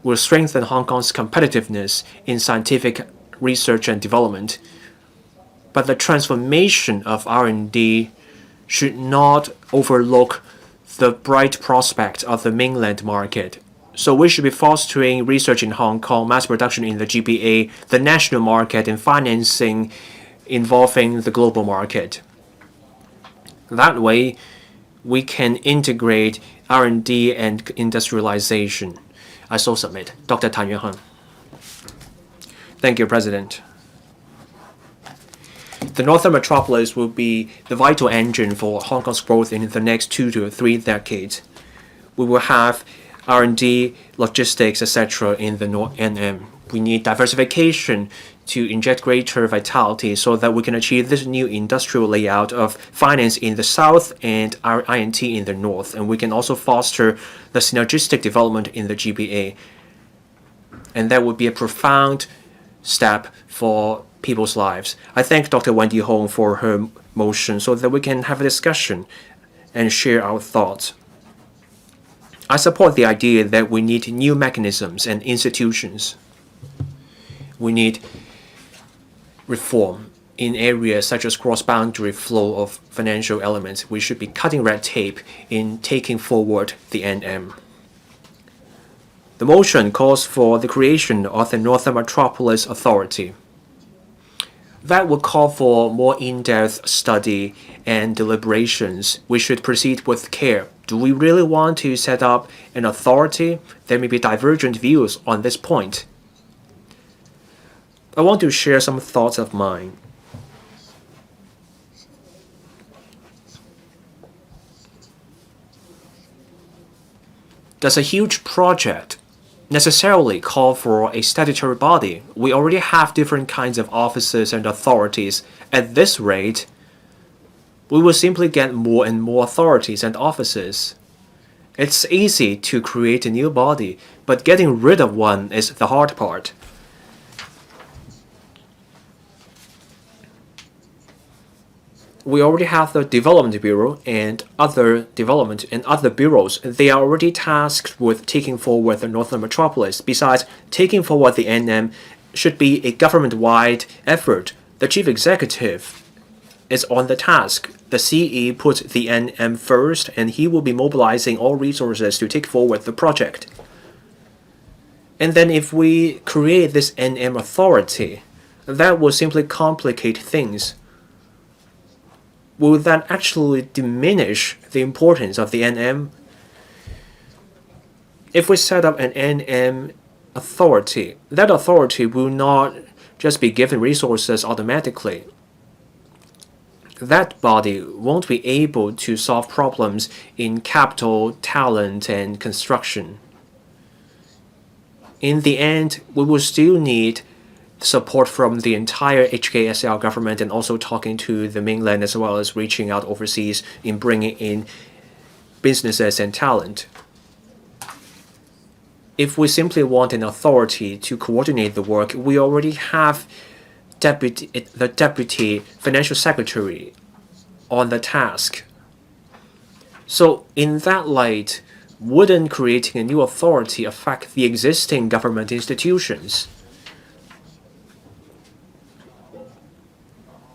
will strengthen Hong Kong's competitiveness in scientific research and development. But the transformation of R&D should not overlook the bright prospect of the mainland market. So we should be fostering research in Hong Kong, mass production in the GBA, the national market, and financing involving the global market. That way, we can integrate R&D and industrialization. I so submit. Dr. Tan Yuan. Thank you, President. The Northern Metropolis will be the vital engine for Hong Kong's growth in the next 2 to 3 decades. We will have R&D, logistics, etc. in the NM. We need diversification to inject greater vitality so that we can achieve this new industrial layout of finance in the south and our INT in the north. And we can also foster the synergistic development in the GBA. And that would be a profound step for people's lives. I thank Dr. Wendy Hong for her motion so that we can have a discussion and share our thoughts. I support the idea that we need new mechanisms and institutions. We need reform in areas such as cross-boundary flow of financial elements. We should be cutting red tape in taking forward the NM. The motion calls for the creation of the Northern Metropolis Authority. That would call for more in-depth study and deliberations. We should proceed with care. Do we really want to set up an authority? There may be divergent views on this point. I want to share some thoughts of mine. Does a huge project necessarily call for a statutory body? We already have different kinds of offices and authorities. At this rate, we will simply get more and more authorities and offices. It's easy to create a new body, but getting rid of one is the hard part. We already have the Development Bureau and other development and other bureaus. They are already tasked with taking forward the Northern Metropolis. Besides, taking forward the NM should be a government-wide effort. The chief executive is on the task. The CE puts the NM first, and he will be mobilizing all resources to take forward the project. And then if we create this NM authority, that will simply complicate things. Will that actually diminish the importance of the NM? If we set up an NM authority, that authority will not just be given resources automatically. That body won't be able to solve problems in capital, talent, and construction. In the end, we will still need support from the entire HKSL government and also talking to the mainland as well as reaching out overseas in bringing in businesses and talent. If we simply want an authority to coordinate the work, we already have the deputy financial secretary on the task. So in that light, wouldn't creating a new authority affect the existing government institutions?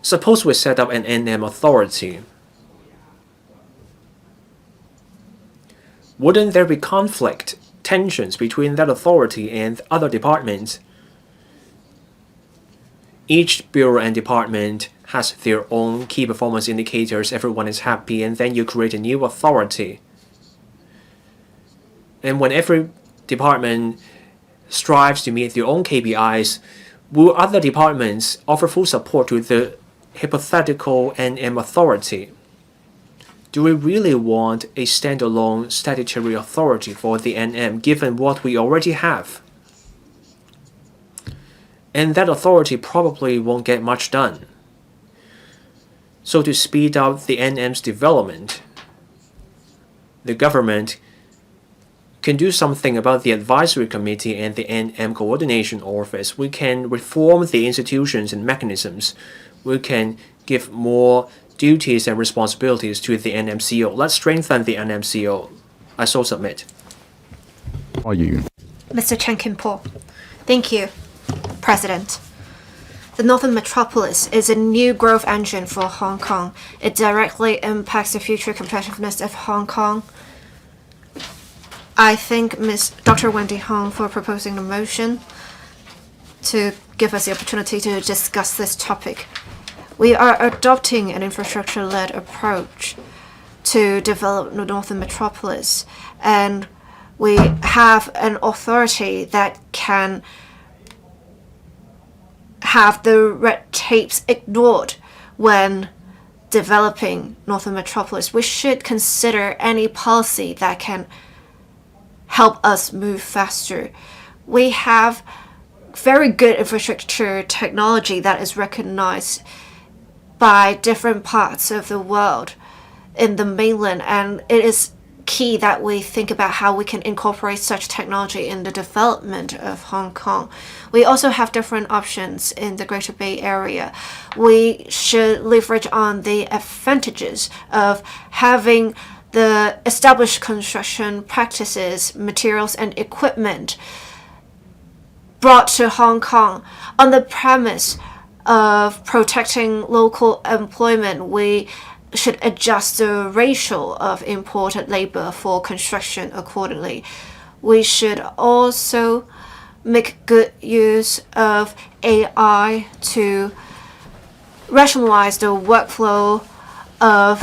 Suppose we set up an NM authority. Wouldn't there be conflict, tensions between that authority and other departments? Each bureau and department has their own key performance indicators, everyone is happy, and then you create a new authority. And when every department strives to meet their own KPIs, will other departments offer full support to the hypothetical NM authority? Do we really want a standalone statutory authority for the NM given what we already have? And that authority probably won't get much done. So to speed up the NM's development, the government can do something about the advisory committee and the NM coordination office. We can reform the institutions and mechanisms. We can give more duties and responsibilities to the NMCO. Let's strengthen the NMCO. I so submit. Mr. Chen Kim-po. Thank you, President. The Northern Metropolis is a new growth engine for Hong Kong. It directly impacts the future competitiveness of Hong Kong. I thank Dr. Wendy Hong for proposing the motion to give us the opportunity to discuss this topic. We are adopting an infrastructure-led approach to develop the Northern Metropolis, and we have an authority that can have the red tapes ignored when developing Northern Metropolis. We should consider any policy that can help us move faster. We have very good infrastructure technology that is recognized by different parts of the world in the mainland, and it is key that we think about how we can incorporate such technology in the development of Hong Kong. We also have different options in the Greater Bay Area. We should leverage on the advantages of having the established construction practices, materials, and equipment brought to Hong Kong on the premise of protecting local employment. We should adjust the ratio of imported labor for construction accordingly. We should also make good use of AI to rationalize the workflow of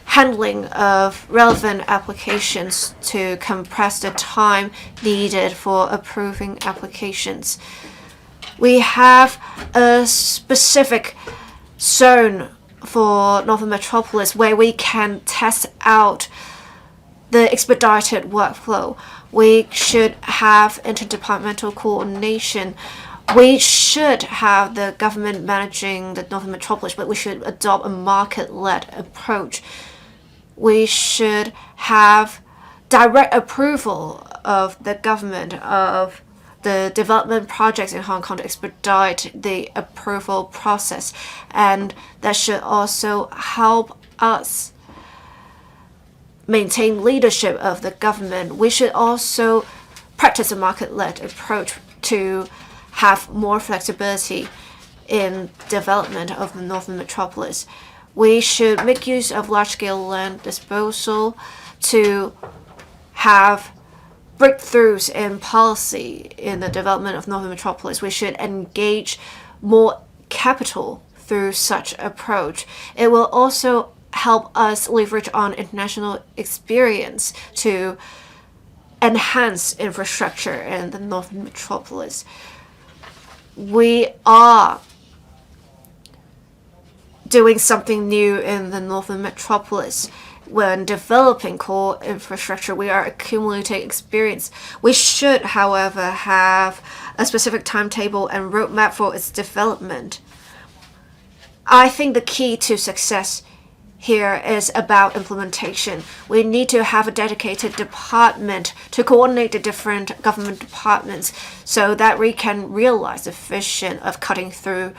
handling of relevant applications to compress the time needed for approving applications. We have a specific zone for Northern Metropolis where we can test out the expedited workflow. We should have interdepartmental coordination. We should have the government managing the Northern Metropolis, but we should adopt a market-led approach. We should have direct approval of the government of the development projects in Hong Kong to expedite the approval process, and that should also help us maintain leadership of the government. We should also practice a market-led approach to have more flexibility in development of the Northern Metropolis. We should make use of large-scale land disposal to have breakthroughs in policy in the development of Northern Metropolis. We should engage more capital through such approach. It will also help us leverage on international experience to enhance infrastructure in the Northern Metropolis. We are doing something new in the Northern Metropolis. When developing core infrastructure, we are accumulating experience. We should, however, have a specific timetable and roadmap for its development. I think the key to success here is about implementation. We need to have a dedicated department to coordinate the different government departments so that we can realize the vision of cutting through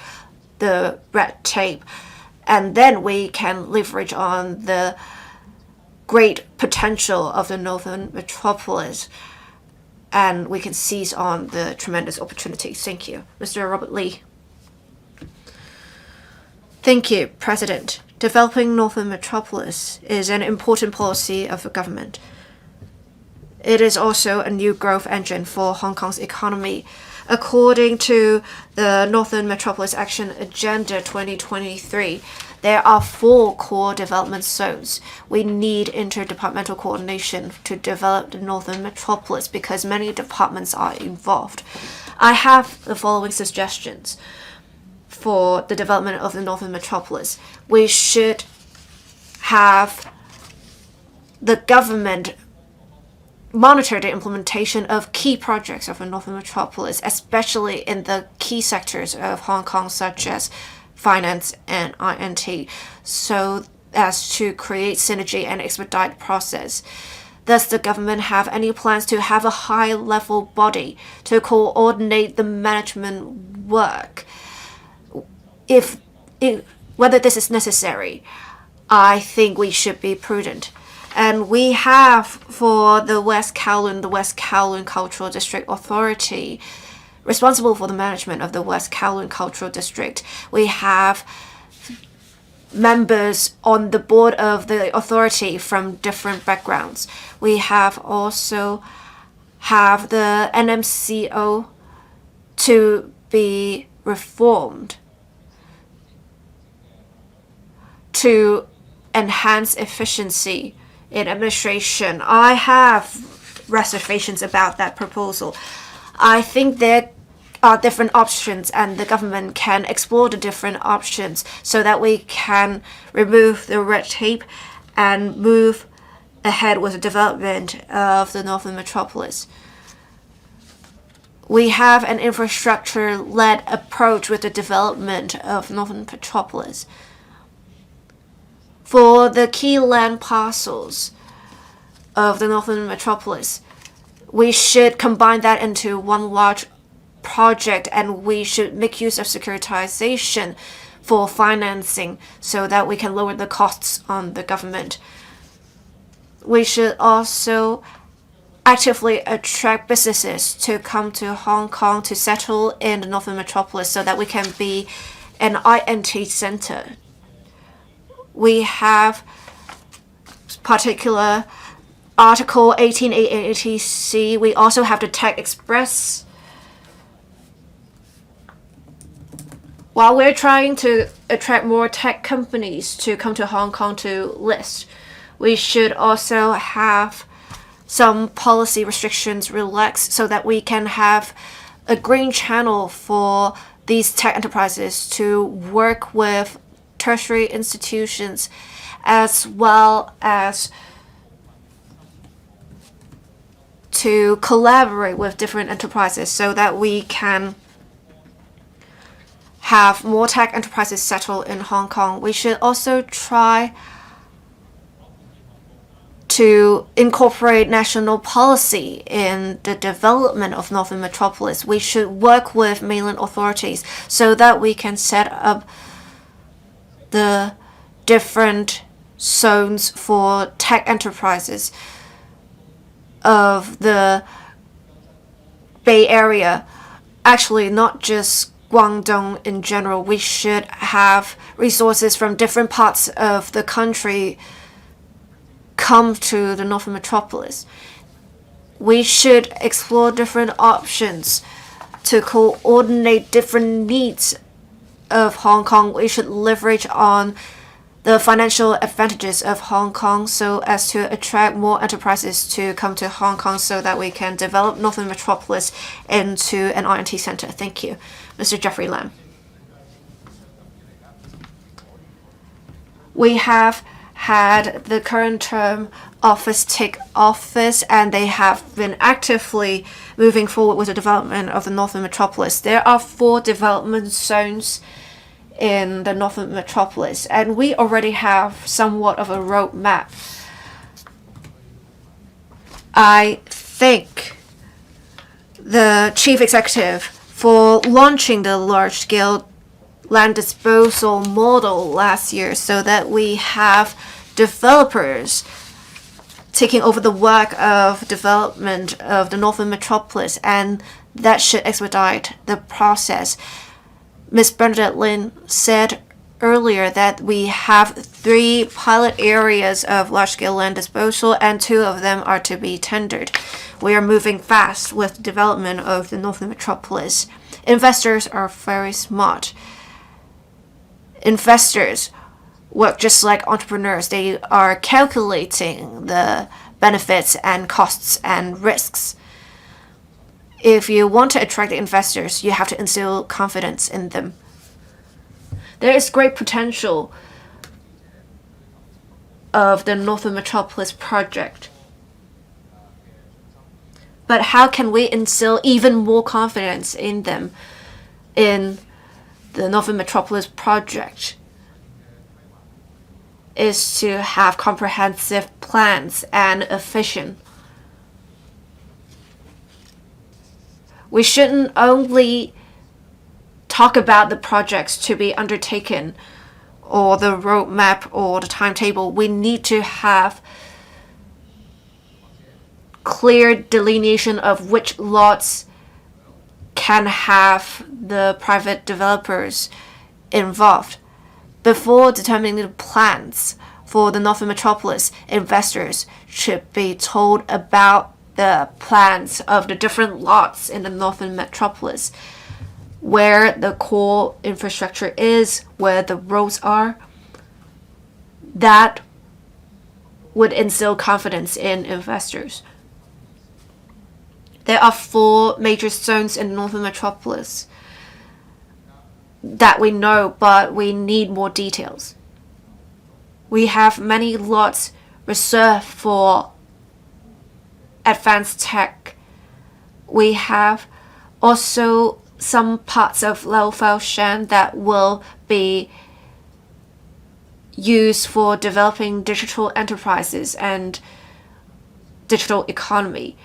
the red tape. and then we can leverage on the great potential of the Northern Metropolis, and we can seize on the tremendous opportunities. Thank you. Mr. Robert Lee. Thank you, President. Developing Northern Metropolis is an important policy of the government. It is also a new growth engine for Hong Kong's economy. According to the Northern Metropolis Action Agenda 2023, there are 4 core development zones. We need interdepartmental coordination to develop the Northern Metropolis because many departments are involved. I have the following suggestions for the development of the Northern Metropolis. We should have the government monitor the implementation of key projects of the Northern Metropolis, especially in the key sectors of Hong Kong such as finance and INT, so as to create synergy and expedite the process. Does the government have any plans to have a high-level body to coordinate the management work? Whether this is necessary, I think we should be prudent. And we have, for the West Kowloon Cultural District Authority, responsible for the management of the West Kowloon Cultural District. We have members on the board of the authority from different backgrounds. We have also have the NMCO to be reformed to enhance efficiency in administration. I have reservations about that proposal. I think there are different options and the government can explore the different options so that we can remove the red tape and move ahead with the development of the Northern Metropolis. We have an infrastructure-led approach with the development of Northern Metropolis. For the key land parcels of the Northern Metropolis, we should combine that into one large project, and we should make use of securitization for financing so that we can lower the costs on the government. We should also actively attract businesses to come to Hong Kong to settle in the Northern Metropolis so that we can be an INT center. We have particular Article 1880C. We also have the Tech Express. While we're trying to attract more tech companies to come to Hong Kong to list, we should also have some policy restrictions relaxed so that we can have a green channel for these tech enterprises to work with tertiary institutions as well as to collaborate with different enterprises so that we can have more tech enterprises settle in Hong Kong. We should also try to incorporate national policy in the development of Northern Metropolis. We should work with mainland authorities so that we can set up the different zones for tech enterprises of the Bay Area. Actually, not just Guangdong in general. We should have resources from different parts of the country come to the Northern Metropolis. We should explore different options to coordinate different needs of Hong Kong. We should leverage on the financial advantages of Hong Kong so as to attract more enterprises to come to Hong Kong so that we can develop Northern Metropolis into an INT center. Thank you. Mr. Jeffrey Lam. We have had the current term office take office, and they have been actively moving forward with the development of the Northern Metropolis. There are 4 development zones in the Northern Metropolis, and we already have somewhat of a roadmap. I thank the chief executive for launching the large-scale land disposal model last year so that we have developers taking over the work of development of the Northern Metropolis, and that should expedite the process. Ms. Bernadette Lin said earlier that we have 3 pilot areas of large-scale land disposal, and 2 of them are to be tendered. We are moving fast with development of the Northern Metropolis. Investors are very smart. Investors work just like entrepreneurs. They are calculating the benefits and costs and risks. If you want to attract the investors, you have to instill confidence in them. There is great potential of the Northern Metropolis project. But how can we instill even more confidence in them, in the Northern Metropolis project? Is to have comprehensive plans and a vision. We shouldn't only talk about the projects to be undertaken or the roadmap or the timetable. We need to have clear delineation of which lots can have the private developers involved. Before determining the plans for the Northern Metropolis, investors should be told about the plans of the different lots in the Northern Metropolis, where the core infrastructure is, where the roads are. That would instill confidence in investors. There are 4 major zones in the Northern Metropolis that we know, but we need more details. We have many lots reserved for advanced tech. We have also some parts of Kwok-fan that will be used for developing digital enterprises and digital economy.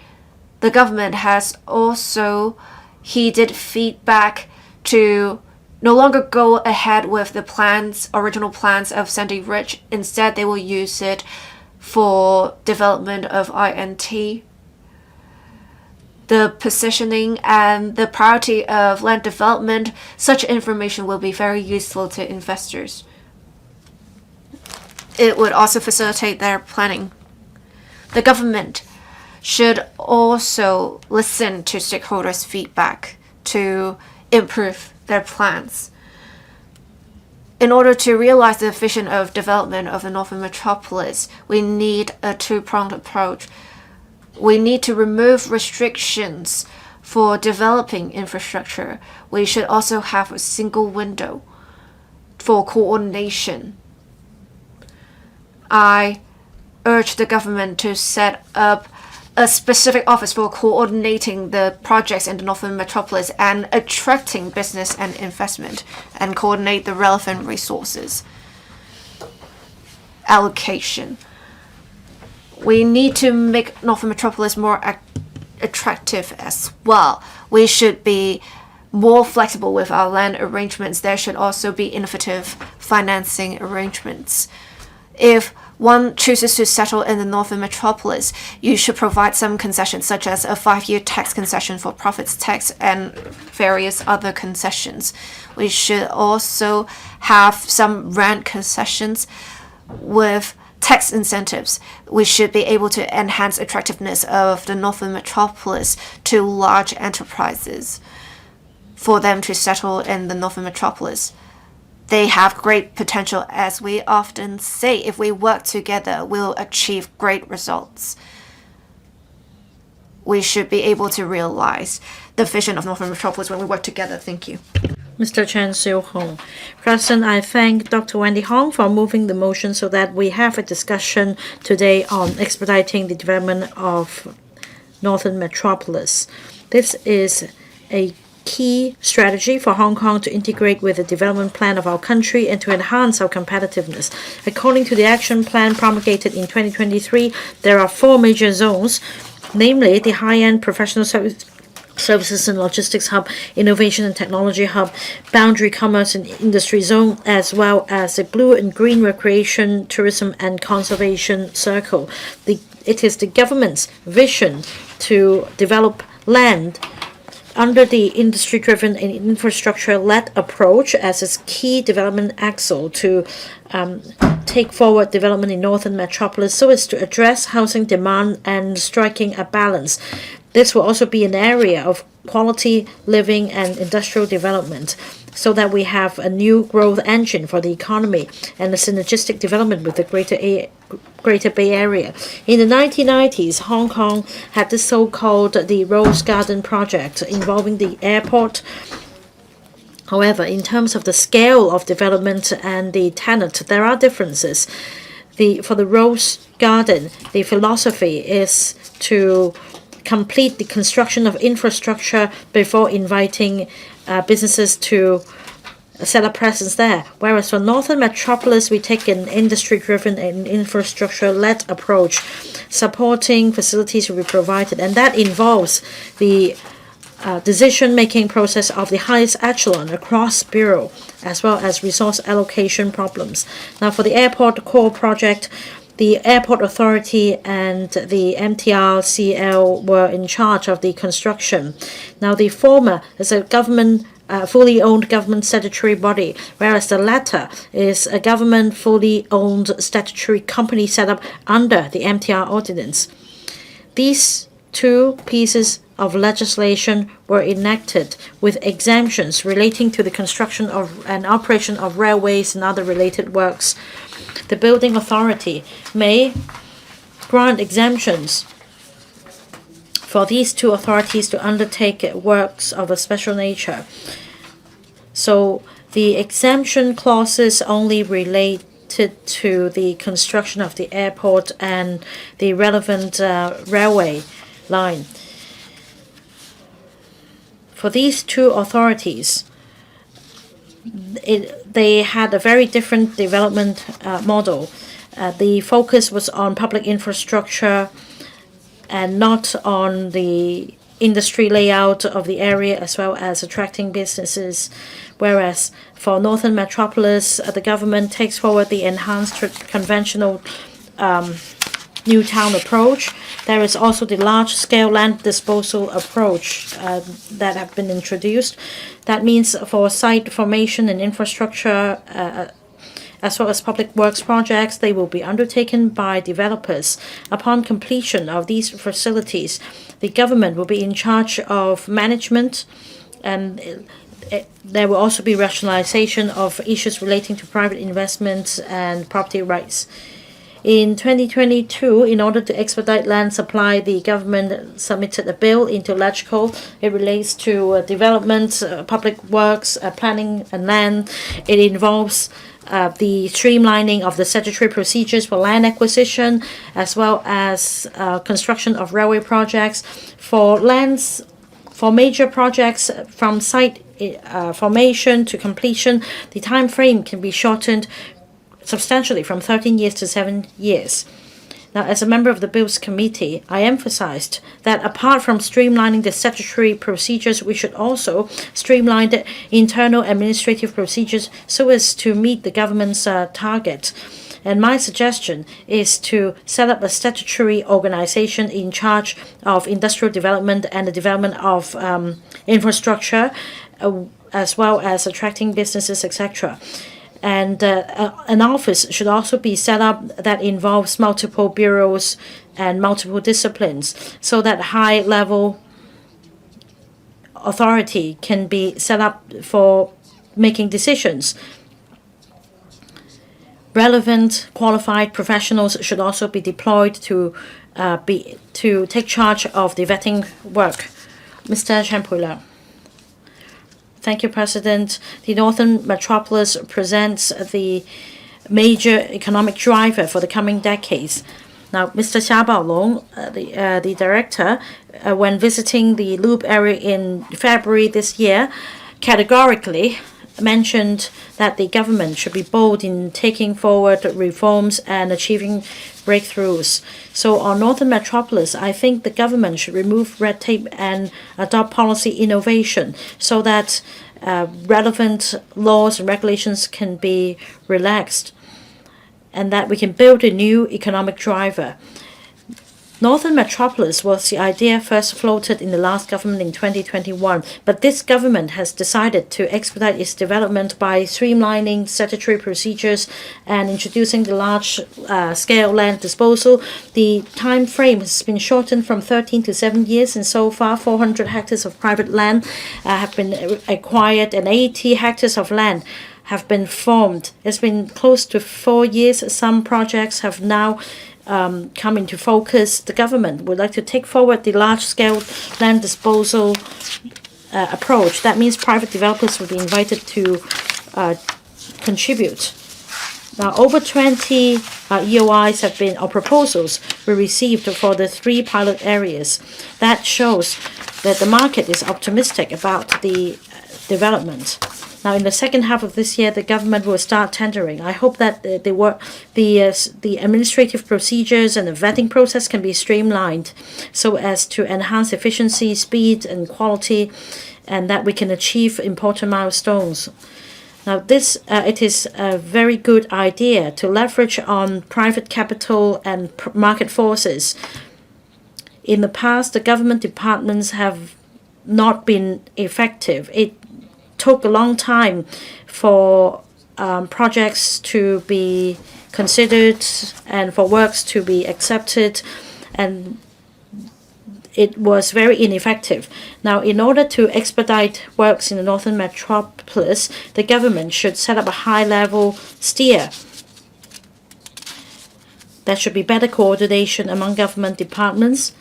The government has also heeded feedback to no longer go ahead with the original plans of Sandy Ridge. Instead, they will use it for development of INT. The positioning and the priority of land development, such information will be very useful to investors. It would also facilitate their planning. The government should also listen to stakeholders' feedback to improve their plans. In order to realize the vision of development of the Northern Metropolis, we need a 2-pronged approach. We need to remove restrictions for developing infrastructure. We should also have a single window for coordination. I urge the government to set up a specific office for coordinating the projects in the Northern Metropolis and attracting business and investment, and coordinate the relevant resources allocation. We need to make Northern Metropolis more attractive as well. We should be more flexible with our land arrangements. There should also be innovative financing arrangements. If one chooses to settle in the Northern Metropolis, you should provide some concessions, such as a 5-year tax concession for profits tax and various other concessions. We should also have some rent concessions with tax incentives. We should be able to enhance attractiveness of the Northern Metropolis to large enterprises for them to settle in the Northern Metropolis. They have great potential, as we often say. If we work together, we'll achieve great results. We should be able to realize the vision of Northern Metropolis when we work together. Thank you. Mr. Chen Xiu-hong. President, I thank Dr. Wendy Hong for moving the motion so that we have a discussion today on expediting the development of Northern Metropolis. This is a key strategy for Hong Kong to integrate with the development plan of our country and to enhance our competitiveness. According to the action plan promulgated in 2023, there are 4 major zones, namely the high-end professional Services and Logistics Hub, Innovation and Technology Hub, Boundary Commerce and Industry Zone, as well as the Blue and Green Recreation, Tourism and Conservation Circle. It is the government's vision to develop land under the industry-driven and infrastructure-led approach as its key development axle to take forward development in Northern Metropolis so as to address housing demand and striking a balance. This will also be an area of quality living and industrial development so that we have a new growth engine for the economy and a synergistic development with the Greater Bay Area. In the 1990s, Hong Kong had this so-called the Rose Garden project involving the airport. However, in terms of the scale of development and the tenant, there are differences. For the Rose Garden, the philosophy is to complete the construction of infrastructure before inviting businesses to set up presence there. Whereas for Northern Metropolis, we take an industry-driven and infrastructure-led approach. Supporting facilities will be provided, and that involves the decision-making process of the highest echelon across bureau, as well as resource allocation problems. Now, for the airport core project, the airport authority and the MTRCL were in charge of the construction. Now, the former is a government fully owned government statutory body, whereas the latter is a government fully owned statutory company set up under the MTR ordinance. These two pieces of legislation were enacted with exemptions relating to the construction of and operation of railways and other related works. The building authority may grant exemptions for these two authorities to undertake works of a special nature. So the exemption clauses only related to the construction of the airport and the relevant railway line. For these two authorities, they had a very different development model. The focus was on public infrastructure and not on the industry layout of the area as well as attracting businesses. Whereas for Northern Metropolis, the government takes forward the enhanced conventional new town approach. There is also the large-scale land disposal approach that have been introduced. That means for site formation and infrastructure, as well as public works projects, they will be undertaken by developers. Upon completion of these facilities, the government will be in charge of management, and there will also be rationalization of issues relating to private investments and property rights. In 2022, in order to expedite land supply, the government submitted a bill into LegCo. It relates to development, public works, planning and land. It involves the streamlining of the statutory procedures for land acquisition, as well as construction of railway projects. For major projects from site formation to completion, the time frame can be shortened substantially from 13 years to 7 years. Now, as a member of the Bills Committee, I emphasized that apart from streamlining the statutory procedures, we should also streamline the internal administrative procedures so as to meet the government's target. And my suggestion is to set up a statutory organization in charge of industrial development and the development of infrastructure, as well as attracting businesses, etc. And an office should also be set up that involves multiple bureaus and multiple disciplines so that high-level authority can be set up for making decisions. Relevant qualified professionals should also be deployed to take charge of the vetting work. Mr. Champouler. Thank you, President. The Northern Metropolis presents the major economic driver for the coming decades. Now, Mr. Xia Baolong, the director, when visiting the Loop area in February this year, categorically mentioned that the government should be bold in taking forward reforms and achieving breakthroughs. So on Northern Metropolis, I think the government should remove red tape and adopt policy innovation so that relevant laws and regulations can be relaxed and that we can build a new economic driver. Northern Metropolis was the idea first floated in the last government in 2021, but this government has decided to expedite its development by streamlining statutory procedures and introducing the large-scale land disposal. The time frame has been shortened from 13 to 7 years, and so far 400 hectares of private land have been acquired and 80 hectares of land have been formed. It's been close to 4 years. Some projects have now come into focus. The government would like to take forward the large-scale land disposal approach. That means private developers will be invited to contribute. Now, over 20 EOIs have been, or proposals were received for the 3 pilot areas. That shows that the market is optimistic about the development. Now, in the second half of this year, the government will start tendering. I hope that the administrative procedures and the vetting process can be streamlined so as to enhance efficiency, speed, and quality, and that we can achieve important milestones. Now, it is a very good idea to leverage on private capital and market forces. In the past, the government departments have not been effective. It took a long time for projects to be considered and for works to be accepted, and it was very ineffective. Now, in order to expedite works in the Northern Metropolis, the government should set up a high-level steer. There should be better coordination among government departments.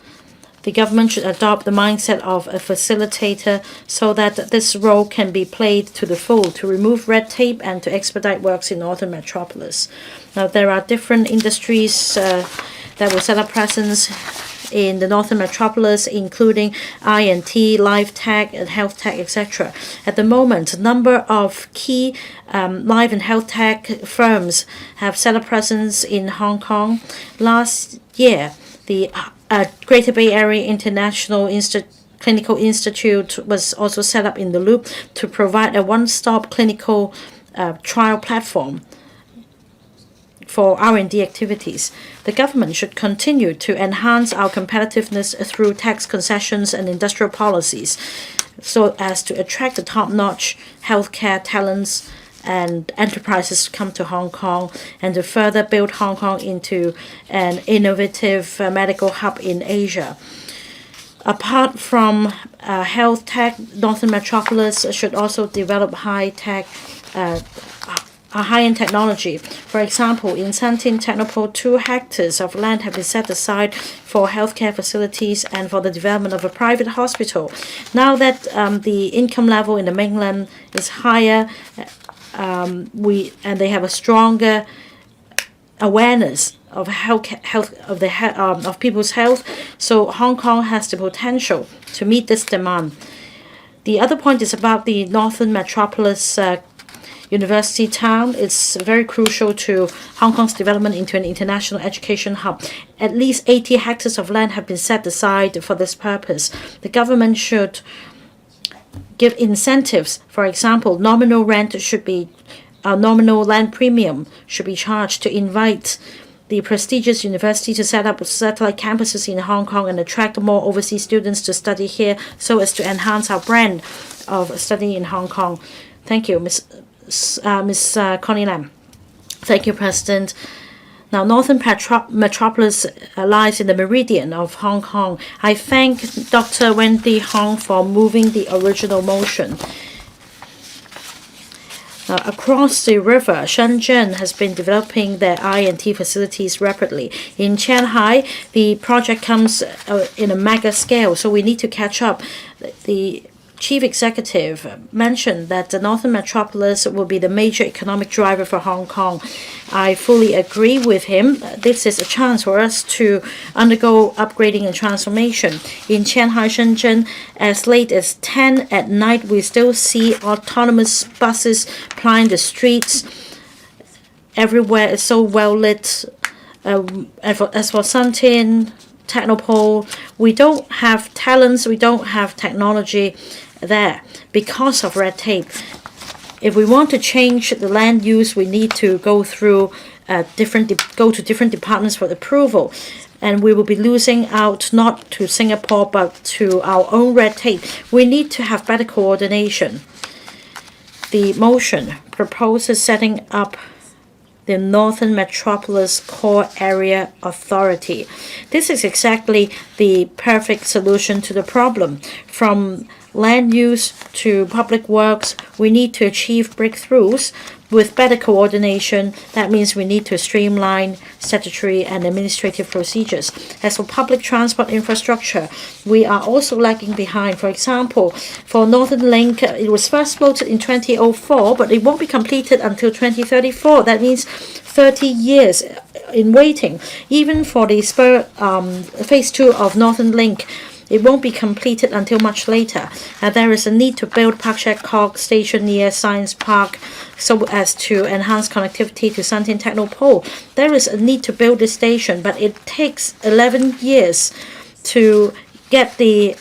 The government should adopt the mindset of a facilitator so that this role can be played to the full to remove red tape and to expedite works in Northern Metropolis. Now, there are different industries that will set up presence in the Northern Metropolis, including I&T, life tech, and health tech, etc. At the moment, a number of key life and health tech firms have set up presence in Hong Kong. Last year, the Greater Bay Area International Clinical Institute was also set up in the Loop to provide a one-stop clinical trial platform for R&D activities. The government should continue to enhance our competitiveness through tax concessions and industrial policies so as to attract the top-notch healthcare talents and enterprises to come to Hong Kong and to further build Hong Kong into an innovative medical hub in Asia. Apart from health tech, Northern Metropolis should also develop high-end technology. For example, in Shantin Technopole, 2 hectares of land have been set aside for healthcare facilities and for the development of a private hospital. Now that the income level in the mainland is higher, they have a stronger awareness of of people's health. So Hong Kong has the potential to meet this demand. The other point is about the Northern Metropolis University town. It's very crucial to Hong Kong's development into an international education hub. At least 80 hectares of land have been set aside for this purpose. The government should give incentives. For example, nominal land premium should be charged to invite the prestigious university to set up satellite campuses in Hong Kong and attract more overseas students to study here so as to enhance our brand of studying in Hong Kong. Thank you, Ms. Connie Lam. Thank you, President. Now, Northern Metropolis lies in the meridian of Hong Kong. I thank Dr. Wendy Hong for moving the original motion. Now, across the river, Shenzhen has been developing their I&T facilities rapidly. In Shanghai, the project comes in a mega scale, so we need to catch up. The chief executive mentioned that the Northern Metropolis will be the major economic driver for Hong Kong. I fully agree with him. This is a chance for us to undergo upgrading and transformation. In Shanghai, Shenzhen, as late as 10 at night, we still see autonomous buses plying the streets. Everywhere is so well lit. As for TIEN, Technopole, we don't have talents, we don't have technology there because of red tape. If we want to change the land use, we need to go through go to different departments for approval, and we will be losing out not to Singapore but to our own red tape. We need to have better coordination. The motion proposes setting up the Northern Metropolis Core Area Authority. This is exactly the perfect solution to the problem. From land use to public works, we need to achieve breakthroughs with better coordination. That means we need to streamline statutory and administrative procedures. As for public transport infrastructure, we are also lagging behind. For example, for Northern Link, it was first floated in 2004, but it won't be completed until 2034. That means 30 years in waiting. Even for the phase 2 of Northern Link, it won't be completed until much later. There is a need to build Park Shek Kok station near Science Park so as to enhance connectivity to TIEN Technopole. There is a need to build this station, but it takes 11 years to get the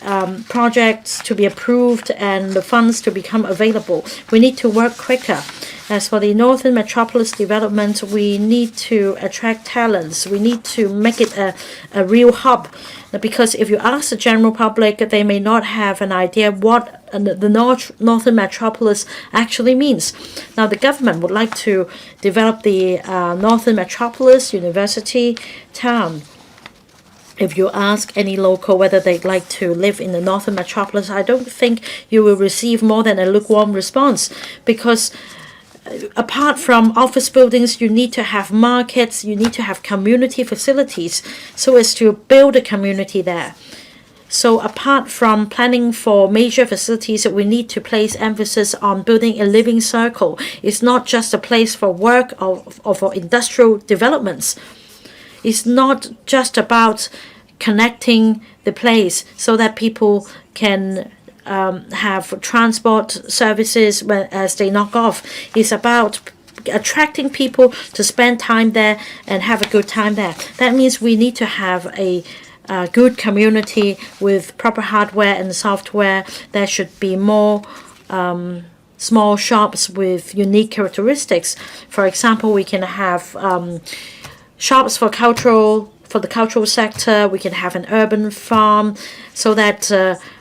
projects to be approved and the funds to become available. We need to work quicker. As for the Northern Metropolis development, we need to attract talents. We need to make it a real hub. Because if you ask the general public, they may not have an idea what the Northern Metropolis actually means. Now, the government would like to develop the Northern Metropolis University town. If you ask any local whether they'd like to live in the Northern Metropolis, I don't think you will receive more than a lukewarm response, because apart from office buildings, you need to have markets, you need to have community facilities so as to build a community there. So apart from planning for major facilities, we need to place emphasis on building a living circle. It's not just a place for work or for industrial developments. It's not just about connecting the place so that people can have transport services as they knock off. It's about attracting people to spend time there and have a good time there. That means we need to have a good community with proper hardware and software. There should be more small shops with unique characteristics. For example, we can have shops for the cultural sector. We can have an urban farm so that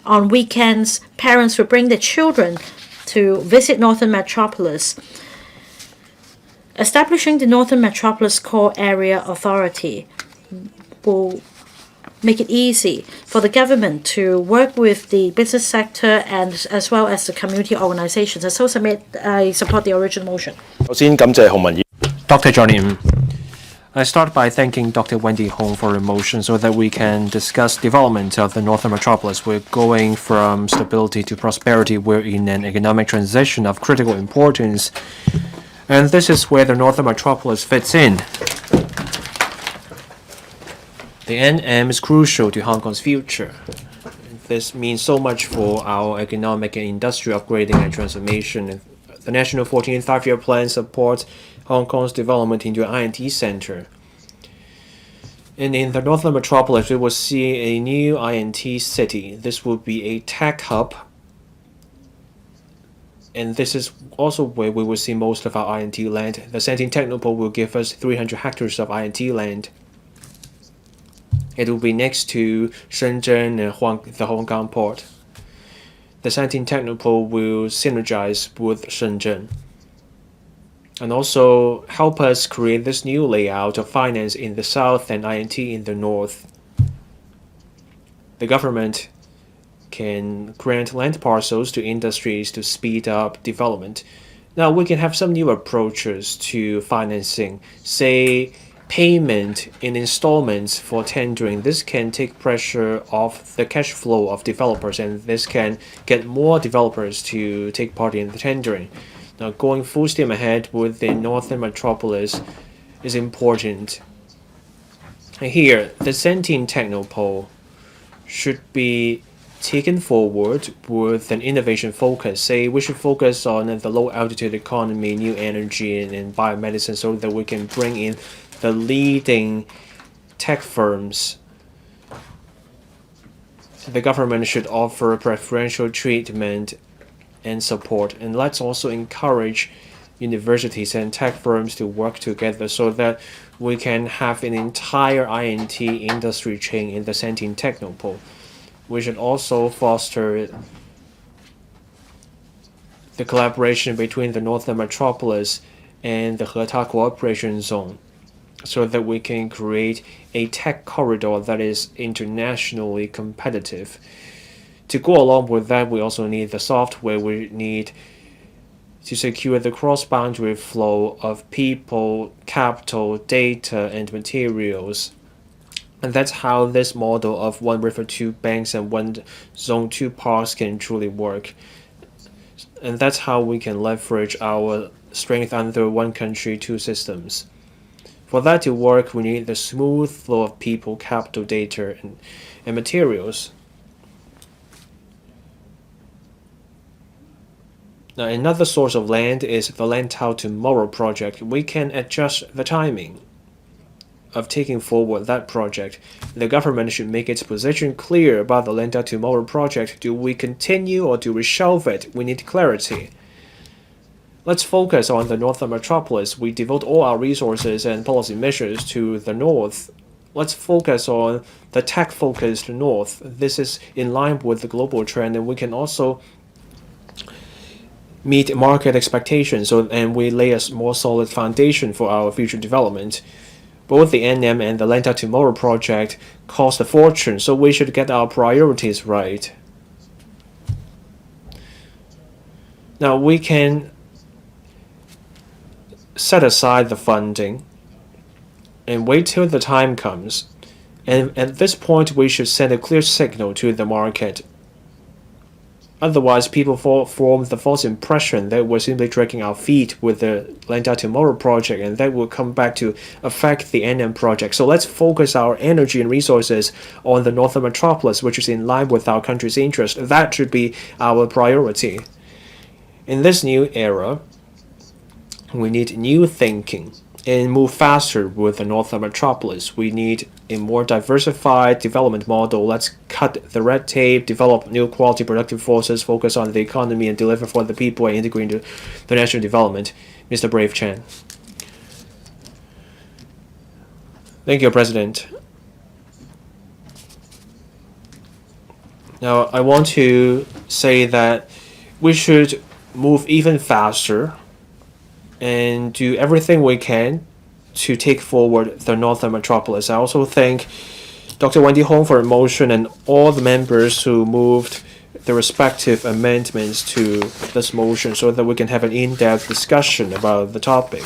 on weekends, parents will bring their children to visit Northern Metropolis. Establishing the Northern Metropolis Core Area Authority will make it easy for the government to work with the business sector and as well as the community organizations. As also I support the original motion. Dr. Johnny, I start by thanking Dr. Wendy Hong for her motion so that we can discuss development of the Northern Metropolis. We're going from stability to prosperity. We're in an economic transition of critical importance, and this is where the Northern Metropolis fits in. The NM is crucial to Hong Kong's future. This means so much for our economic and industrial upgrading and transformation. The National 14th Five-Year Plan supports Hong Kong's development into an INT center. And in the Northern Metropolis, we will see a new INT city. This will be a tech hub. And this is also where we will see most of our INT land. The TIEN Technopole will give us 300 hectares of INT land. It will be next to Shenzhen and the Hong Kong port. The TIEN Technopole will synergize with Shenzhen and also help us create this new layout of finance in the south and INT in the north. The government can grant land parcels to industries to speed up development. Now we can have some new approaches to financing. Say payment in installments for tendering. This can take pressure off the cash flow of developers, and this can get more developers to take part in the tendering. Now, going full steam ahead with the Northern Metropolis is important. Here, the ZHANG Technopole should be taken forward with an innovation focus. Say we should focus on the low altitude economy, new energy, and biomedicine, so that we can bring in the leading tech firms. The government should offer preferential treatment and support, and let's also encourage universities and tech firms to work together so that we can have an entire INT industry chain in the ZHANG Technopole. We should also foster the collaboration between the Northern Metropolis and the Heta Cooperation Zone, so that we can create a tech corridor that is internationally competitive. To go along with that, we also need the software. We need to secure the cross-boundary flow of people, capital, data, and materials. And that's how this model of one river, two banks, and one zone, two parks can truly work. And that's how we can leverage our strength under one country, two systems. For that to work, we need the smooth flow of people, capital, data, and materials. Now, another source of land is the Lantau Tomorrow project. We can adjust the timing of taking forward that project. The government should make its position clear about the Lantau Tomorrow project. Do we continue or do we shelve it? We need clarity. Let's focus on the Northern Metropolis. We devote all our resources and policy measures to the north. Let's focus on the tech-focused north. This is in line with the global trend, and we can also meet market expectations, and we lay a more solid foundation for our future development. Both the NM and the Lantau Tomorrow project cost a fortune, so we should get our priorities right. Now, we can set aside the funding and wait till the time comes. And at this point, we should send a clear signal to the market. Otherwise, people form the false impression that we're simply dragging our feet with the Lantau Tomorrow project, and that will come back to affect the NM project. So let's focus our energy and resources on the Northern Metropolis, which is in line with our country's interest. That should be our priority. In this new era, we need new thinking and move faster with the Northern Metropolis. We need a more diversified development model. Let's cut the red tape, develop new quality productive forces, focus on the economy, and deliver for the people and integrate into the national development. Mr. Brave Chan. Thank you, President. Now, I want to say that we should move even faster and do everything we can to take forward the Northern Metropolis. I also thank Dr. Wendy Hong for her motion and all the members who moved the respective amendments to this motion so that we can have an in-depth discussion about the topic.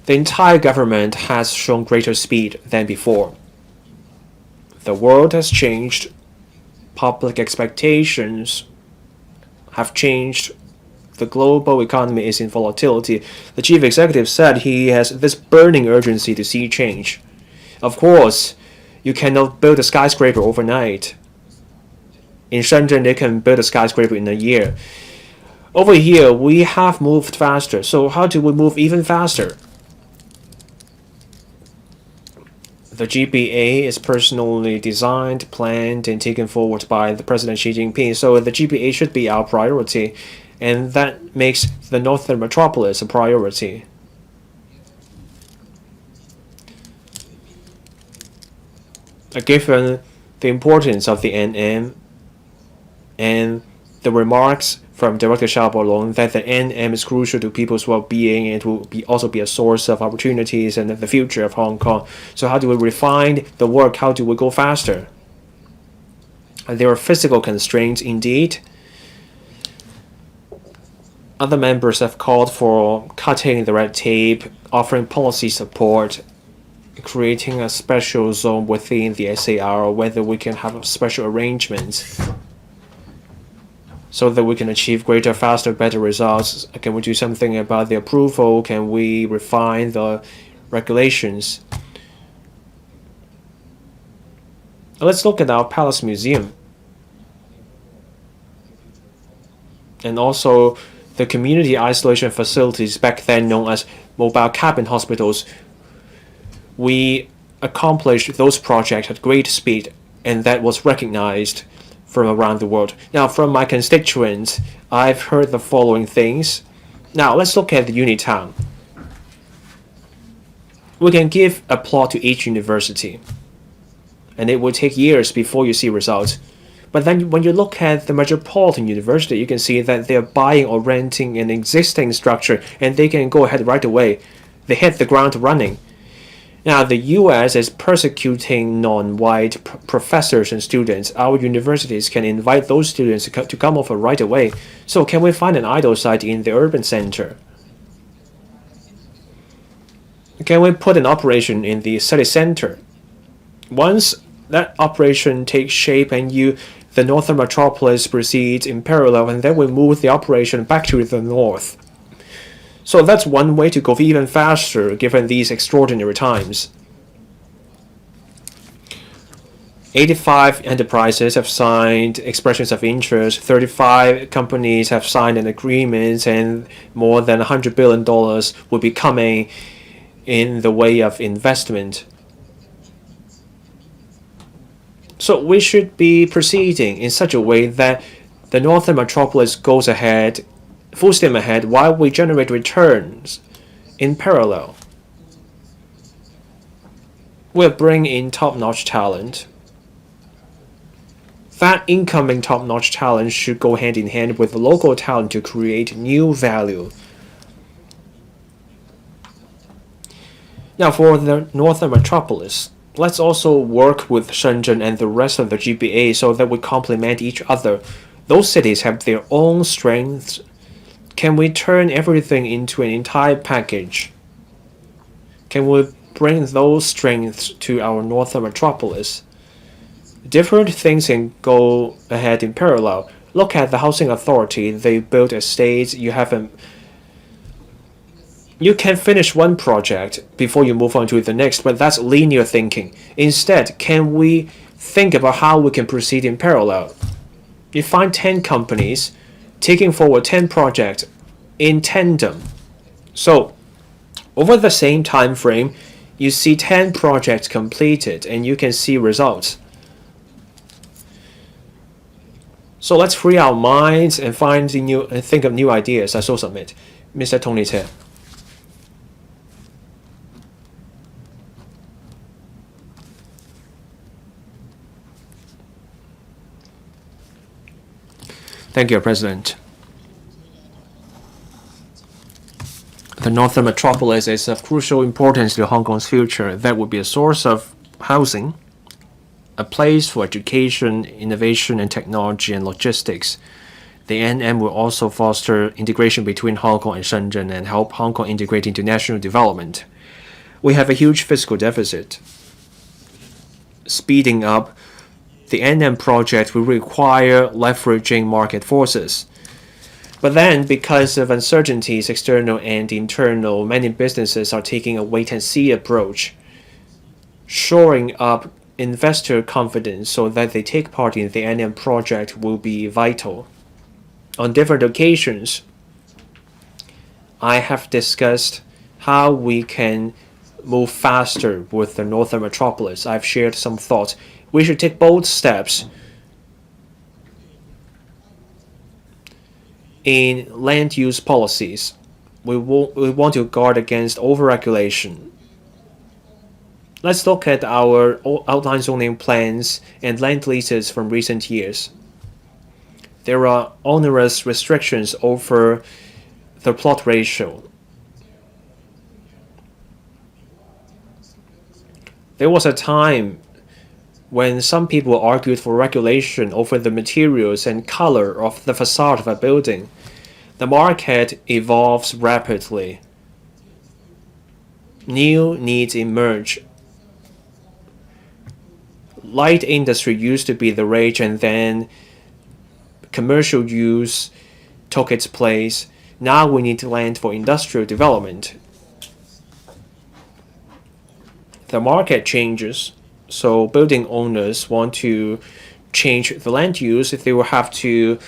The entire government has shown greater speed than before. The world has changed. Public expectations have changed. The global economy is in volatility. The chief executive said he has this burning urgency to see change. Of course, you cannot build a skyscraper overnight. In Shenzhen, they can build a skyscraper in a year. Over here, we have moved faster. So how do we move even faster? The GBA is personally designed, planned, and taken forward by the President Xi Jinping, so the GBA should be our priority, and that makes the Northern Metropolis a priority. Given the importance of the NM and the remarks from Director Xiaobolong that the NM is crucial to people's well-being and will also be a source of opportunities and the future of Hong Kong. So how do we refine the work? How do we go faster? There are physical constraints indeed. Other members have called for cutting the red tape, offering policy support, creating a special zone within the SAR, whether we can have special arrangements so that we can achieve greater, faster, better results. Can we do something about the approval? Can we refine the regulations? Let's look at our Palace Museum. And also the community isolation facilities, back then known as mobile cabin hospitals. We accomplished those projects at great speed, and that was recognized from around the world. Now, from my constituents, I've heard the following things. Now, let's look at the Unitown. We can give a plot to each university, and it will take years before you see results. But then when you look at the Metropolitan University, you can see that they're buying or renting an existing structure, and they can go ahead right away. They hit the ground running. Now, the US is persecuting non-white professors and students. Our universities can invite those students to come over right away. So can we find an idle site in the urban center? Can we put an operation in the city center? Once that operation takes shape and the Northern Metropolis proceeds in parallel, and then we move the operation back to the north. So that's one way to go even faster given these extraordinary times. 85 enterprises have signed expressions of interest, 35 companies have signed an agreement, and more than $100 billion will be coming in the way of investment. So we should be proceeding in such a way that the Northern Metropolis goes ahead, full steam ahead, while we generate returns in parallel. We'll bring in top-notch talent. That incoming top-notch talent should go hand in hand with the local talent to create new value. Now, for the Northern Metropolis, let's also work with Shenzhen and the rest of the GBA so that we complement each other. Those cities have their own strengths. Can we turn everything into an entire package? Can we bring those strengths to our Northern Metropolis? Different things can go ahead in parallel. Look at the housing authority. They build estates. You can finish one project before you move on to the next, but that's linear thinking. Instead, can we think about how we can proceed in parallel? You find 10 companies taking forward 10 projects in tandem. So, over the same time frame, you see 10 projects completed and you can see results. So let's free our minds and think of new ideas. I so submit. Mr. Tony Tse. Thank you, President. The Northern Metropolis is of crucial importance to Hong Kong's future. That would be a source of housing, a place for education, innovation and technology and logistics. The NM will also foster integration between Hong Kong and Shenzhen and help Hong Kong integrate into national development. We have a huge fiscal deficit. Speeding up the NM project will require leveraging market forces. But then, because of uncertainties, external and internal, many businesses are taking a wait-and-see approach, shoring up investor confidence so that they take part in the NM project will be vital. On different occasions, I have discussed how we can move faster with the Northern Metropolis. I've shared some thoughts. We should take bold steps in land use policies. We want to guard against overregulation. Let's look at our outline zoning plans and land leases from recent years. There are onerous restrictions over the plot ratio. There was a time when some people argued for regulation over the materials and color of the facade of a building. The market evolves rapidly. New needs emerge. Light industry used to be the rage, and then commercial use took its place. Now we need land for industrial development. The market changes, so building owners want to change the land use, they will have to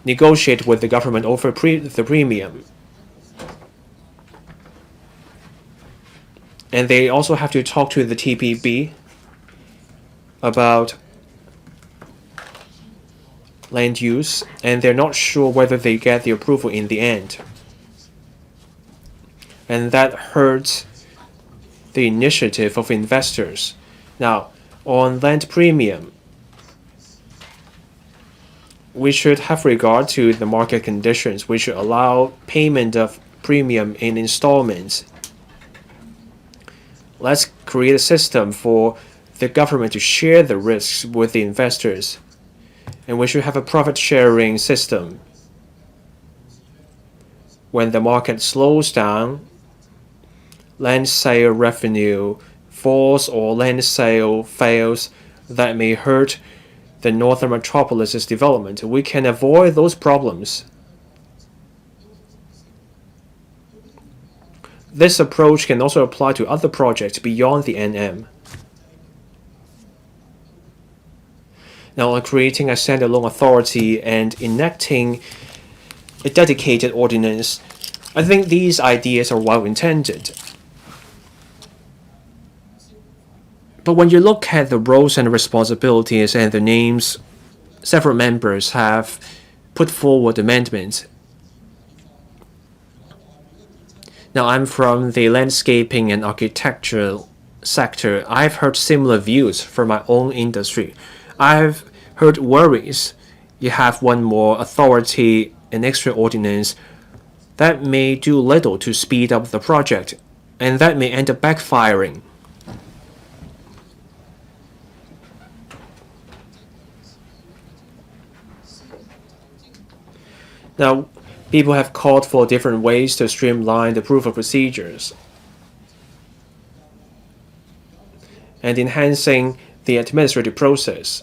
negotiate with the government over the premium. And they also have to talk to the TPB about land use, and they're not sure whether they get the approval in the end. And that hurts the initiative of investors. Now, on land premium, we should have regard to the market conditions. We should allow payment of premium in installments. Let's create a system for the government to share the risks with the investors. And we should have a profit-sharing system. When the market slows down, land sale revenue falls or land sale fails, that may hurt the Northern Metropolis's development. We can avoid those problems. This approach can also apply to other projects beyond the NM. Now, on creating a standalone authority and enacting a dedicated ordinance, I think these ideas are well intended. But when you look at the roles and responsibilities and the names, several members have put forward amendments. Now, I'm from the landscaping and architecture sector. I've heard similar views from my own industry. I've heard worries. You have one more authority, an extra ordinance, that may do little to speed up the project, and that may end up backfiring. Now, people have called for different ways to streamline the approval procedures and enhancing the administrative process.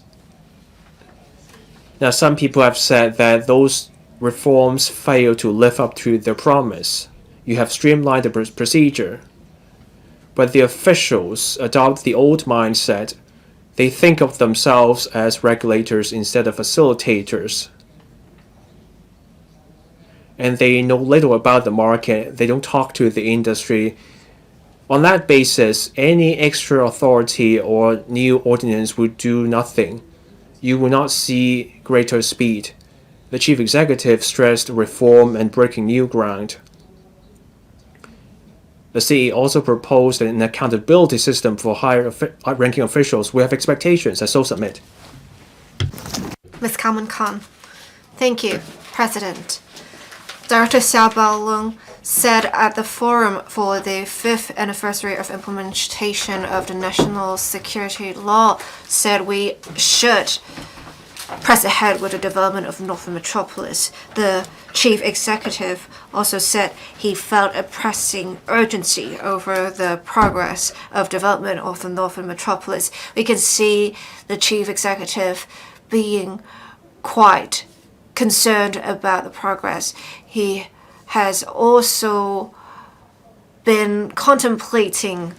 Now, some people have said that those reforms fail to live up to their promise. You have streamlined the procedure, but the officials adopt the old mindset. They think of themselves as regulators instead of facilitators. And they know little about the market. They don't talk to the industry. On that basis, any extra authority or new ordinance would do nothing. You will not see greater speed. The chief executive stressed reform and breaking new ground. The CE also proposed an accountability system for higher-ranking officials. We have expectations, I so submit. Ms. Carmen Khan. Thank you, President. Director Xiao Baolong said at the forum for the 5th anniversary of implementation of the national security law, said we should press ahead with the development of Northern Metropolis. The chief executive also said he felt a pressing urgency over the progress of development of the Northern Metropolis. We can see the chief executive being quite concerned about the progress. He has also been contemplating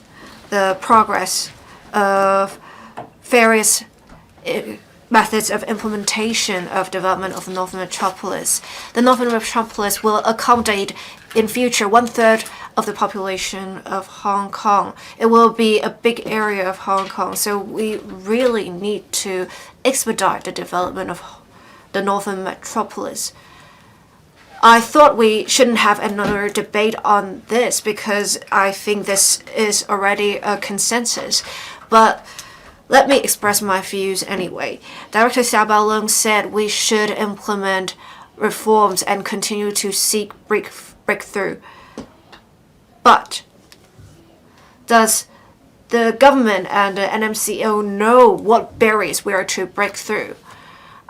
the progress of various methods of implementation of development of the Northern Metropolis. The Northern Metropolis will accommodate in future 1/3 of the population of Hong Kong. It will be a big area of Hong Kong, so we really need to expedite the development of the Northern Metropolis. I thought we shouldn't have another debate on this because I think this is already a consensus. But let me express my views anyway. Director Xiao Baolong said we should implement reforms and continue to seek breakthrough. But does the government and the NMCO know what barriers we are to break through?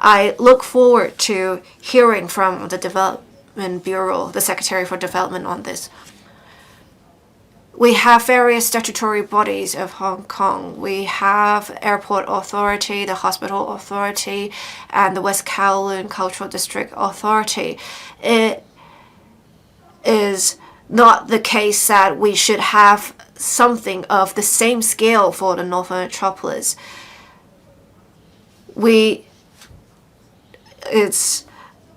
I look forward to hearing from the Development Bureau, the Secretary for Development, on this. We have various statutory bodies of Hong Kong. We have Airport Authority, the Hospital Authority, and the West Kowloon Cultural District Authority. It is not the case that we should have something of the same scale for the Northern Metropolis. It's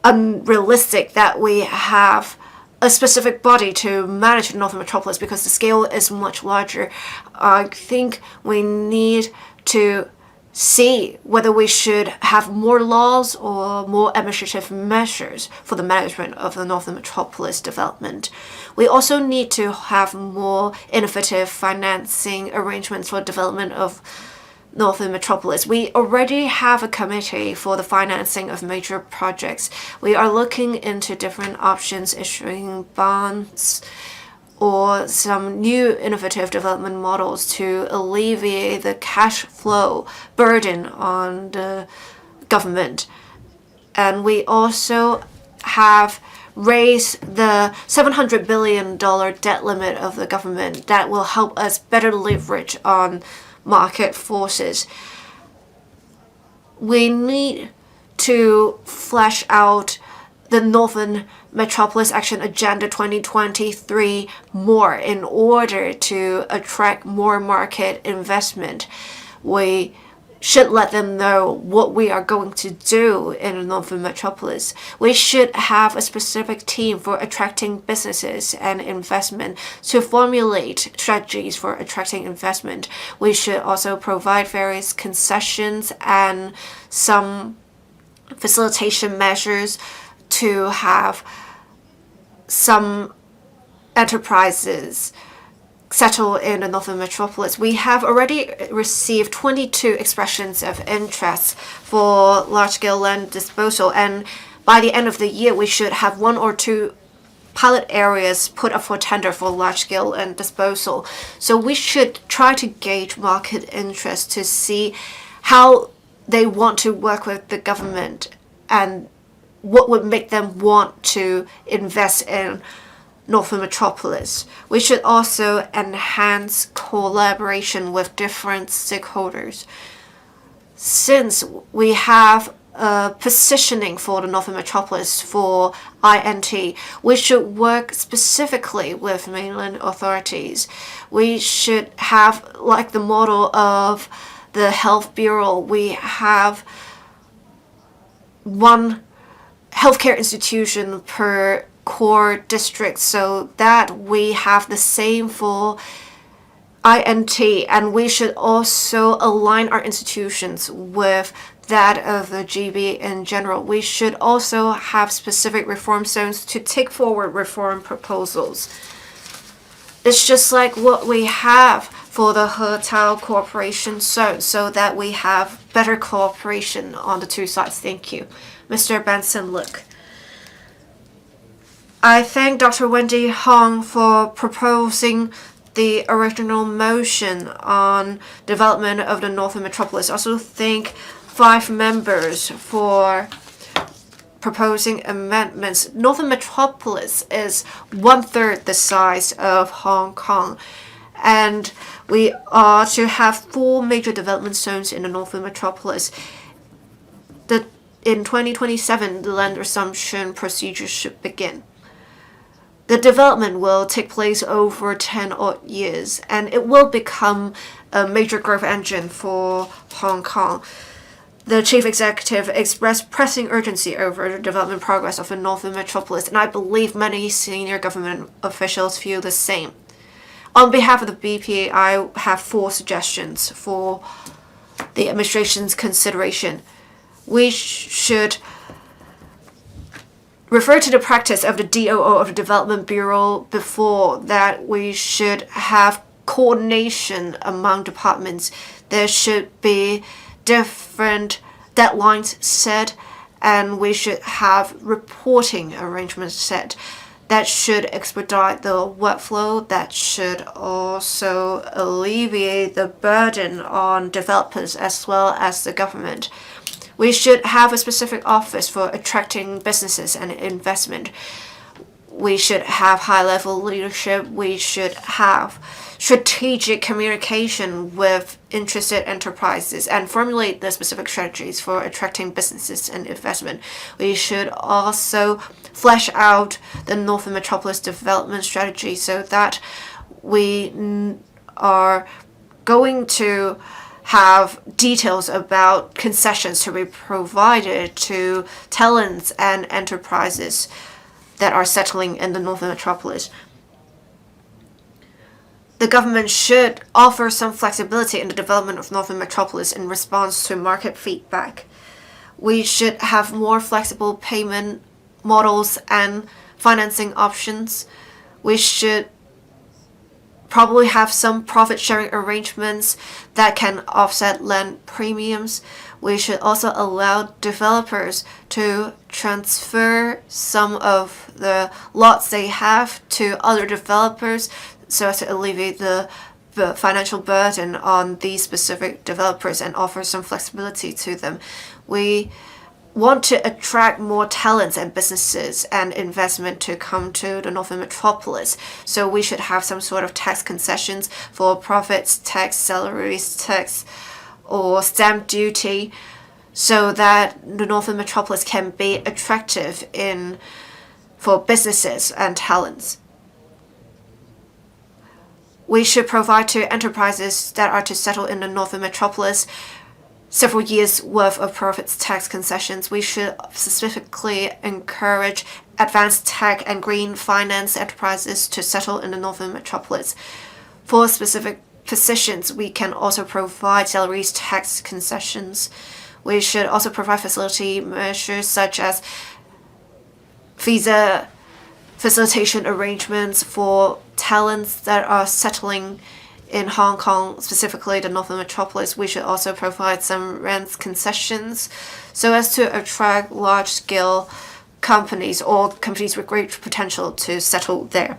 unrealistic that we have a specific body to manage the Northern Metropolis because the scale is much larger. I think we need to see whether we should have more laws or more administrative measures for the management of the Northern Metropolis development. We also need to have more innovative financing arrangements for development of Northern Metropolis. We already have a committee for the financing of major projects. We are looking into different options, issuing bonds or some new innovative development models to alleviate the cash flow burden on the government. And we also have raised the $700 billion debt limit of the government that will help us better leverage on market forces. We need to flesh out the Northern Metropolis Action Agenda 2023 more in order to attract more market investment. We should let them know what we are going to do in the Northern Metropolis. We should have a specific team for attracting businesses and investment to formulate strategies for attracting investment. We should also provide various concessions and some facilitation measures to have some enterprises settle in the Northern Metropolis. We have already received 22 expressions of interest for large-scale land disposal, and by the end of the year, we should have 1 or 2 pilot areas put up for tender for large-scale land disposal. So we should try to gauge market interest to see how they want to work with the government and what would make them want to invest in Northern Metropolis. We should also enhance collaboration with different stakeholders. Since we have a positioning for the Northern Metropolis for INT, we should work specifically with mainland authorities. We should have, like the model of the Health Bureau, we have one healthcare institution per core district so that we have the same for INT, and we should also align our institutions with that of the GB in general. We should also have specific reform zones to take forward reform proposals. It's just like what we have for the Hotel Cooperation Zone so that we have better cooperation on the two sides. Thank you. Mr. Benson, look. I thank Dr. Wendy Hong for proposing the original motion on development of the Northern Metropolis. I also thank III.Members for proposing amendments. Northern Metropolis is 1/3 the size of Hong Kong, and we are to have 4 major development zones in the Northern Metropolis. In 2027, the land resumption procedure should begin. The development will take place over 10 odd years, and it will become a major growth engine for Hong Kong. The chief executive expressed pressing urgency over the development progress of the Northern Metropolis, and I believe many senior government officials feel the same. On behalf of the BPA, I have 4 suggestions for the administration's consideration. We should refer to the practice of the DOO of the Development Bureau before that. We should have coordination among departments. There should be different deadlines set, and we should have reporting arrangements set. That should expedite the workflow. That should also alleviate the burden on developers as well as the government. We should have a specific office for attracting businesses and investment. We should have high-level leadership. We should have strategic communication with interested enterprises and formulate the specific strategies for attracting businesses and investment. We should also flesh out the Northern Metropolis development strategy so that we are going to have details about concessions to be provided to talents and enterprises that are settling in the Northern Metropolis. The government should offer some flexibility in the development of Northern Metropolis in response to market feedback. We should have more flexible payment models and financing options. We should probably have some profit-sharing arrangements that can offset land premiums. We should also allow developers to transfer some of the lots they have to other developers so as to alleviate the financial burden on these specific developers and offer some flexibility to them. We want to attract more talents and businesses and investment to come to the Northern Metropolis. So we should have some sort of tax concessions for profits tax, salaries tax, or stamp duty so that the Northern Metropolis can be attractive for businesses and talents. We should provide to enterprises that are to settle in the Northern Metropolis several years' worth of profits tax concessions. We should specifically encourage advanced tech and green finance enterprises to settle in the Northern Metropolis. For specific positions, we can also provide salaries tax concessions. We should also provide facility measures such as visa facilitation arrangements for talents that are settling in Hong Kong, specifically the Northern Metropolis. We should also provide some rent concessions so as to attract large-scale companies or companies with great potential to settle there.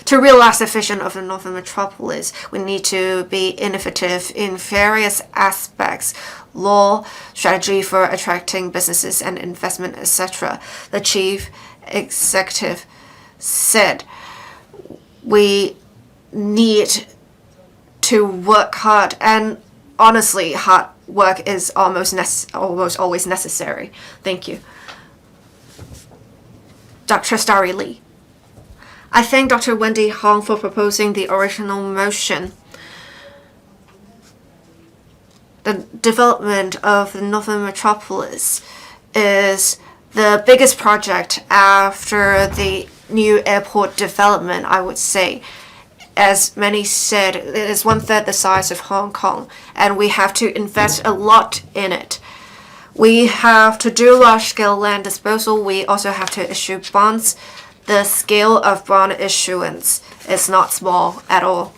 To realize the vision of the Northern Metropolis, we need to be innovative in various aspects: law, strategy for attracting businesses and investment, etc. The chief executive said we need to work hard, and honestly, hard work is almost always necessary. Thank you. Dr. Starry Lee. I thank Dr. Wendy Hong for proposing the original motion. The development of the Northern Metropolis is the biggest project after the new airport development, I would say. As many said, it is 1/3 the size of Hong Kong, and we have to invest a lot in it. We have to do large-scale land disposal. We also have to issue bonds. The scale of bond issuance is not small at all.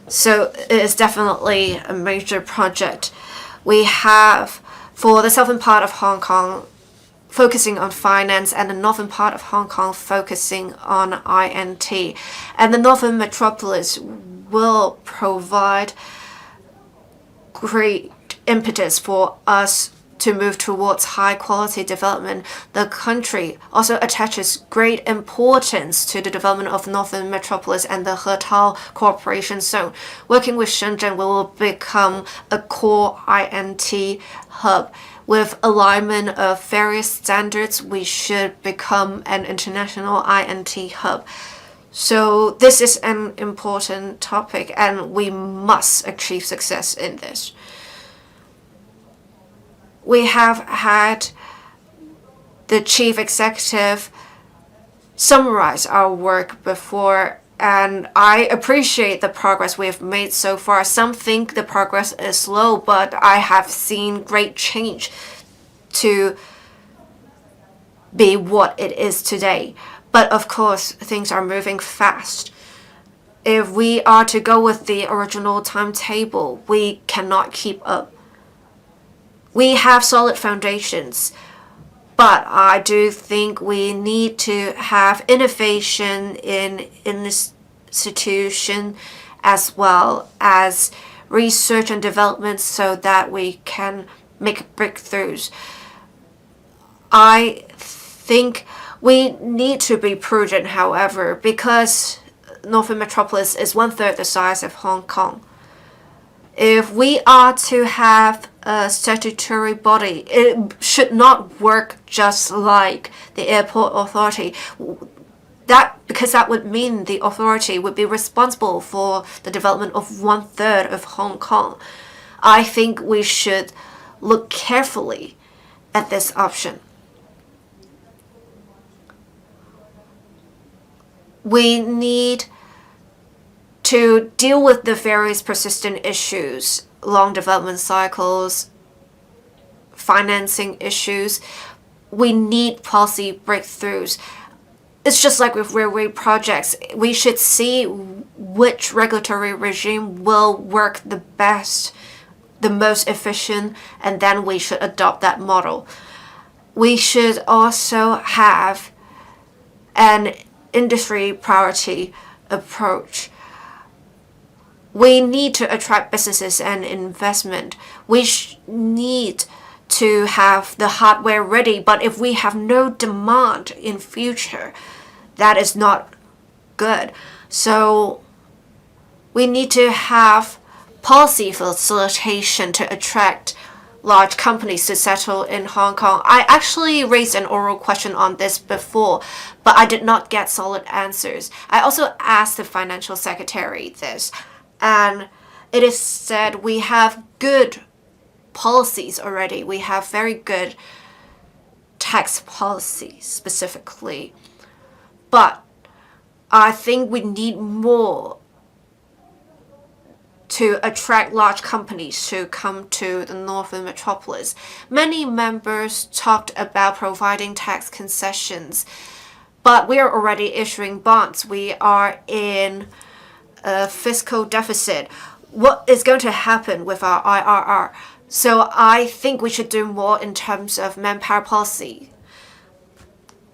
So it is definitely a major project. We have, for the southern part of Hong Kong, focusing on finance, and the northern part of Hong Kong focusing on INT. And the Northern Metropolis will provide great impetus for us to move towards high quality development. The country also attaches great importance to the development of Northern Metropolis and the Hetao Cooperation Zone. Working with Shenzhen, we will become a core INT hub. With alignment of various standards, we should become an international INT hub. So this is an important topic, and we must achieve success in this. We have had the chief executive summarize our work before, and I appreciate the progress we have made so far. Some think the progress is slow, but I have seen great change to be what it is today. But of course, things are moving fast. If we are to go with the original timetable, we cannot keep up. We have solid foundations, but I do think we need to have innovation in institution as well as research and development so that we can make breakthroughs. I think we need to be prudent, however, because Northern Metropolis is 1/3 the size of Hong Kong. If we are to have a statutory body, it should not work just like the airport authority. Because that would mean the authority would be responsible for the development of 1/3 of Hong Kong. I think we should look carefully at this option. We need to deal with the various persistent issues, long development cycles, financing issues. We need policy breakthroughs. It's just like with railway projects. We should see which regulatory regime will work the best, the most efficient, and then we should adopt that model. We should also have an industry priority approach. We need to attract businesses and investment. We need to have the hardware ready, but if we have no demand in future, that is not good. So we need to have policy facilitation to attract large companies to settle in Hong Kong. I actually raised an oral question on this before, but I did not get solid answers. I also asked the financial secretary this, and it is said we have good policies already. We have very good tax policies specifically. But I think we need more to attract large companies to come to the Northern Metropolis. Many members talked about providing tax concessions, but we are already issuing bonds. We are in a fiscal deficit. What is going to happen with our IRR? So I think we should do more in terms of manpower policy.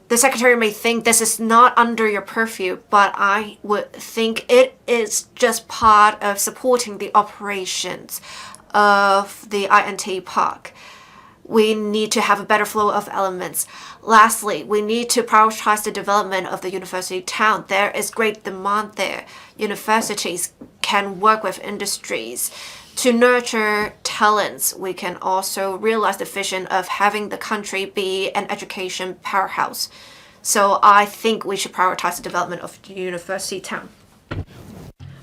The secretary may think this is not under your purview, but I would think it is just part of supporting the operations of the INT Park. We need to have a better flow of elements. Lastly, we need to prioritize the development of the university town. There is great demand there. Universities can work with industries to nurture talents. We can also realize the vision of having the country be an education powerhouse. So I think we should prioritize the development of the university town.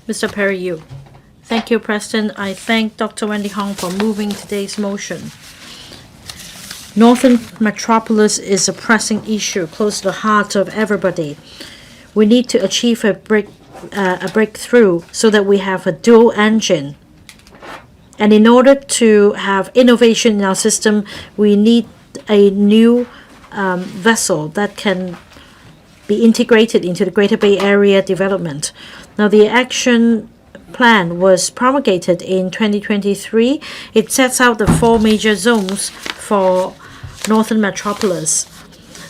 Mr. Perry Yu. Thank you, President. I thank Dr. Wendy Hong for moving today's motion. Northern Metropolis is a pressing issue close to the heart of everybody. We need to achieve a breakthrough so that we have a dual engine. And in order to have innovation in our system, we need a new vessel that can be integrated into the Greater Bay Area development. Now, the action plan was promulgated in 2023. It sets out the 4 major zones for Northern Metropolis.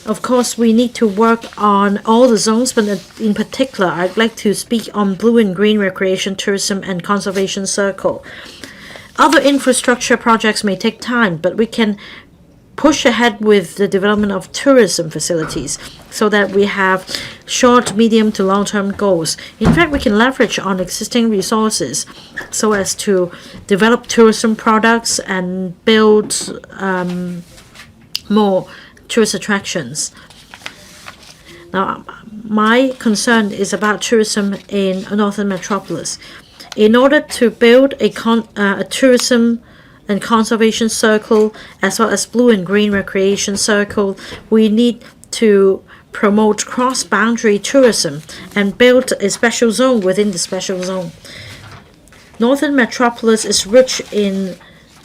Of course, we need to work on all the zones, but in particular, I'd like to speak on blue and green recreation, tourism, and conservation circle. Other infrastructure projects may take time, but we can push ahead with the development of tourism facilities so that we have short, medium to long-term goals. In fact, we can leverage on existing resources so as to develop tourism products and build more tourist attractions. Now, my concern is about tourism in Northern Metropolis. In order to build a tourism and conservation circle, as well as blue and green recreation circle, we need to promote cross-boundary tourism and build a special zone within the special zone. Northern Metropolis is rich in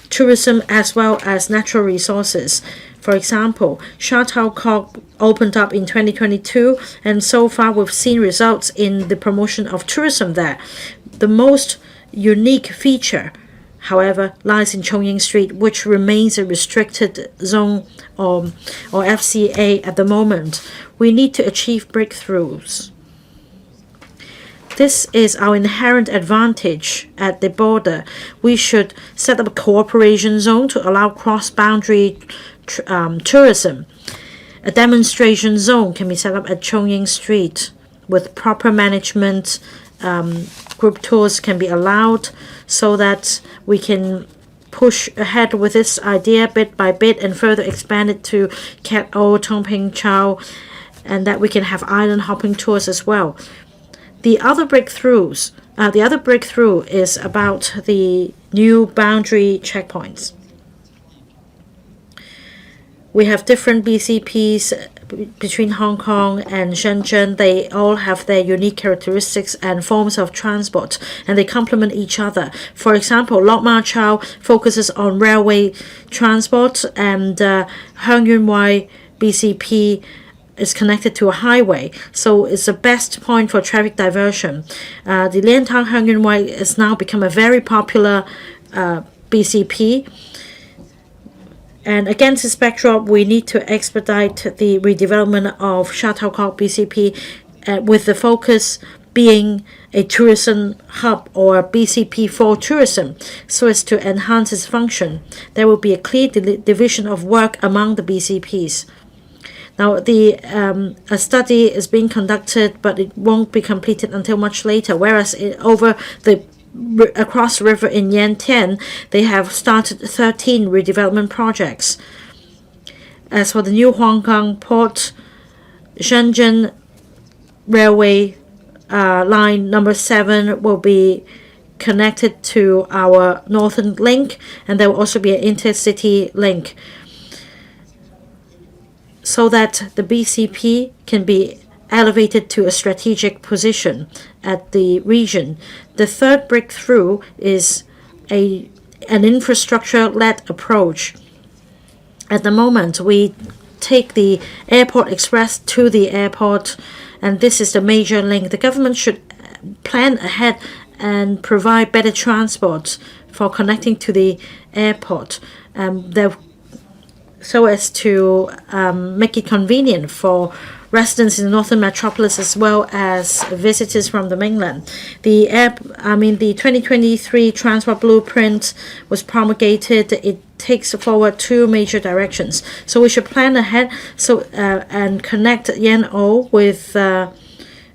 tourism as well as natural resources. For example, Sha-Tao Kok opened up in 2022, and so far we've seen results in the promotion of tourism there. The most unique feature, however, lies in Chong Ying Street, which remains a restricted zone or FCA at the moment. We need to achieve breakthroughs. This is our inherent advantage at the border. We should set up a cooperation zone to allow cross-boundary tourism. A demonstration zone can be set up at Chongying Street with proper management. Group tours can be allowed so that we can push ahead with this idea bit by bit and further expand it to Cat O, Tongping Chao, and that we can have island hopping tours as well. The other breakthrough is about the new boundary checkpoints. We have different BCPs between Hong Kong and Shenzhen. They all have their unique characteristics and forms of transport, and they complement each other. For example, Lok Ma Chau focuses on railway transport, and Heng Yunwai BCP is connected to a highway, so it's the best point for traffic diversion. The Liantang Heng Yunwai has now become a very popular BCP. And against this backdrop, we need to expedite the redevelopment of Sha Tau Kok BCP with the focus being a tourism hub or BCP for tourism, so as to enhance its function. There will be a clear division of work among the BCPs. Now, a study is being conducted, but it won't be completed until much later, whereas across the river in Yantian, they have started 13 redevelopment projects. As for the new Hong Kong port, Shenzhen Railway line number 7 will be connected to our Northern Link, and there will also be an intercity link, so that the BCP can be elevated to a strategic position at the region. The third breakthrough is an infrastructure-led approach. At the moment, we take the airport express to the airport, and this is the major link. The government should plan ahead and provide better transport for connecting to the airport, so as to make it convenient for residents in the Northern Metropolis as well as visitors from the mainland. The 2023 Transport Blueprint was promulgated. It takes forward 2 major directions. So we should plan ahead and connect Yan-O with the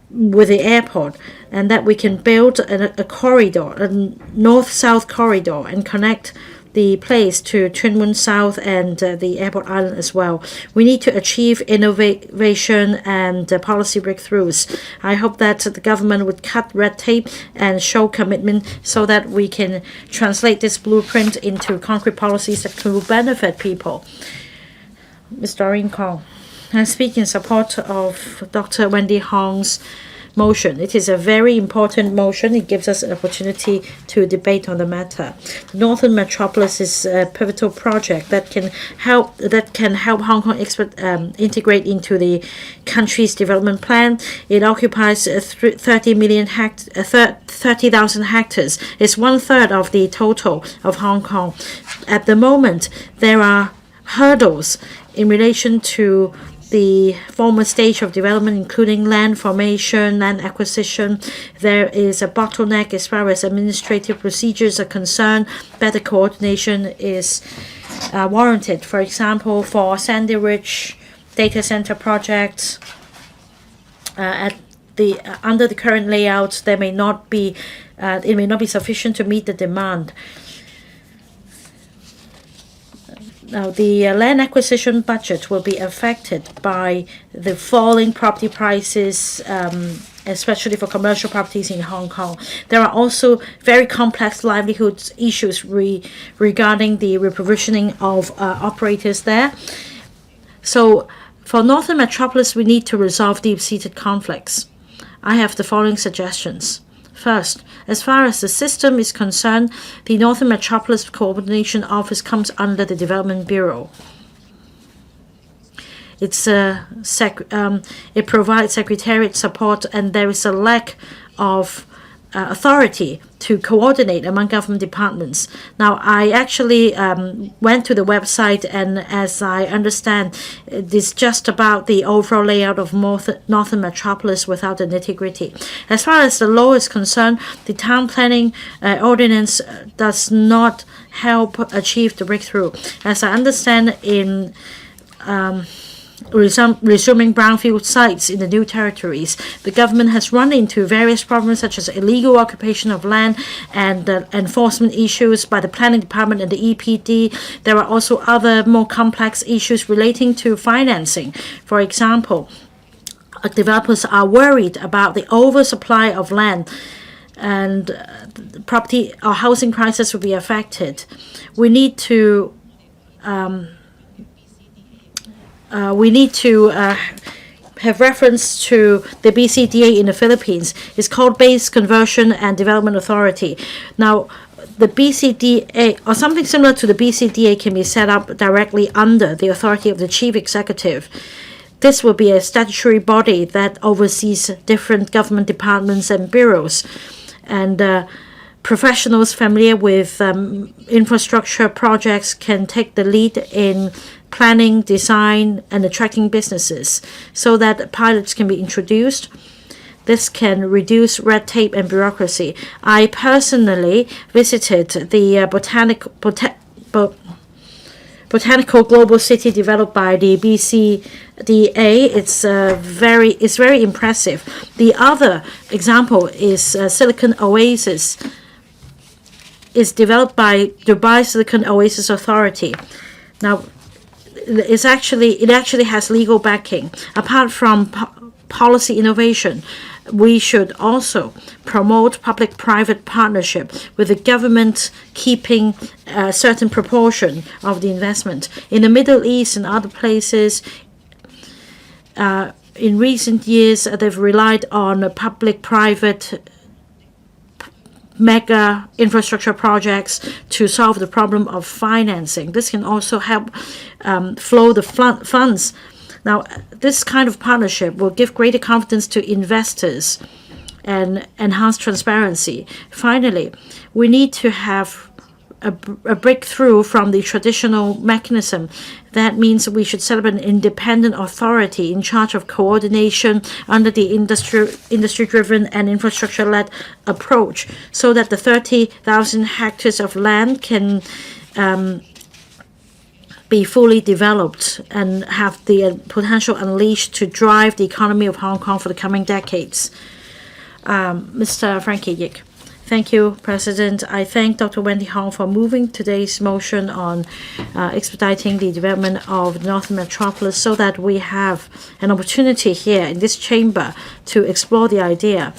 airport, and that we can build a corridor, a north-south corridor, and connect the place to Tuen Mun South and the airport island as well. We need to achieve innovation and policy breakthroughs. I hope that the government would cut red tape and show commitment so that we can translate this blueprint into concrete policies that will benefit people. Ms. Doreen Kong, I speak in support of Dr. Wendy Hong's motion. It is a very important motion. It gives us an opportunity to debate on the matter. The Northern Metropolis is a pivotal project that can help Hong Kong integrate into the country's development plan. It occupies 30,000 hectares. It's 1/3 of the total of Hong Kong. At the moment, there are hurdles in relation to the former stage of development, including land formation, land acquisition. There is a bottleneck as far as administrative procedures are concerned. Better coordination is warranted. For example, for Sandy Ridge data center projects, under the current layout, it may not be sufficient to meet the demand. Now, the land acquisition budget will be affected by the falling property prices, especially for commercial properties in Hong Kong. There are also very complex livelihood issues regarding the reprovisioning of operators there. So, for Northern Metropolis, we need to resolve deep-seated conflicts. I have the following suggestions. First, as far as the system is concerned, the Northern Metropolis Coordination Office comes under the Development Bureau. It provides secretariat support, and there is a lack of authority to coordinate among government departments. Now, I actually went to the website, and as I understand, it's just about the overall layout of Northern Metropolis without the nitty-gritty. As far as the law is concerned, the town planning ordinance does not help achieve the breakthrough. As I understand, in resuming brownfield sites in the new territories, the government has run into various problems such as illegal occupation of land and enforcement issues by the planning department and the EPD. There are also other more complex issues relating to financing. For example, developers are worried about the oversupply of land, and property or housing prices will be affected. We need to have reference to the BCDA in the Philippines. It's called Base Conversion and Development Authority. Now, the BCDA, or something similar to the BCDA, can be set up directly under the authority of the Chief Executive. This will be a statutory body that oversees different government departments and bureaus. And professionals familiar with infrastructure projects can take the lead in planning, design, and attracting businesses so that pilots can be introduced. This can reduce red tape and bureaucracy. I personally visited the botanical global city developed by the BCDA. It's very impressive. The other example is Silicon Oasis. Is developed by Dubai Silicon Oasis Authority. Now, it actually has legal backing. Apart from policy innovation, we should also promote public-private partnership with the government keeping a certain proportion of the investment. In the Middle East and other places, in recent years, they've relied on public-private mega infrastructure projects to solve the problem of financing. This can also help flow the funds. Now, this kind of partnership will give greater confidence to investors and enhance transparency. Finally, we need to have a breakthrough from the traditional mechanism. That means we should set up an independent authority in charge of coordination under the industry-driven and infrastructure-led approach, so that the 30,000 hectares of land can be fully developed and have the potential unleashed to drive the economy of Hong Kong for the coming decades. Mr. Frankie Yik. Thank you, President. I thank Dr. Wendy Hong for moving today's motion on expediting the development of Northern Metropolis so that we have an opportunity here in this chamber to explore the idea.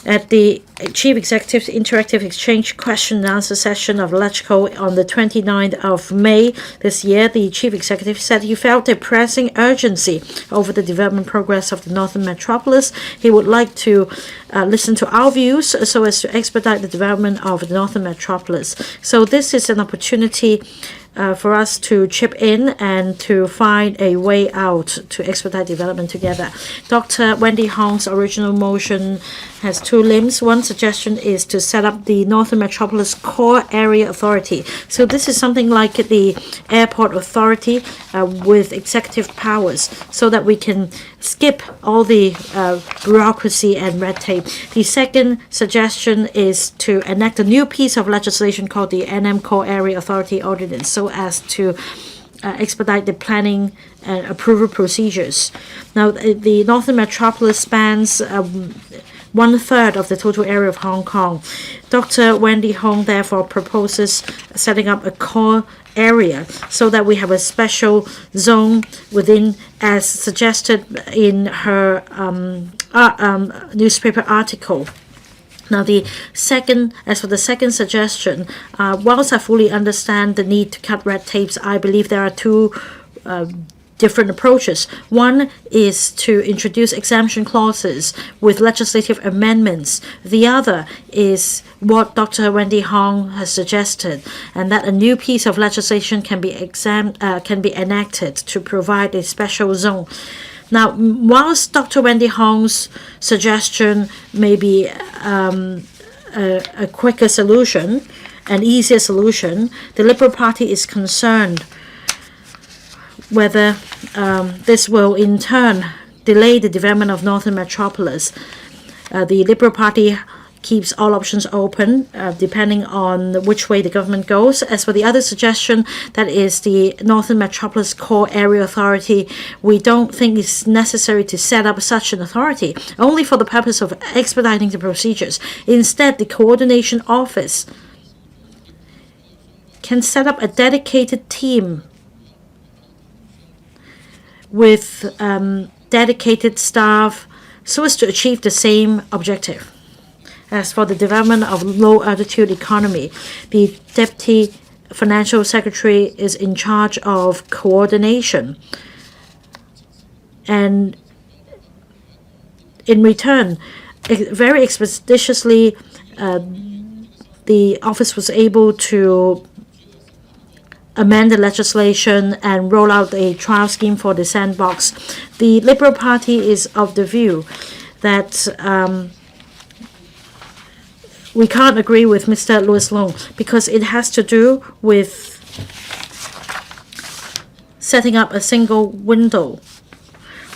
At the Chief Executive's Interactive Exchange Question and Answer session of LegCo on the 29th of May this year, the Chief Executive said he felt a pressing urgency over the development progress of the Northern Metropolis. He would like to listen to our views so as to expedite the development of the Northern Metropolis. So this is an opportunity for us to chip in and to find a way out to expedite development together. Dr. Wendy Hong's original motion has two limbs. One suggestion is to set up the Northern Metropolis Core Area Authority. So this is something like the Airport Authority with executive powers, so that we can skip all the bureaucracy and red tape. The second suggestion is to enact a new piece of legislation called the NM Core Area Authority Ordinance, so as to expedite the planning and approval procedures. Now, the Northern Metropolis spans 1/3 of the total area of Hong Kong. Dr. Wendy Hong therefore proposes setting up a core area so that we have a special zone within, as suggested in her newspaper article. Now, as for the second suggestion, whilst I fully understand the need to cut red tapes, I believe there are two different approaches. One is to introduce exemption clauses with legislative amendments. The other is what Dr. Wendy Hong has suggested, and that a new piece of legislation can be enacted to provide a special zone. Now, whilst Dr. Wendy Hong's suggestion may be a quicker solution, an easier solution. The Liberal Party is concerned whether this will in turn delay the development of Northern Metropolis. The Liberal Party keeps all options open depending on which way the government goes. As for the other suggestion, that is the Northern Metropolis Core Area Authority, we don't think it's necessary to set up such an authority, only for the purpose of expediting the procedures. Instead, the Coordination Office can set up a dedicated team with dedicated staff so as to achieve the same objective. As for the development of low-altitude economy, the Deputy Financial Secretary is in charge of coordination. And in return, very expeditiously, the office was able to amend the legislation and roll out a trial scheme for the sandbox. The Liberal Party is of the view that we can't agree with Mr. Louis Leung because it has to do with setting up a single window.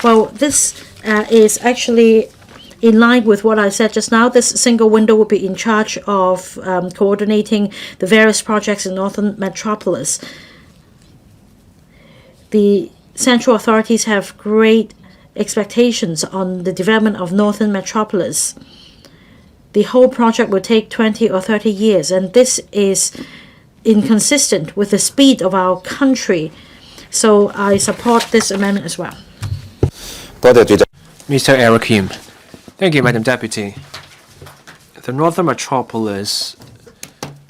Well, this is actually in line with what I said just now. This single window will be in charge of coordinating the various projects in Northern Metropolis. The central authorities have great expectations on the development of Northern Metropolis. The whole project will take 20 or 30 years, and this is inconsistent with the speed of our country. So I support this amendment as well. Mr. Eric Kim. Thank you, Madam Deputy. The Northern Metropolis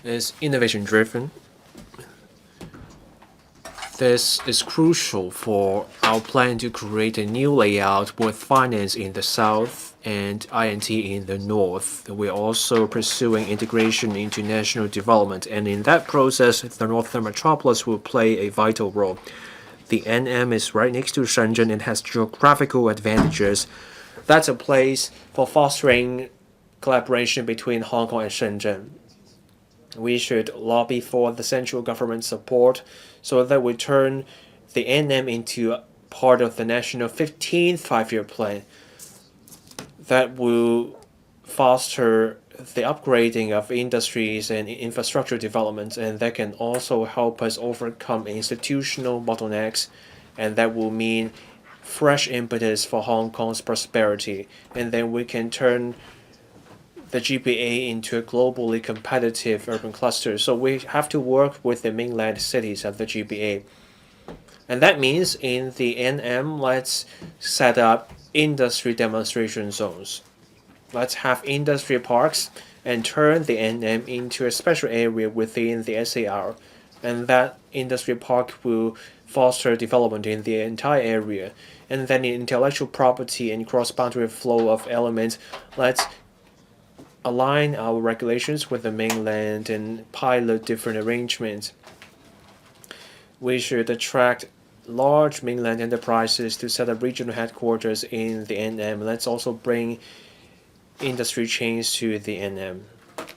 is innovation-driven. This is crucial for our plan to create a new layout with finance in the south and INT in the north. We're also pursuing integration into national development, and in that process, the Northern Metropolis will play a vital role. The NM is right next to Shenzhen and has geographical advantages. That's a place for fostering collaboration between Hong Kong and Shenzhen. We should lobby for the central government support so that we turn the NM into part of the national 15th five-year plan that will foster the upgrading of industries and infrastructure development, and that can also help us overcome institutional bottlenecks, and that will mean fresh impetus for Hong Kong's prosperity, and then we can turn the GBA into a globally competitive urban cluster. So we have to work with the mainland cities of the GBA. And that means in the NM, let's set up industry demonstration zones. Let's have industry parks and turn the NM into a special area within the SAR. And that industry park will foster development in the entire area. And then in intellectual property and cross-boundary flow of elements, let's align our regulations with the mainland and pilot different arrangements. We should attract large mainland enterprises to set up regional headquarters in the NM. Let's also bring industry chains to the NM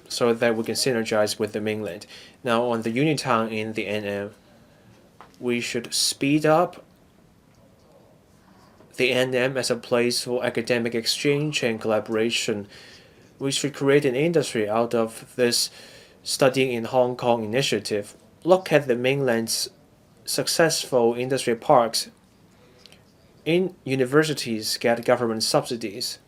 so that we can synergize with the mainland. Now on the Unitown in the NM, we should speed up the NM as a place for academic exchange and collaboration. We should create an industry out of this Studying in Hong Kong initiative. Look at the mainland's successful industry parks. In universities get government subsidies.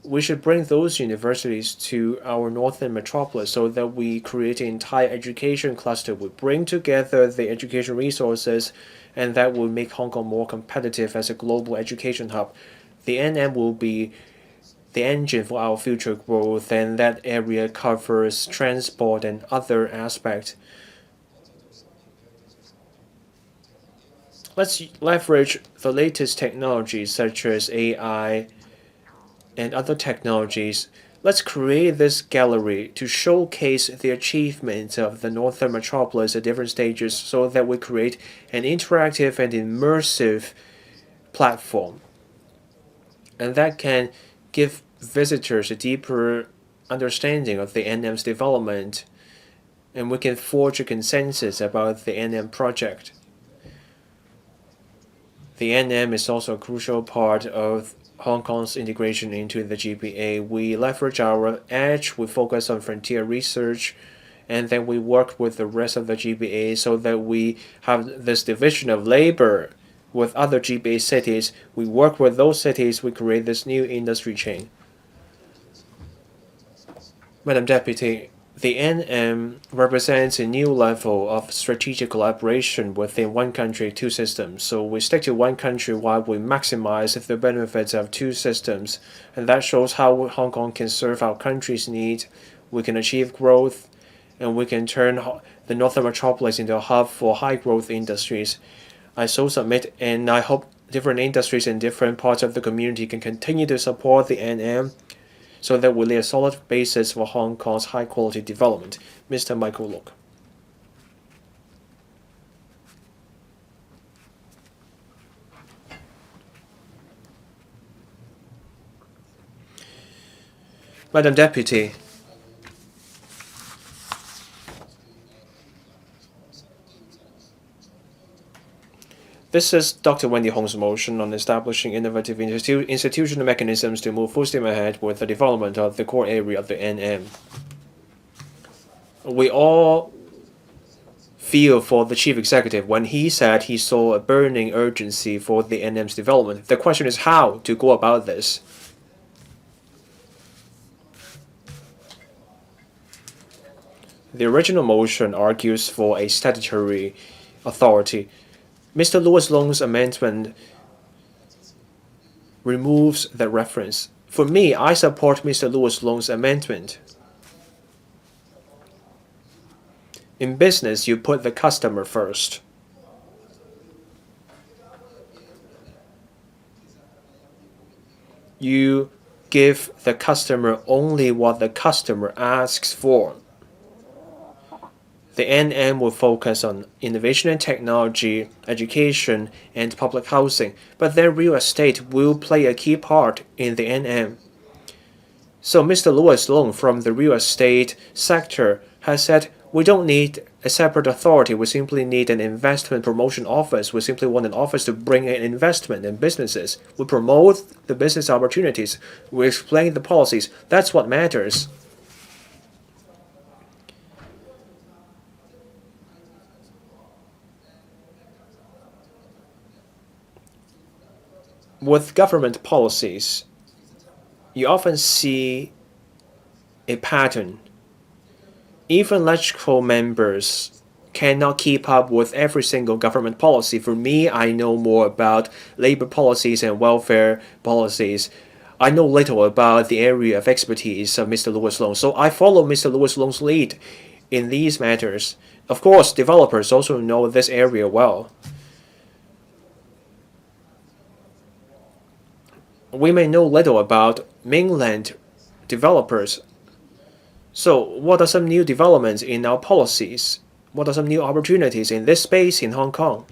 We should bring those universities to our Northern Metropolis so that we create an entire education cluster. We bring together the education resources, and that will make Hong Kong more competitive as a global education hub. The NM will be the engine for our future growth, and that area covers transport and other aspects. Let's leverage the latest technologies such as AI and other technologies. Let's create this gallery to showcase the achievements of the Northern Metropolis at different stages so that we create an interactive and immersive platform. And that can give visitors a deeper understanding of the NM's development, and we can forge a consensus about the NM project. The NM is also a crucial part of Hong Kong's integration into the GBA. We leverage our edge, we focus on frontier research, and then we work with the rest of the GBA so that we have this division of labor with other GBA cities. We work with those cities, we create this new industry chain. Madam Deputy, the NM represents a new level of strategic collaboration within one country, two systems. So we stick to one country while we maximize the benefits of two systems. And that shows how Hong Kong can serve our country's needs. We can achieve growth, and we can turn the Northern Metropolis into a hub for high-growth industries. I so submit, and I hope different industries in different parts of the community can continue to support the NM so that we lay a solid basis for Hong Kong's high-quality development. Mr. Michael Look. Madam Deputy, this is Dr. Wendy Hong's motion on establishing innovative institutional mechanisms to move full steam ahead with the development of the core area of the NM. We all feel for the chief executive when he said he saw a burning urgency for the NM's development. The question is how to go about this. The original motion argues for a statutory authority. Mr. Louis Lung's amendment removes the reference. For me, I support Mr. Louis Lung's amendment. In business, you put the customer first. You give the customer only what the customer asks for. The NM will focus on innovation and technology, education, and public housing, but then real estate will play a key part in the NM. So Mr. Louis Lung from the real estate sector has said, we don't need a separate authority, we simply need an investment promotion office. We simply want an office to bring in investment and businesses. We promote the business opportunities. We explain the policies. That's what matters. With government policies, you often see a pattern. Even logical members cannot keep up with every single government policy. For me, I know more about labor policies and welfare policies. I know little about the area of expertise of Mr. Louis Lung, so I follow Mr. Louis Lung's lead in these matters. Of course, developers also know this area well. We may know little about mainland developers. So what are some new developments in our policies? What are some new opportunities in this space in Hong Kong?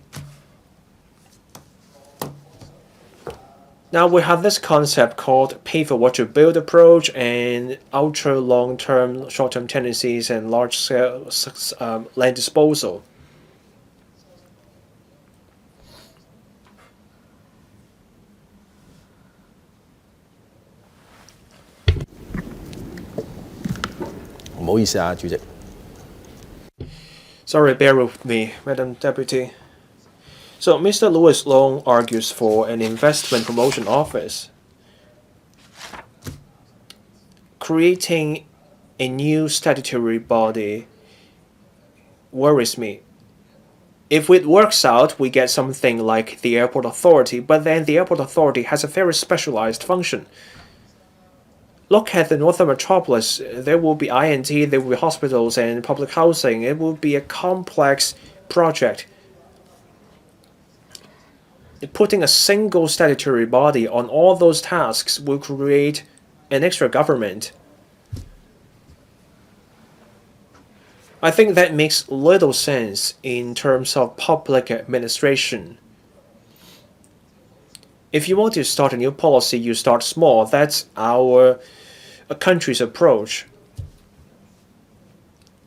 Now we have this concept called pay for what you build approach and ultra long-term, short-term tendencies and large-scale land disposal. Sorry, bear with me, Madam Deputy. So Mr. Louis Lung argues for an investment promotion office. Creating a new statutory body worries me. If it works out, we get something like the airport authority, but then the airport authority has a very specialized function. Look at the Northern Metropolis. There will be INT, there will be hospitals and public housing. It will be a complex project. Putting a single statutory body on all those tasks will create an extra government. I think that makes little sense in terms of public administration. If you want to start a new policy, you start small. That's our country's approach.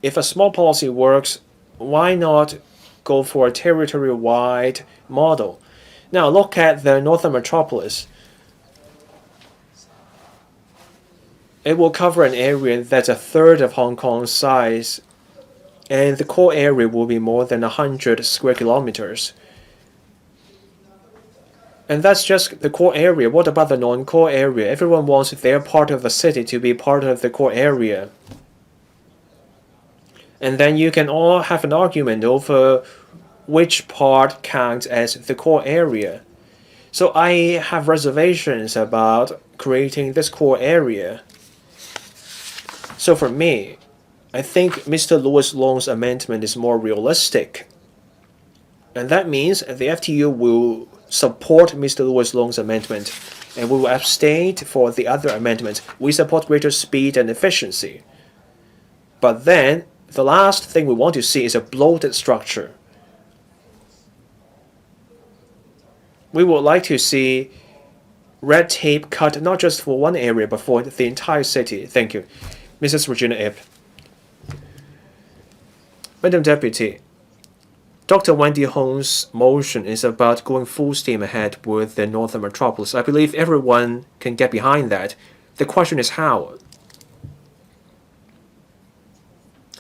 if a small policy works, why not go for a territory-wide model? Now look at the Northern Metropolis. It will cover an area that's a third of Hong Kong's size, and the core area will be more than 100 square kilometers. And that's just the core area. What about the non-core area? Everyone wants their part of the city to be part of the core area. And then you can all have an argument over which part counts as the core area. So I have reservations about creating this core area. So for me, I think Mr. Louis Lung's amendment is more realistic. And that means the FTU will support Mr. Louis Lung's amendment, and we will abstain for the other amendments. We support greater speed and efficiency. But then, the last thing we want to see is a bloated structure. We would like to see red tape cut not just for one area, but for the entire city. Thank you. Mrs. Regina Ip. Madam Deputy, Dr. Wendy Hong's motion is about going full steam ahead with the Northern Metropolis. I believe everyone can get behind that. The question is how.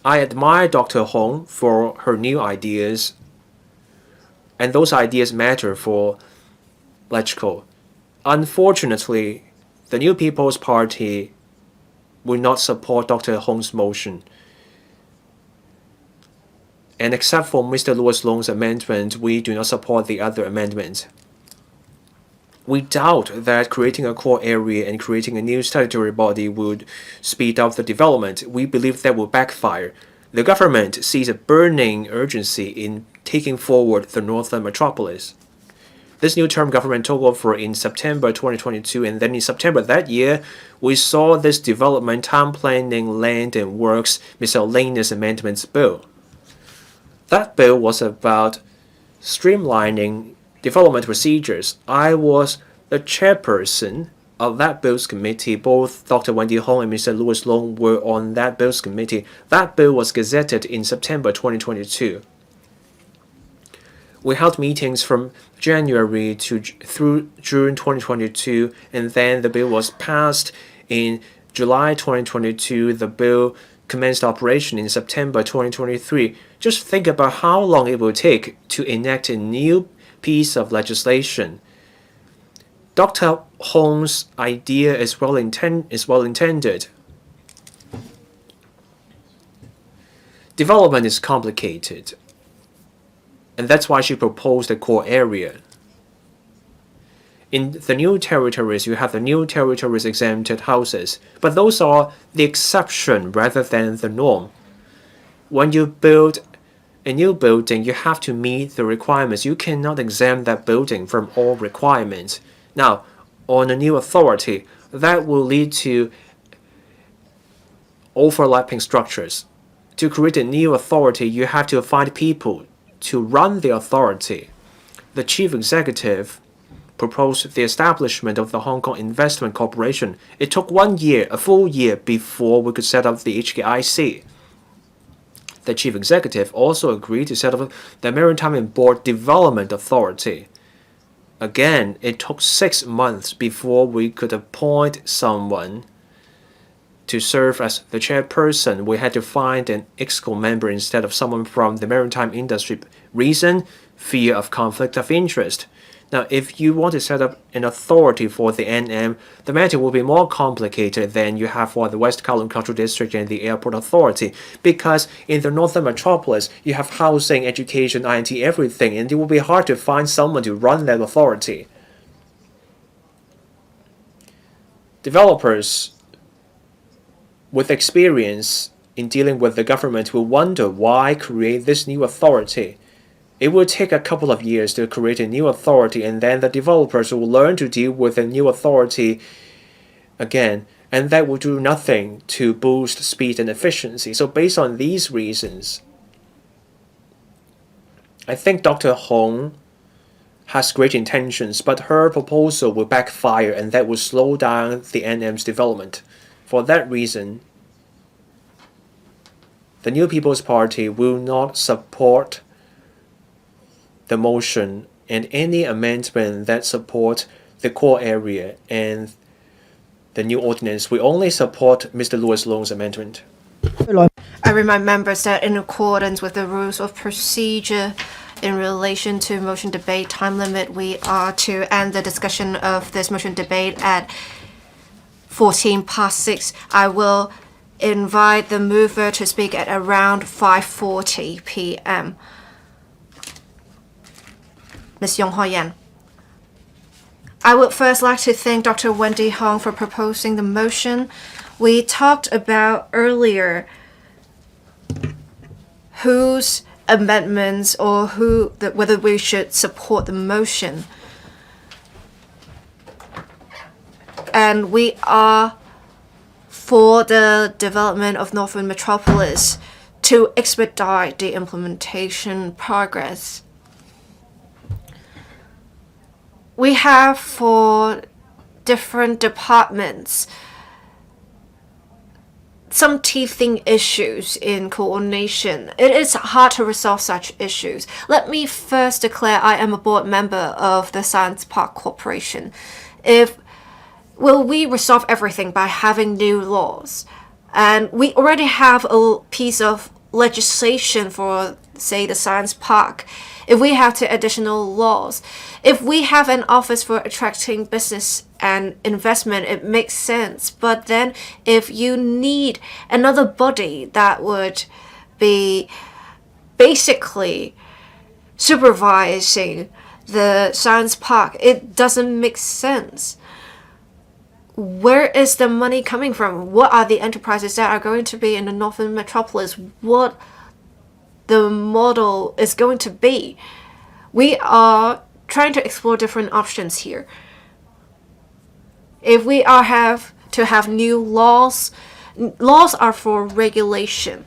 I admire Dr. Hong for her new ideas, and those ideas matter for LegCo. Unfortunately, the New People's Party will not support Dr. Hong's motion. And except for Mr. Louis Lung's amendment, we do not support the other amendments. We doubt that creating a core area and creating a new statutory body would speed up the development. We believe that will backfire. The government sees a burning urgency in taking forward the Northern Metropolis. This new term government took over in September 2022, and then in September that year, we saw this Development, Town Planning, Land and Works Miscellaneous Amendments Bill. That bill was about streamlining development procedures. I was the chairperson of that bill's committee. Both Dr. Wendy Hong and Mr. Louis Lung were on that bill's committee. That bill was gazetted in September 2022. We held meetings from January through June 2022, and then the bill was passed in July 2022. The bill commenced operation in September 2023. Just think about how long it will take to enact a new piece of legislation. Dr. Hong's idea is well intended. Development is complicated, and that's why she proposed a core area. In the new territories, you have the new territories exempted houses, but those are the exception rather than the norm. When you build a new building, you have to meet the requirements. You cannot exempt that building from all requirements. Now, on a new authority, that will lead to overlapping structures. To create a new authority, you have to find people to run the authority. The chief executive proposed the establishment of the Hong Kong Investment Corporation. It took 1 year, a full year, before we could set up the HKIC. The chief executive also agreed to set up the Maritime and Port Development Authority. Again, it took 6 months before we could appoint someone to serve as the chairperson. We had to find an EXCO member instead of someone from the maritime industry. Reason? Fear of conflict of interest. Now, if you want to set up an authority for the NM, the matter will be more complicated than you have for the West Kowloon Cultural District and the Airport Authority, because in the Northern Metropolis, you have housing, education, INT, everything, and it will be hard to find someone to run that authority. Developers with experience in dealing with the government will wonder why create this new authority. It will take a couple of years to create a new authority, and then the developers will learn to deal with a new authority again, and that will do nothing to boost speed and efficiency. So based on these reasons, I think Dr. Hong has great intentions, but her proposal will backfire, and that will slow down the NM's development. For that reason, the New People's Party will not support the motion and any amendment that support the core area and the new ordinance. We only support Mr. Louis Loong's amendment. I remind members that in accordance with the rules of procedure in relation to motion debate time limit, we are to end the discussion of this motion debate at 6:14. I will invite the mover to speak at around 5:40 p.m. Ms. Yong Ho Yan. I would first like to thank Dr. Wendy Hong for proposing the motion. We talked about earlier whose amendments or whether we should support the motion. And we are for the development of Northern Metropolis to expedite the implementation progress. We have for different departments some teething issues in coordination. It is hard to resolve such issues. Let me first declare I am a board member of the Science Park Corporation. Will we resolve everything by having new laws? And we already have a piece of legislation for, say, the Science Park. If we have to additional laws, if we have an office for attracting business and investment, it makes sense. But then if you need another body that would be basically supervising the science park, it doesn't make sense. Where is the money coming from? What are the enterprises that are going to be in the Northern Metropolis? What the model is going to be? We are trying to explore different options here. If we have to have new laws, laws are for regulation.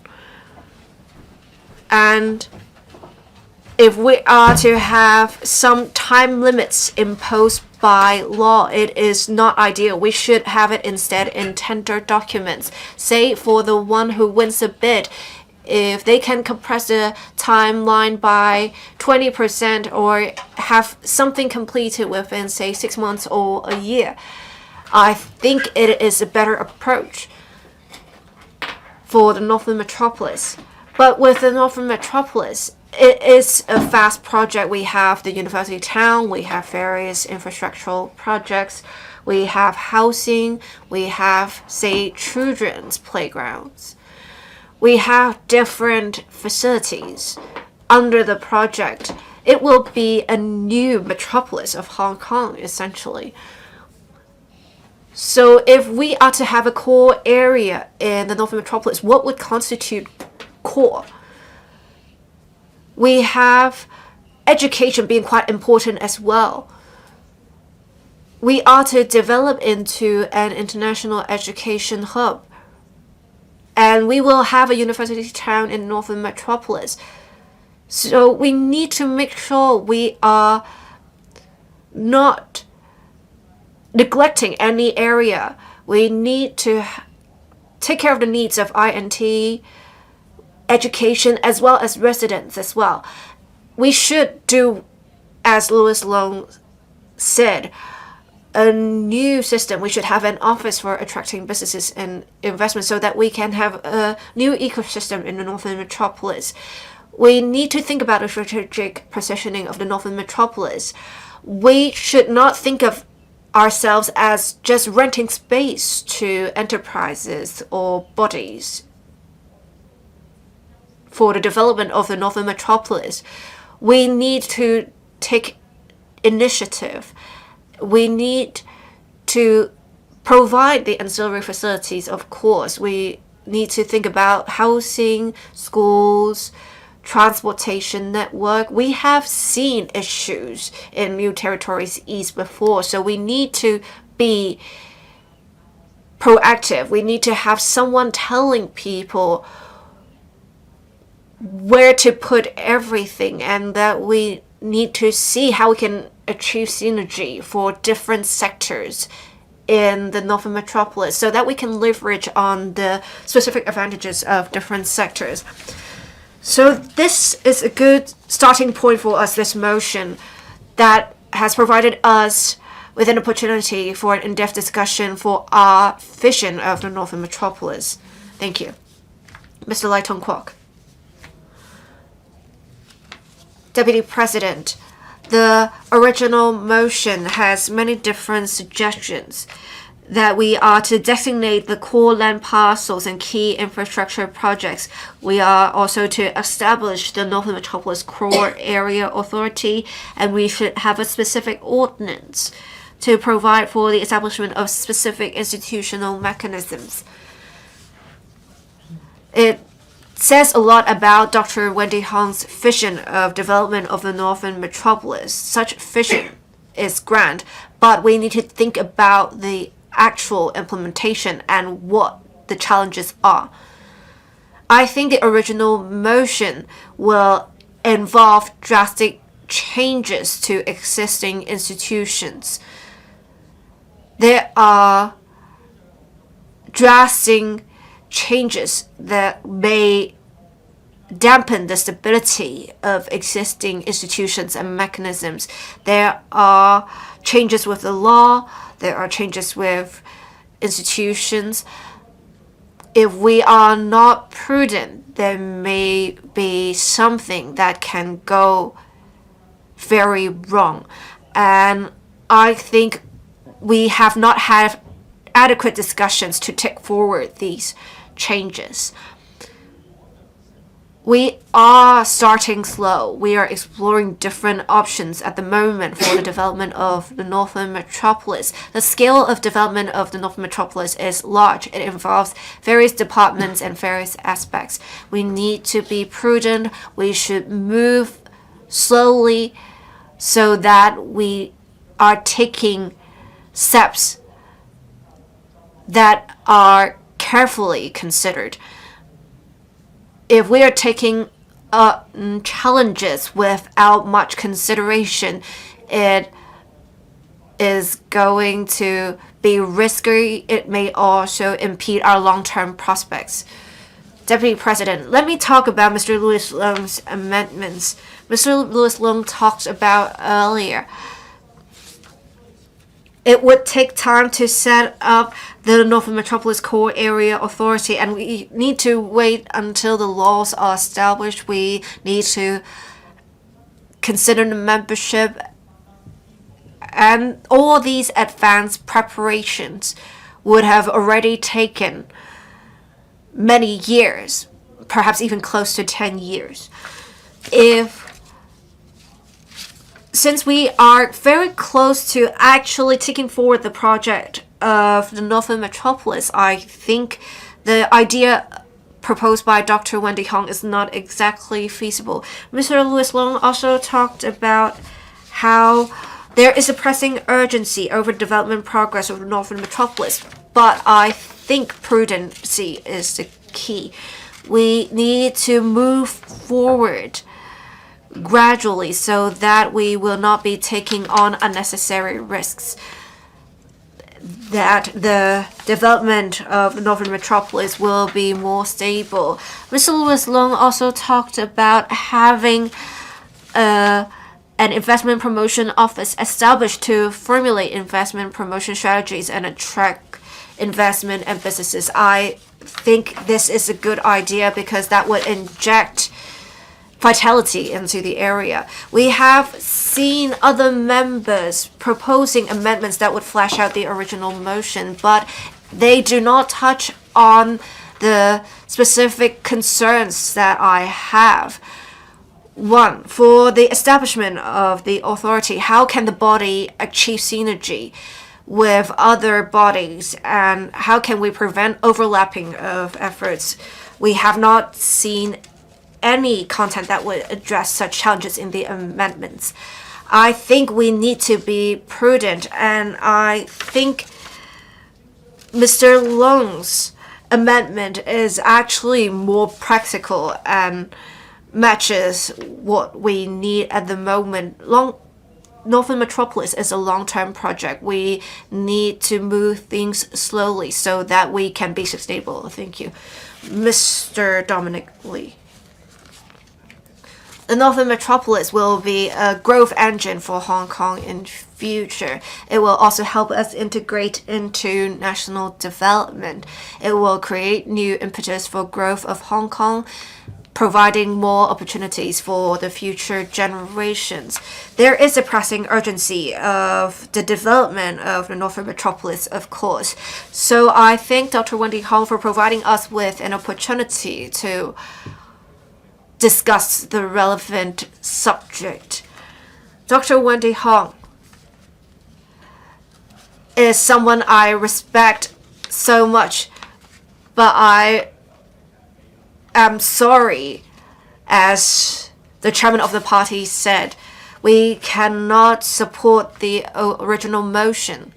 And if we are to have some time limits imposed by law, it is not ideal. We should have it instead in tender documents. Say for the one who wins a bid, if they can compress the timeline by 20% or have something completed within, say, 6 months or a year, I think it is a better approach for the Northern Metropolis. But with the Northern Metropolis, it is a vast project. We have the university town, we have various infrastructural projects, we have housing, we have, say, children's playgrounds. We have different facilities under the project. It will be a new metropolis of Hong Kong, essentially. So if we are to have a core area in the Northern Metropolis, what would constitute core? We have education being quite important as well. We are to develop into an international education hub. And we will have a university town in Northern Metropolis. So we need to make sure we are not neglecting any area. We need to take care of the needs of INT, education, as well as residents as well. We should do, as Louis Loong said, a new system. We should have an office for attracting businesses and investment so that we can have a new ecosystem in the Northern Metropolis. We need to think about the strategic positioning of the Northern Metropolis. We should not think of ourselves as just renting space to enterprises or bodies for the development of the Northern Metropolis. We need to take initiative. We need to provide the ancillary facilities, of course. We need to think about housing, schools, transportation network. We have seen issues in New Territories East before, so we need to be proactive. We need to have someone telling people where to put everything, and that we need to see how we can achieve synergy for different sectors in the Northern Metropolis so that we can leverage on the specific advantages of different sectors. So this is a good starting point for us, this motion that has provided us with an opportunity for an in-depth discussion for our vision of the Northern Metropolis. Thank you. Mr. Lai Tong-kwok. Deputy President, the original motion has many different suggestions that we are to designate the core land parcels and key infrastructure projects. We are also to establish the Northern Metropolis Core Area Authority, and we should have a specific ordinance to provide for the establishment of specific institutional mechanisms. It says a lot about Dr. Wendy Hong's vision of development of the Northern Metropolis. Such vision is grand, but we need to think about the actual implementation and what the challenges are. I think the original motion will involve drastic changes to existing institutions. There are drastic changes that may dampen the stability of existing institutions and mechanisms. There are changes with the law, there are changes with institutions. If we are not prudent, there may be something that can go very wrong. And I think we have not had adequate discussions to take forward these changes. We are starting slow. We are exploring different options at the moment for the development of the Northern Metropolis. The scale of development of the Northern Metropolis is large. It involves various departments and various aspects. We need to be prudent. We should move slowly so that we are taking steps that are carefully considered. If we are taking challenges without much consideration, it is going to be risky. It may also impede our long-term prospects. Deputy President, let me talk about Mr. Louis Leung's amendments. Mr. Louis Leung talked about earlier. It would take time to set up the Northern Metropolis Core Area Authority, and we need to wait until the laws are established. We need to consider the membership, and all these advanced preparations would have already taken many years, perhaps even close to 10 years. Since we are very close to actually taking forward the project of the Northern Metropolis, I think the idea proposed by Dr. Wendy Hong is not exactly feasible. Mr. Louis Leung also talked about how there is a pressing urgency over development progress of the Northern Metropolis, but I think prudency is the key. We need to move forward gradually so that we will not be taking on unnecessary risks, that the development of the Northern Metropolis will be more stable. Mr. Louis Leung also talked about having an investment promotion office established to formulate investment promotion strategies and attract investment and businesses. I think this is a good idea because that would inject vitality into the area. We have seen other members proposing amendments that would flesh out the original motion, but they do not touch on the specific concerns that I have. One, for the establishment of the authority, how can the body achieve synergy with other bodies, and how can we prevent overlapping of efforts? We have not seen any content that would address such challenges in the amendments. I think we need to be prudent, and I think Mr. Leung's amendment is actually more practical and matches what we need at the moment. Northern Metropolis is a long-term project. We need to move things slowly so that we can be sustainable. Thank you. Mr. Dominic Lee. The Northern Metropolis will be a growth engine for Hong Kong in future. It will also help us integrate into national development. It will create new impetus for growth of Hong Kong, providing more opportunities for the future generations. There is a pressing urgency of the development of the Northern Metropolis, of course. So I thank Dr. Wendy Hong for providing us with an opportunity to discuss the relevant subject. Dr. Wendy Hong is someone I respect so much, but I am sorry, as the chairman of the party said, we cannot support the original motion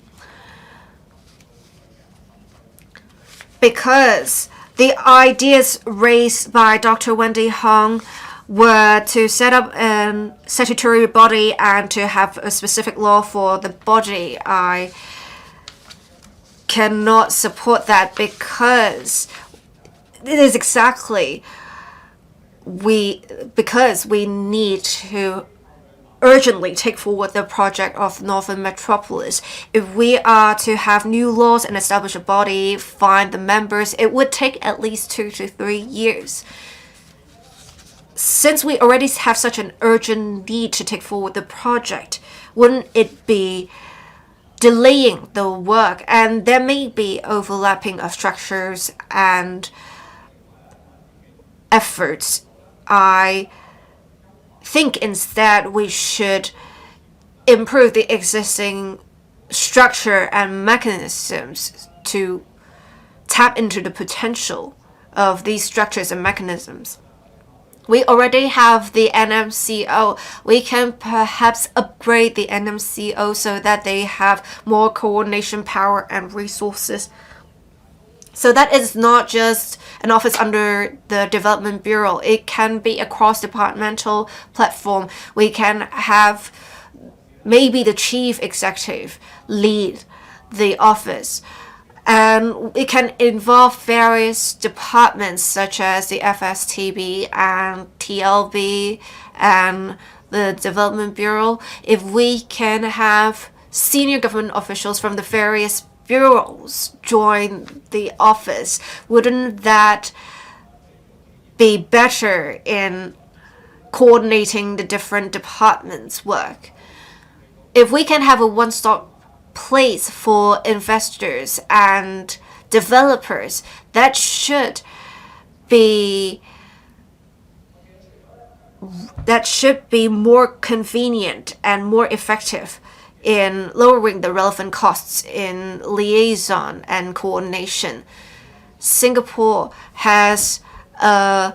because the ideas raised by Dr. Wendy Hong were to set up a statutory body and to have a specific law for the body. I cannot support that because it is exactly because we need to urgently take forward the project of Northern Metropolis. If we are to have new laws and establish a body, find the members, it would take at least 2 to 3 years. Since we already have such an urgent need to take forward the project, wouldn't it be delaying the work? And there may be overlapping of structures and efforts. I think instead we should improve the existing structure and mechanisms to tap into the potential of these structures and mechanisms. We already have the NMCO. We can perhaps upgrade the NMCO so that they have more coordination power and resources. So that is not just an office under the Development Bureau. It can be a cross-departmental platform. We can have maybe the chief executive lead the office. And it can involve various departments such as the FSTB and TLB and the Development Bureau. If we can have senior government officials from the various bureaus join the office, wouldn't that be better in coordinating the different departments' work? If we can have a one-stop place for investors and developers, that should be more convenient and more effective in lowering the relevant costs in liaison and coordination. Singapore has a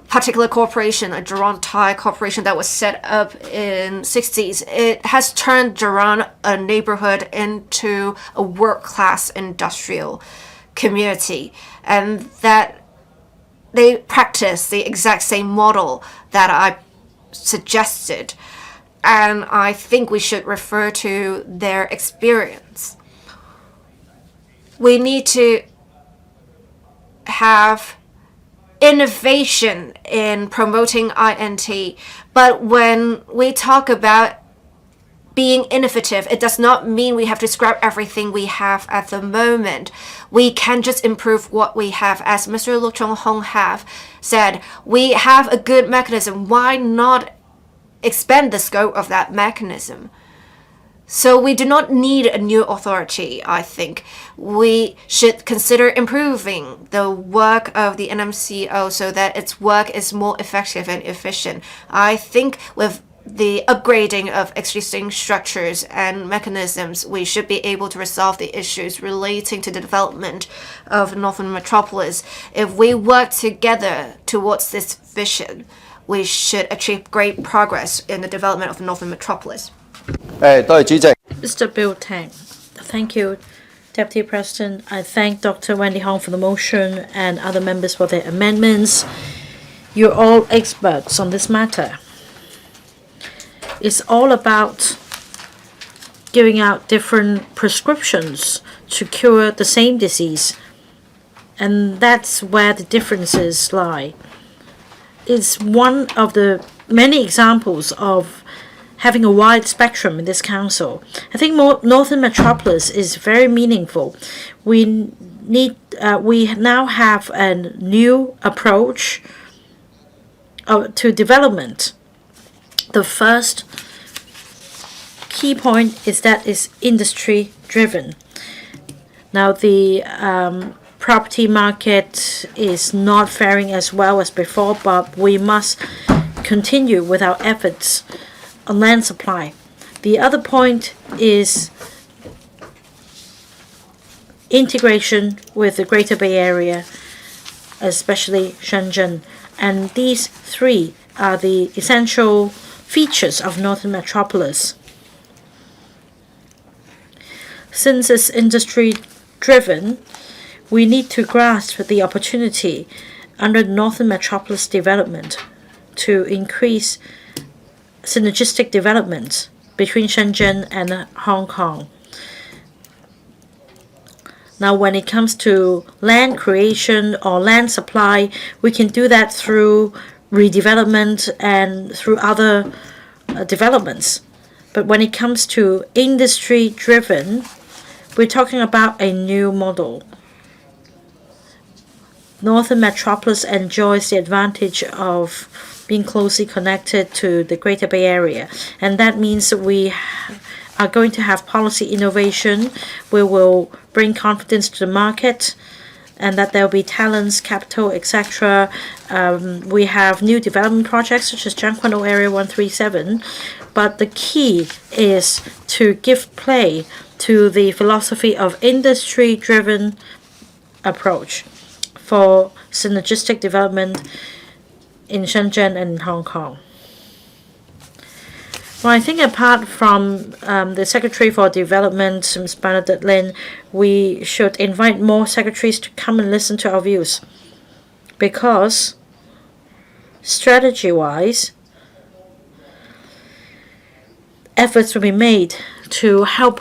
particular corporation, a Zhang corporation that was set up in 60s. It has turned Zhang, a neighborhood, into a world-class industrial community, and that they practice the exact same model that I suggested. And I think we should refer to their experience. We need to have innovation in promoting INT, but when we talk about being innovative, it does not mean we have to scrap everything we have at the moment. We can just improve what we have. As Mr. Lu Chonghong have said, we have a good mechanism. Why not expand the scope of that mechanism? So we do not need a new authority, I think. We should consider improving the work of the NMCO so that its work is more effective and efficient. I think with the upgrading of existing structures and mechanisms, we should be able to resolve the issues relating to the development of Northern Metropolis. If we work together towards this vision, we should achieve great progress in the development of Northern Metropolis. Mr. Bill Tang. Thank you, Deputy President. I thank Dr. Wendy Hong for the motion and other members for their amendments. You're all experts on this matter. It's all about giving out different prescriptions to cure the same disease. And that's where the differences lie. It's one of the many examples of having a wide spectrum in this council. I think Northern Metropolis is very meaningful. We now have a new approach to development. The first key point is that it's industry driven. Now the property market is not faring as well as before, but we must continue with our efforts on land supply. The other point is integration with the Greater Bay Area, especially Shenzhen. And these three are the essential features of Northern Metropolis. Since it's industry driven, we need to grasp the opportunity under Northern Metropolis development to increase synergistic development between Shenzhen and Hong Kong. Now, when it comes to land creation or land supply, we can do that through redevelopment and through other developments. But when it comes to industry-driven, we're talking about a new model. Northern Metropolis enjoys the advantage of being closely connected to the Greater Bay Area, and that means that we are going to have policy innovation. We will bring confidence to the market, and that there will be talents, capital, etc. We have new development projects such as Jiangquan Area 137, but the key is to give play to the philosophy of industry-driven approach for synergistic development in Shenzhen and Hong Kong. Well, I think apart from the Secretary for Development, Ms. Bernadette Lin, we should invite more secretaries to come and listen to our views. Because strategy-wise, efforts will be made to help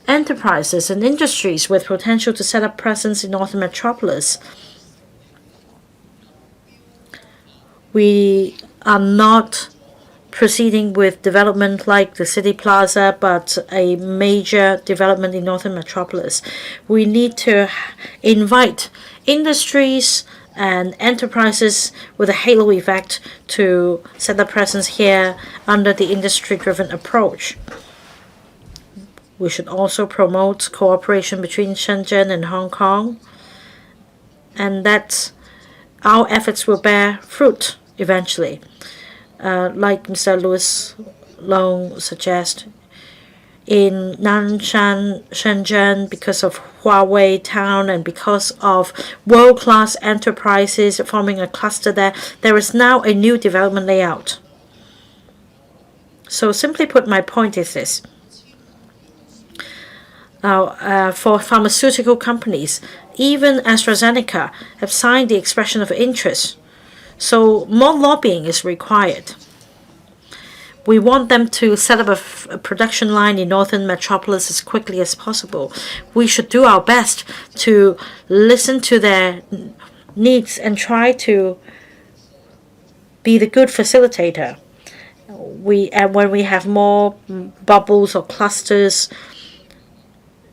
enterprises and industries with potential to set up presence in Northern Metropolis. We are not proceeding with development like the City Plaza, but a major development in Northern Metropolis. We need to invite industries and enterprises with a halo effect to set up presence here under the industry-driven approach. We should also promote cooperation between Shenzhen and Hong Kong, and that our efforts will bear fruit eventually. Like Mr. Louis Loong suggests, in Nanshan, Shenzhen, because of Huawei Town and because of world-class enterprises forming a cluster there is now a new development layout. So simply put, my point is this. Now, for pharmaceutical companies, even AstraZeneca have signed the expression of interest. So more lobbying is required. We want them to set up a production line in Northern Metropolis as quickly as possible. We should do our best to listen to their needs and try to be the good facilitator. When we have more bubbles or clusters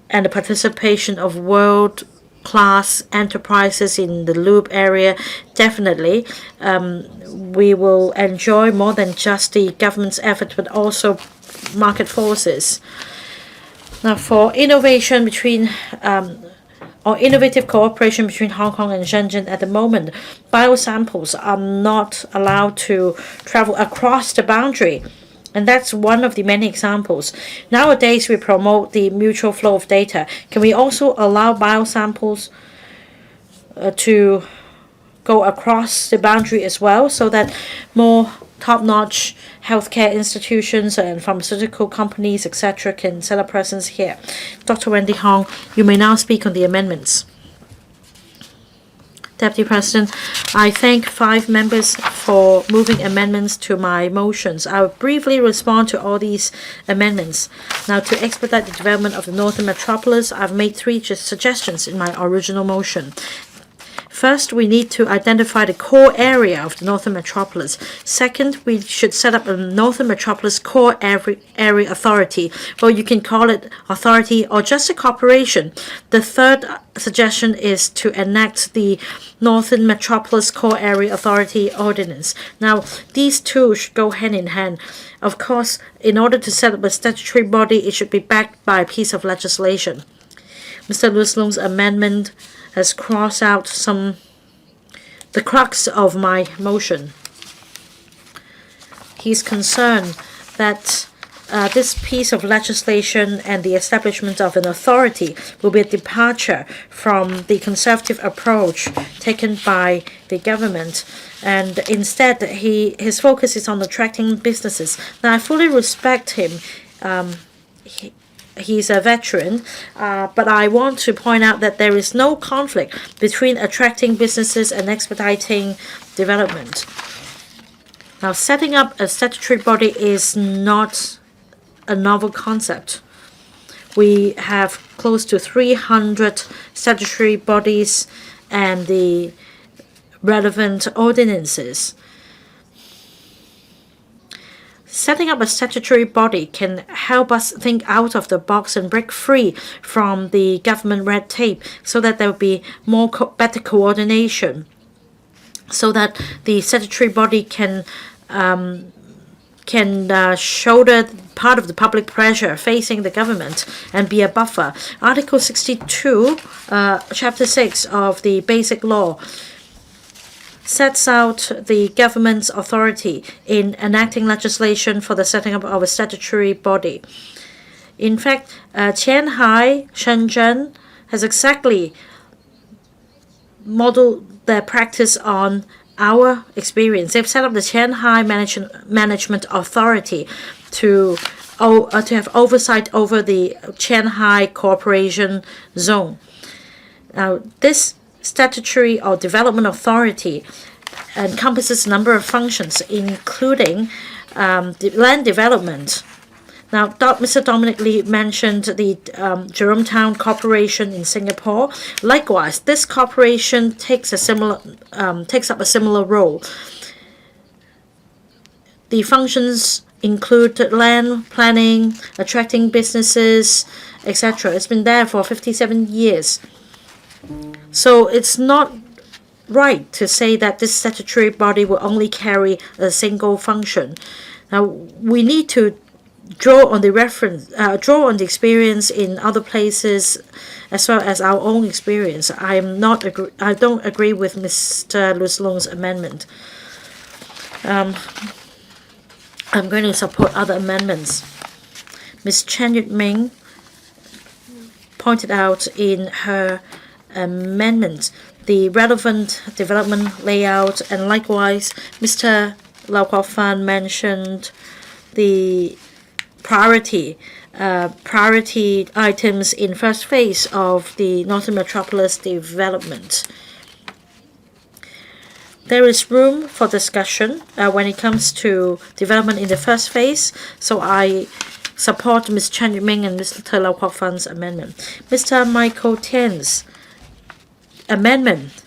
and the participation of world-class enterprises in the Loop area, definitely we will enjoy more than just the government's effort, but also market forces. Now, for innovation between or innovative cooperation between Hong Kong and Shenzhen at the moment, biosamples are not allowed to travel across the boundary. And that's one of the many examples. Nowadays, we promote the mutual flow of data. Can we also allow biosamples to go across the boundary as well, so that more top-notch healthcare institutions and pharmaceutical companies, etc., can set up presence here? Dr. Wendy Hong, you may now speak on the amendments. Deputy President. I thank 5 members for moving amendments to my motions. I will briefly respond to all these amendments. Now, to expedite the development of the Northern Metropolis, I've made 3 suggestions in my original motion. First, we need to identify the core area of the Northern Metropolis. Second, we should set up a Northern Metropolis core area authority. Well, you can call it authority or just a corporation. The third suggestion is to enact the Northern Metropolis Core Area Authority Ordinance. Now, these two should go hand in hand. Of course, in order to set up a statutory body, it should be backed by a piece of legislation. Mr. Loong's amendment has crossed out the crux of my motion. He's concerned that this piece of legislation and the establishment of an authority will be a departure from the conservative approach taken by the government, and instead his focus is on attracting businesses. Now, I fully respect him. He's a veteran, but I want to point out that there is no conflict between attracting businesses and expediting development. Now, setting up a statutory body is not a novel concept. We have close to 300 statutory bodies and the relevant ordinances. Setting up a statutory body can help us think out of the box and break free from the government red tape so that there will be better coordination, so that the statutory body can shoulder part of the public pressure facing the government and be a buffer. Article 62, Chapter 6 of the Basic Law sets out the government's authority in enacting legislation for the setting up of a statutory body. In fact, Shanghai, Shenzhen has exactly modeled their practice on our experience. They've set up the Shanghai Management Authority to have oversight over the Shanghai Cooperation Zone. Now, this statutory or development authority encompasses a number of functions, including land development. Now, Mr. Dominic Lee mentioned the Jerome Town Corporation in Singapore. Likewise, this corporation takes up a similar role. The functions include land planning, attracting businesses, etc. It's been there for 57 years. So it's not right to say that this statutory body will only carry a single function. Now, we need to draw on the experience in other places, as well as our own experience. I don't agree with Mr. Loong's amendment. I'm going to support other amendments. Ms. Yuet-ming pointed out in her amendment the relevant development layout, and likewise Mr. Kwok-fan mentioned the priority items in first phase of the Northern Metropolis development. There is room for discussion when it comes to development in the first phase, so I support Ms. Yuet-ming and Mr. Kwok-fan's amendment. Mr. Michael Tien's amendment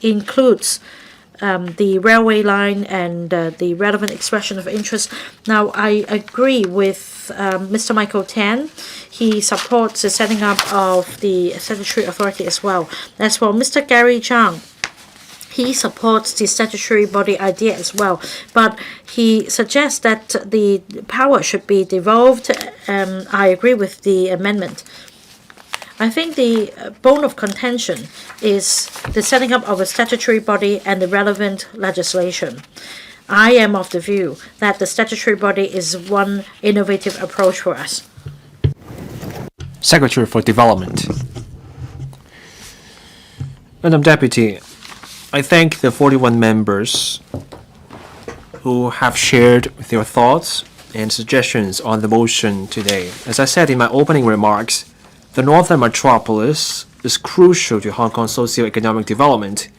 includes the railway line and the relevant expression of interest. Now, I agree with Mr. Michael Tien. He supports the setting up of the statutory authority as well. As for Mr. Gary ZHANG, he supports the statutory body idea as well, but he suggests that the power should be devolved. I agree with the amendment. I think the bone of contention is the setting up of a statutory body and the relevant legislation. I am of the view that the statutory body is one innovative approach for us. Secretary for Development. Madam Deputy, I thank the 41 members who have shared their thoughts and suggestions on the motion today. As I said in my opening remarks, the Northern Metropolis is crucial to Hong Kong's socio-economic development.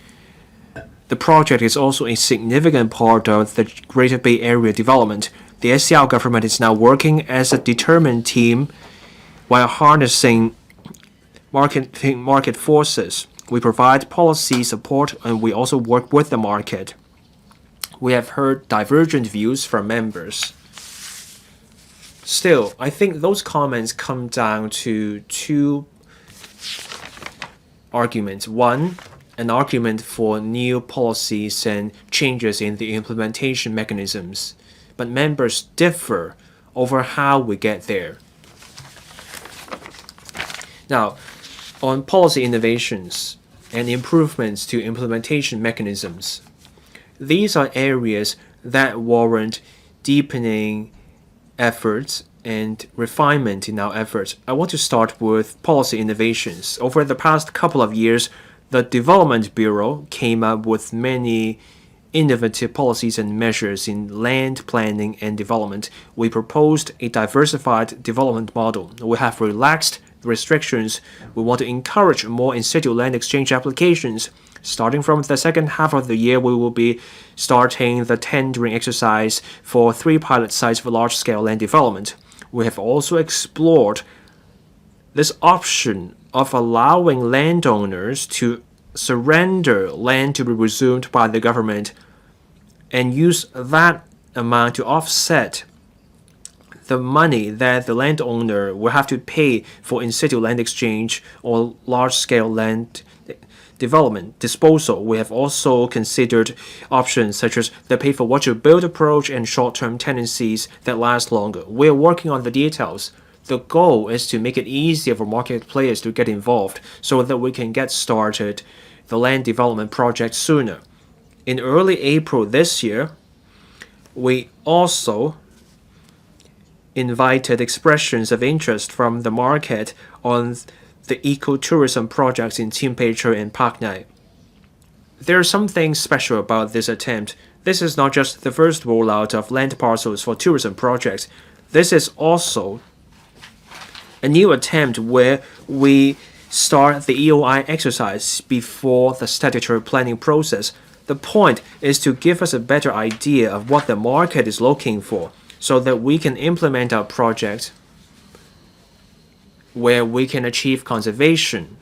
The project is also a significant part of the Greater Bay Area development. The SCR government is now working as a determined team while harnessing market forces. We provide policy support and we also work with the market. We have heard divergent views from members. Still, I think those comments come down to two arguments. One, an argument for new policies and changes in the implementation mechanisms. But members differ over how we get there. Now, on policy innovations and improvements to implementation mechanisms, these are areas that warrant deepening efforts and refinement in our efforts. I want to start with policy innovations. Over the past couple of years, the Development Bureau came up with many innovative policies and measures in land planning and development. We proposed a diversified development model. We have relaxed restrictions. We want to encourage more in-situ land exchange applications. Starting from the second half of the year, we will be starting the tendering exercise for 3 pilot sites for large-scale land development. We have also explored this option of allowing landowners to surrender land to be resumed by the government and use that amount to offset the money that the landowner will have to pay for in-situ land exchange or large-scale land development disposal. We have also considered options such as the pay-for-what-you-build approach and short-term tenancies that last longer. We are working on the details. The goal is to make it easier for market players to get involved so that we can get started the land development project sooner. In early April this year, we also invited expressions of interest from the market on the ecotourism projects in Tienpeiche and Pak Nai. There are some things special about this attempt. This is not just the first rollout of land parcels for tourism projects. This is also a new attempt where we start the EOI exercise before the statutory planning process. The point is to give us a better idea of what the market is looking for so that we can implement our project where we can achieve conservation.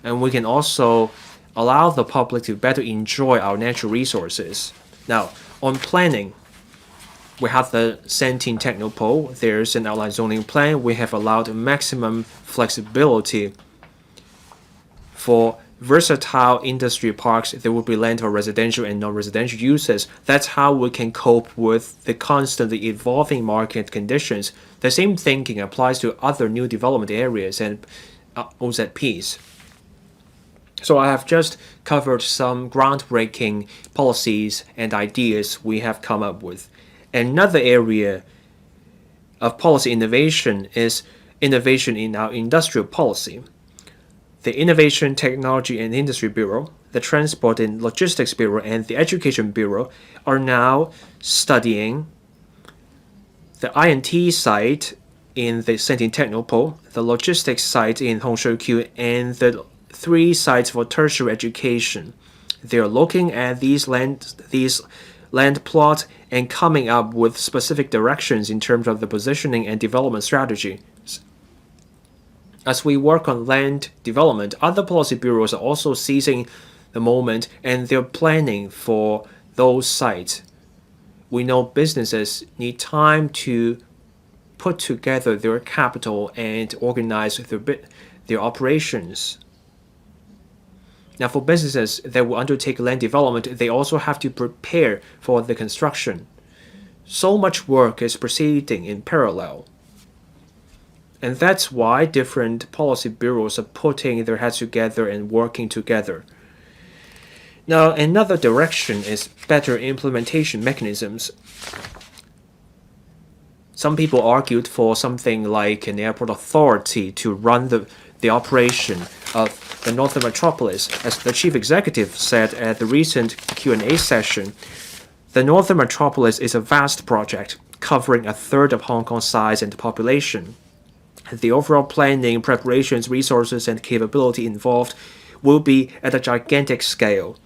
And we can also allow the public to better enjoy our natural resources. Now, on planning, we have the Sentine Technopole. There's an outline zoning plan. We have allowed maximum flexibility for versatile industry parks. There will be land for residential and non-residential uses. That's how we can cope with the constantly evolving market conditions. The same thinking applies to other new development areas and OZPs. So I have just covered some groundbreaking policies and ideas we have come up with. Another area of policy innovation is innovation in our industrial policy. The Innovation, Technology and Industry Bureau, the Transport and Logistics Bureau, and the Education Bureau are now studying the INT site in the Sentine Technopole, the logistics site in Hongshui-Q, and the 3 sites for tertiary education. They are looking at these land plots and coming up with specific directions in terms of the positioning and development strategy. As we work on land development, other policy bureaus are also seizing the moment and they're planning for those sites. We know businesses need time to put together their capital and organize their operations. Now, for businesses that will undertake land development, they also have to prepare for the construction. So much work is proceeding in parallel. And that's why different policy bureaus are putting their heads together and working together. Now, another direction is better implementation mechanisms. Some people argued for something like an airport authority to run the operation of the Northern Metropolis. As the chief executive said at the recent Q&A session, the Northern Metropolis is a vast project covering 1/3 of Hong Kong's size and population. The overall planning, preparations, resources, and capability involved will be at a gigantic scale.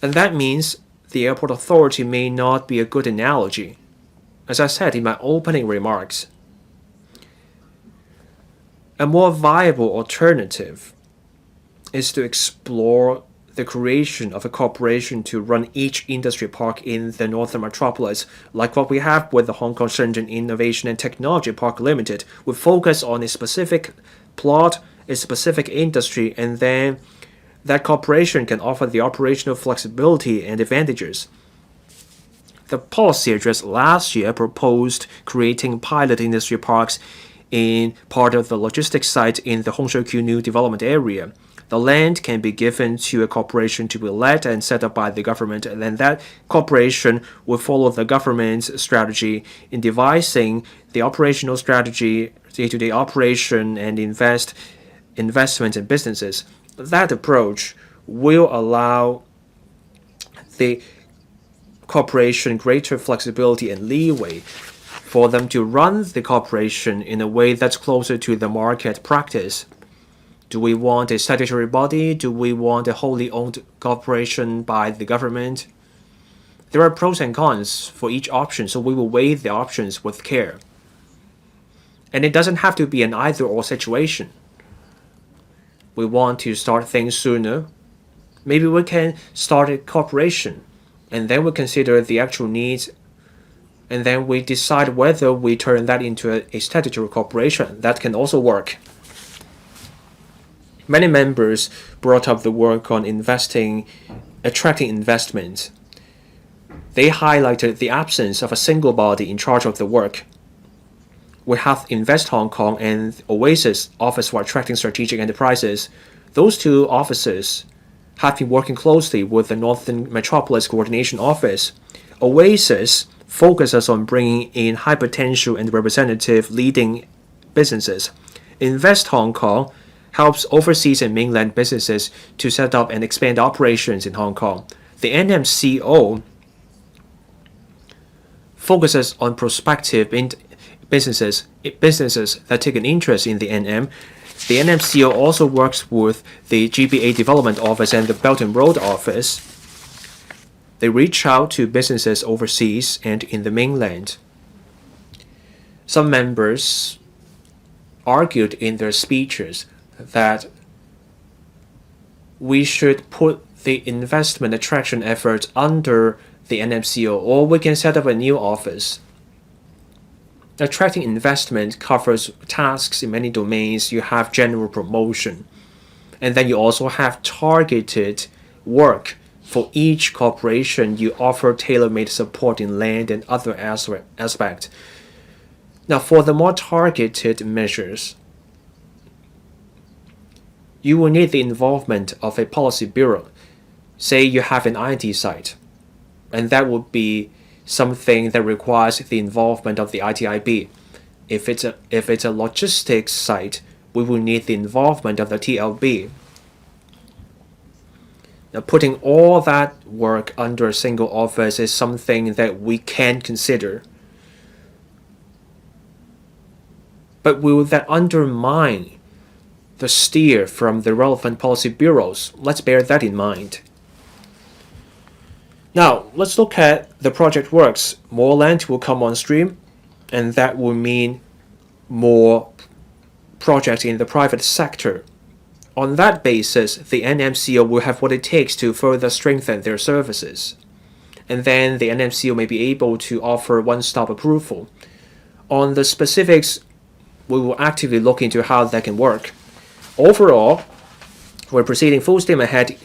And that means the airport authority may not be a good analogy. As I said in my opening remarks, a more viable alternative is to explore the creation of a corporation to run each industry park in the Northern Metropolis, like what we have with the Hong Kong Shenzhen Innovation and Technology Park Limited. We focus on a specific plot, a specific industry, and then that corporation can offer the operational flexibility and advantages. The policy address last year proposed creating pilot industry parks in part of the logistics site in the Hong Shou New Development Area. The land can be given to a corporation to be led and set up by the government, and then that corporation will follow the government's strategy in devising the operational strategy, day-to-day operation, and investment in businesses. That approach will allow the corporation greater flexibility and leeway for them to run the corporation in a way that's closer to the market practice. Do we want a statutory body? Do we want a wholly owned corporation by the government? There are pros and cons for each option, so we will weigh the options with care. And it doesn't have to be an either-or situation. We want to start things sooner. Maybe we can start a corporation, and then we consider the actual needs, and then we decide whether we turn that into a statutory corporation. That can also work. Many members brought up the work on attracting investment. They highlighted the absence of a single body in charge of the work. We have Invest Hong Kong and Oasis Office for Attracting Strategic Enterprises. Those two offices have been working closely with the Northern Metropolis Coordination Office. Oasis focuses on bringing in high potential and representative leading businesses. Invest Hong Kong helps overseas and mainland businesses to set up and expand operations in Hong Kong. The NMCO focuses on prospective businesses that take an interest in the NM. The NMCO also works with the GBA Development Office and the Belt and Road Office. They reach out to businesses overseas and in the mainland. Some members argued in their speeches that we should put the investment attraction efforts under the NMCO, or we can set up a new office. Attracting investment covers tasks in many domains. You have general promotion, and then you also have targeted work. For each corporation, you offer tailor-made support in land and other aspects. Now, for the more targeted measures, you will need the involvement of a policy bureau. Say you have an IT site, and that would be something that requires the involvement of the ITIB. If it's a logistics site, we will need the involvement of the TLB. Now, putting all that work under a single office is something that we can consider. But will that undermine the steer from the relevant policy bureaus? Let's bear that in mind. Now, let's look at the project works. More land will come on stream, and that will mean more projects in the private sector. On that basis, the NMCO will have what it takes to further strengthen their services. And then the NMCO may be able to offer one-stop approval. On the specifics, we will actively look into how that can work. Overall, we're proceeding full steam ahead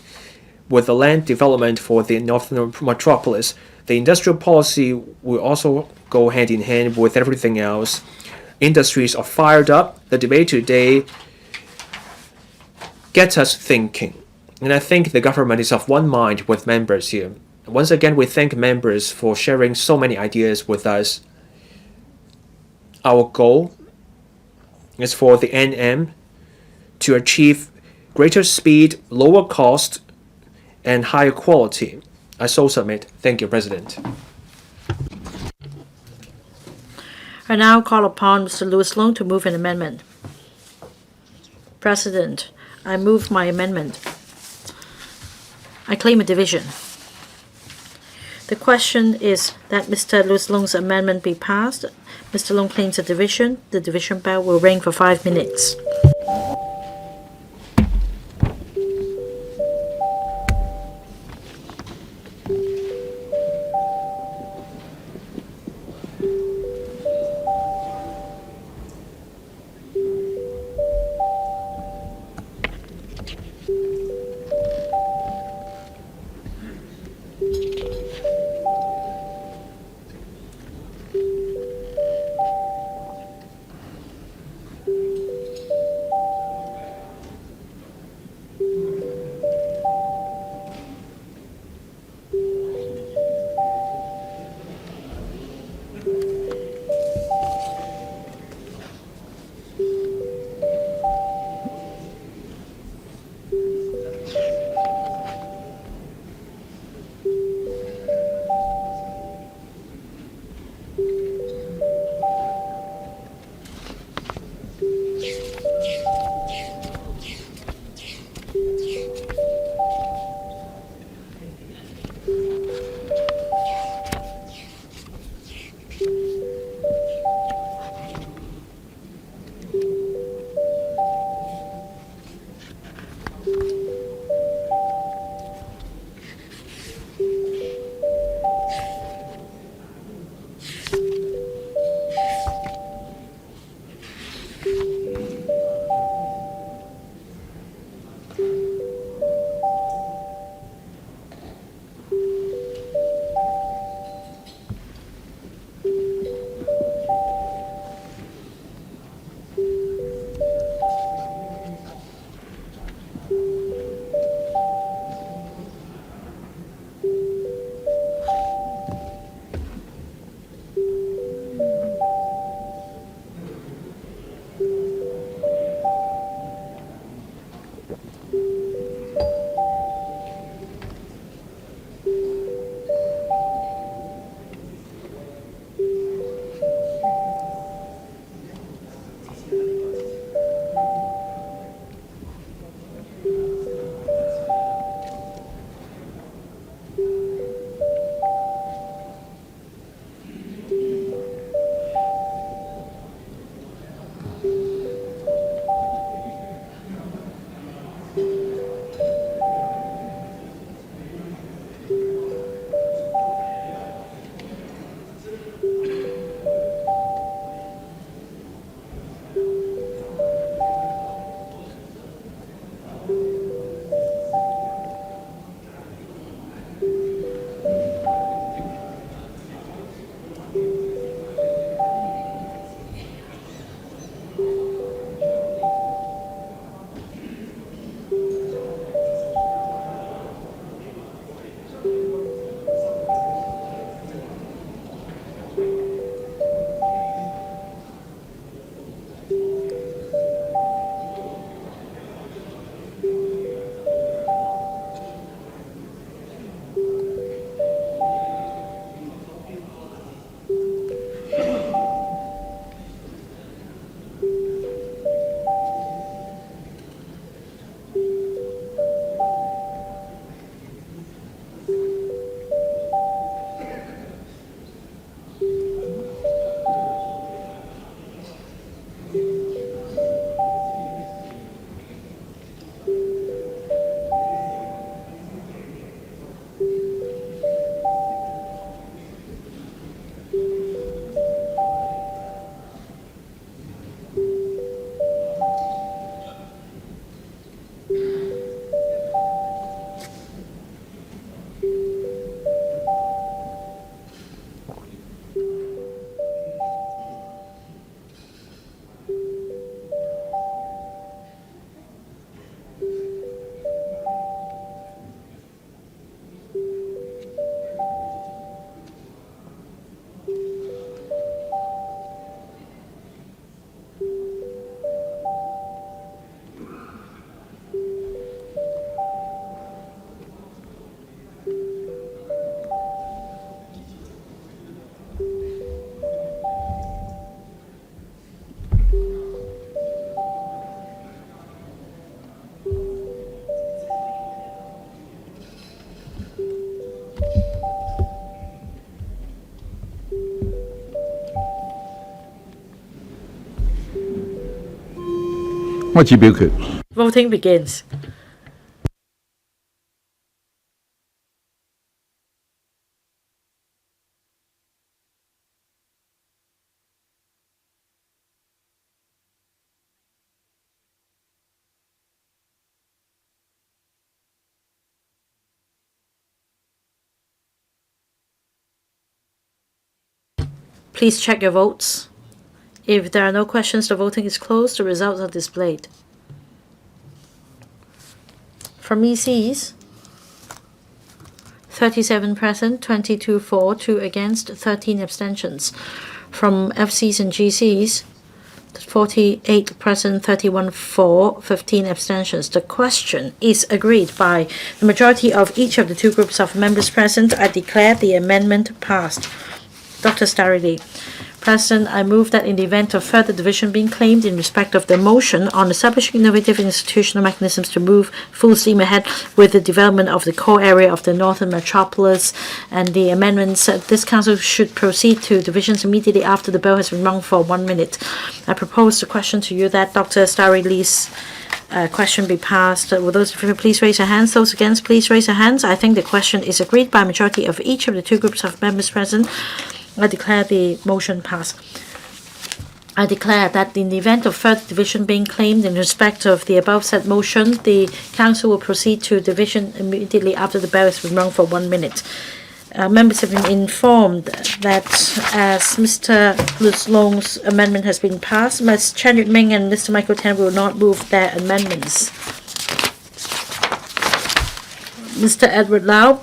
with the land development for the Northern Metropolis. The industrial policy will also go hand in hand with everything else. Industries are fired up. The debate today gets us thinking. And I think the government is of one mind with members here. Once again, we thank members for sharing so many ideas with us. Our goal is for the NM to achieve greater speed, lower cost, and higher quality. I so submit. Thank you, President. I now call upon Mr. Louis Loong to move an amendment. President, I move my amendment. I claim a division. The question is that Mr. Louis Loong's amendment be passed. Mr. Loong claims a division. The division bell will ring for 5 minutes. 開始表決。 Voting begins. Please check your votes. If there are no questions, the voting is closed. The results are displayed. From ECs, 37 present, 22 for, 2 against, 13 abstentions. From FCs and GCs, 48 present, 31 for, 15 abstentions. The question is agreed by the majority of each of the two groups of members present. I declare the amendment passed. Dr. Starry. President, I move that in the event of further division being claimed in respect of the motion on establishing innovative institutional mechanisms to move full steam ahead with the development of the core area of the Northern Metropolis and the amendments, this Council should proceed to divisions immediately after the bell has been rung for 1 minute. I propose the question to you that Dr. Starry Lee's question be passed. Will those in favor please raise their hands? Those against, please raise their hands. I think the question is agreed by a majority of each of the two groups of members present. I declare the motion passed. I declare that in the event of further division being claimed in respect of the above said motion, the Council will proceed to division immediately after the bell has been rung for 1 minute. Members have been informed that as Mr. Loong's amendment has been passed, Ms. Yuet-ming and Mr. Michael Tan will not move their amendments. Mr. Edward Lau,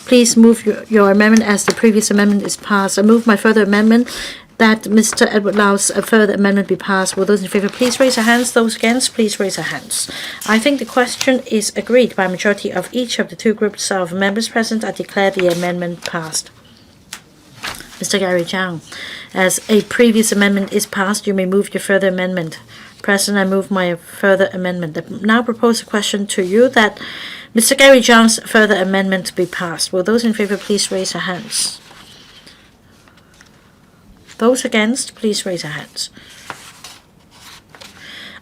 please move your amendment as the previous amendment is passed. I move my further amendment that Mr. Edward Lau's further amendment be passed. Will those in favor please raise their hands? Those against, please raise their hands. I think the question is agreed by a majority of each of the two groups of members present. I declare the amendment passed. Mr. Gary ZHANG, as a previous amendment is passed, you may move your further amendment. President, I move my further amendment. I now propose a question to you that Mr. Gary ZHANG's further amendment be passed. Will those in favor please raise their hands? Those against, please raise their hands.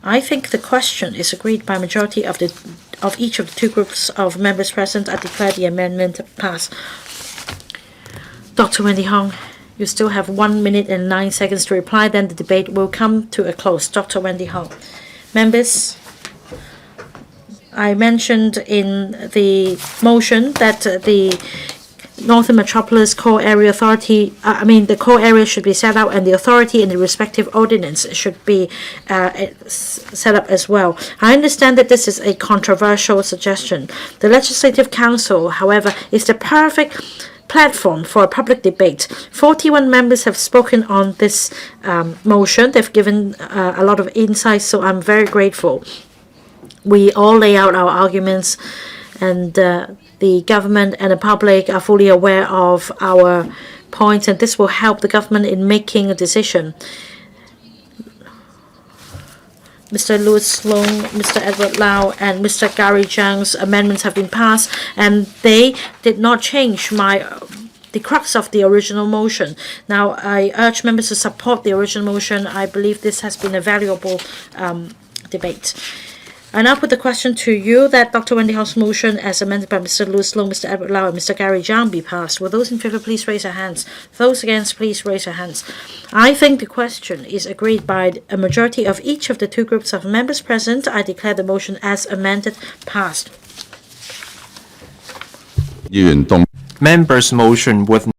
I think the question is agreed by a majority of each of the two groups of members present. I declare the amendment passed. Dr. Wendy Hong, you still have 1 minute and 9 seconds to reply, then the debate will come to a close. Dr. Wendy Hong. Members, I mentioned in the motion that the Northern Metropolis Core Area Authority, the core area should be set out and the authority in the respective ordinance should be set up as well. I understand that this is a controversial suggestion. The Legislative Council, however, is the perfect platform for a public debate. 41 members have spoken on this motion. They've given a lot of insights, so I'm very grateful. We all lay out our arguments, and the government and the public are fully aware of our points, and this will help the government in making a decision. Mr. Louis Loong, Mr. Edward Lau, and Mr. Gary ZHANG's amendments have been passed, and they did not change the crux of the original motion. Now, I urge members to support the original motion. I believe this has been a valuable debate. I now put the question to you that Dr. Wendy Hong's motion as amended by Mr. Louis Loong, Mr. Edward Lau, and Mr. Gary ZHANG be passed. Will those in favor please raise their hands? Those against, please raise their hands. I think the question is agreed by a majority of each of the two groups of members present. I declare the motion as amended passed. Members' motion with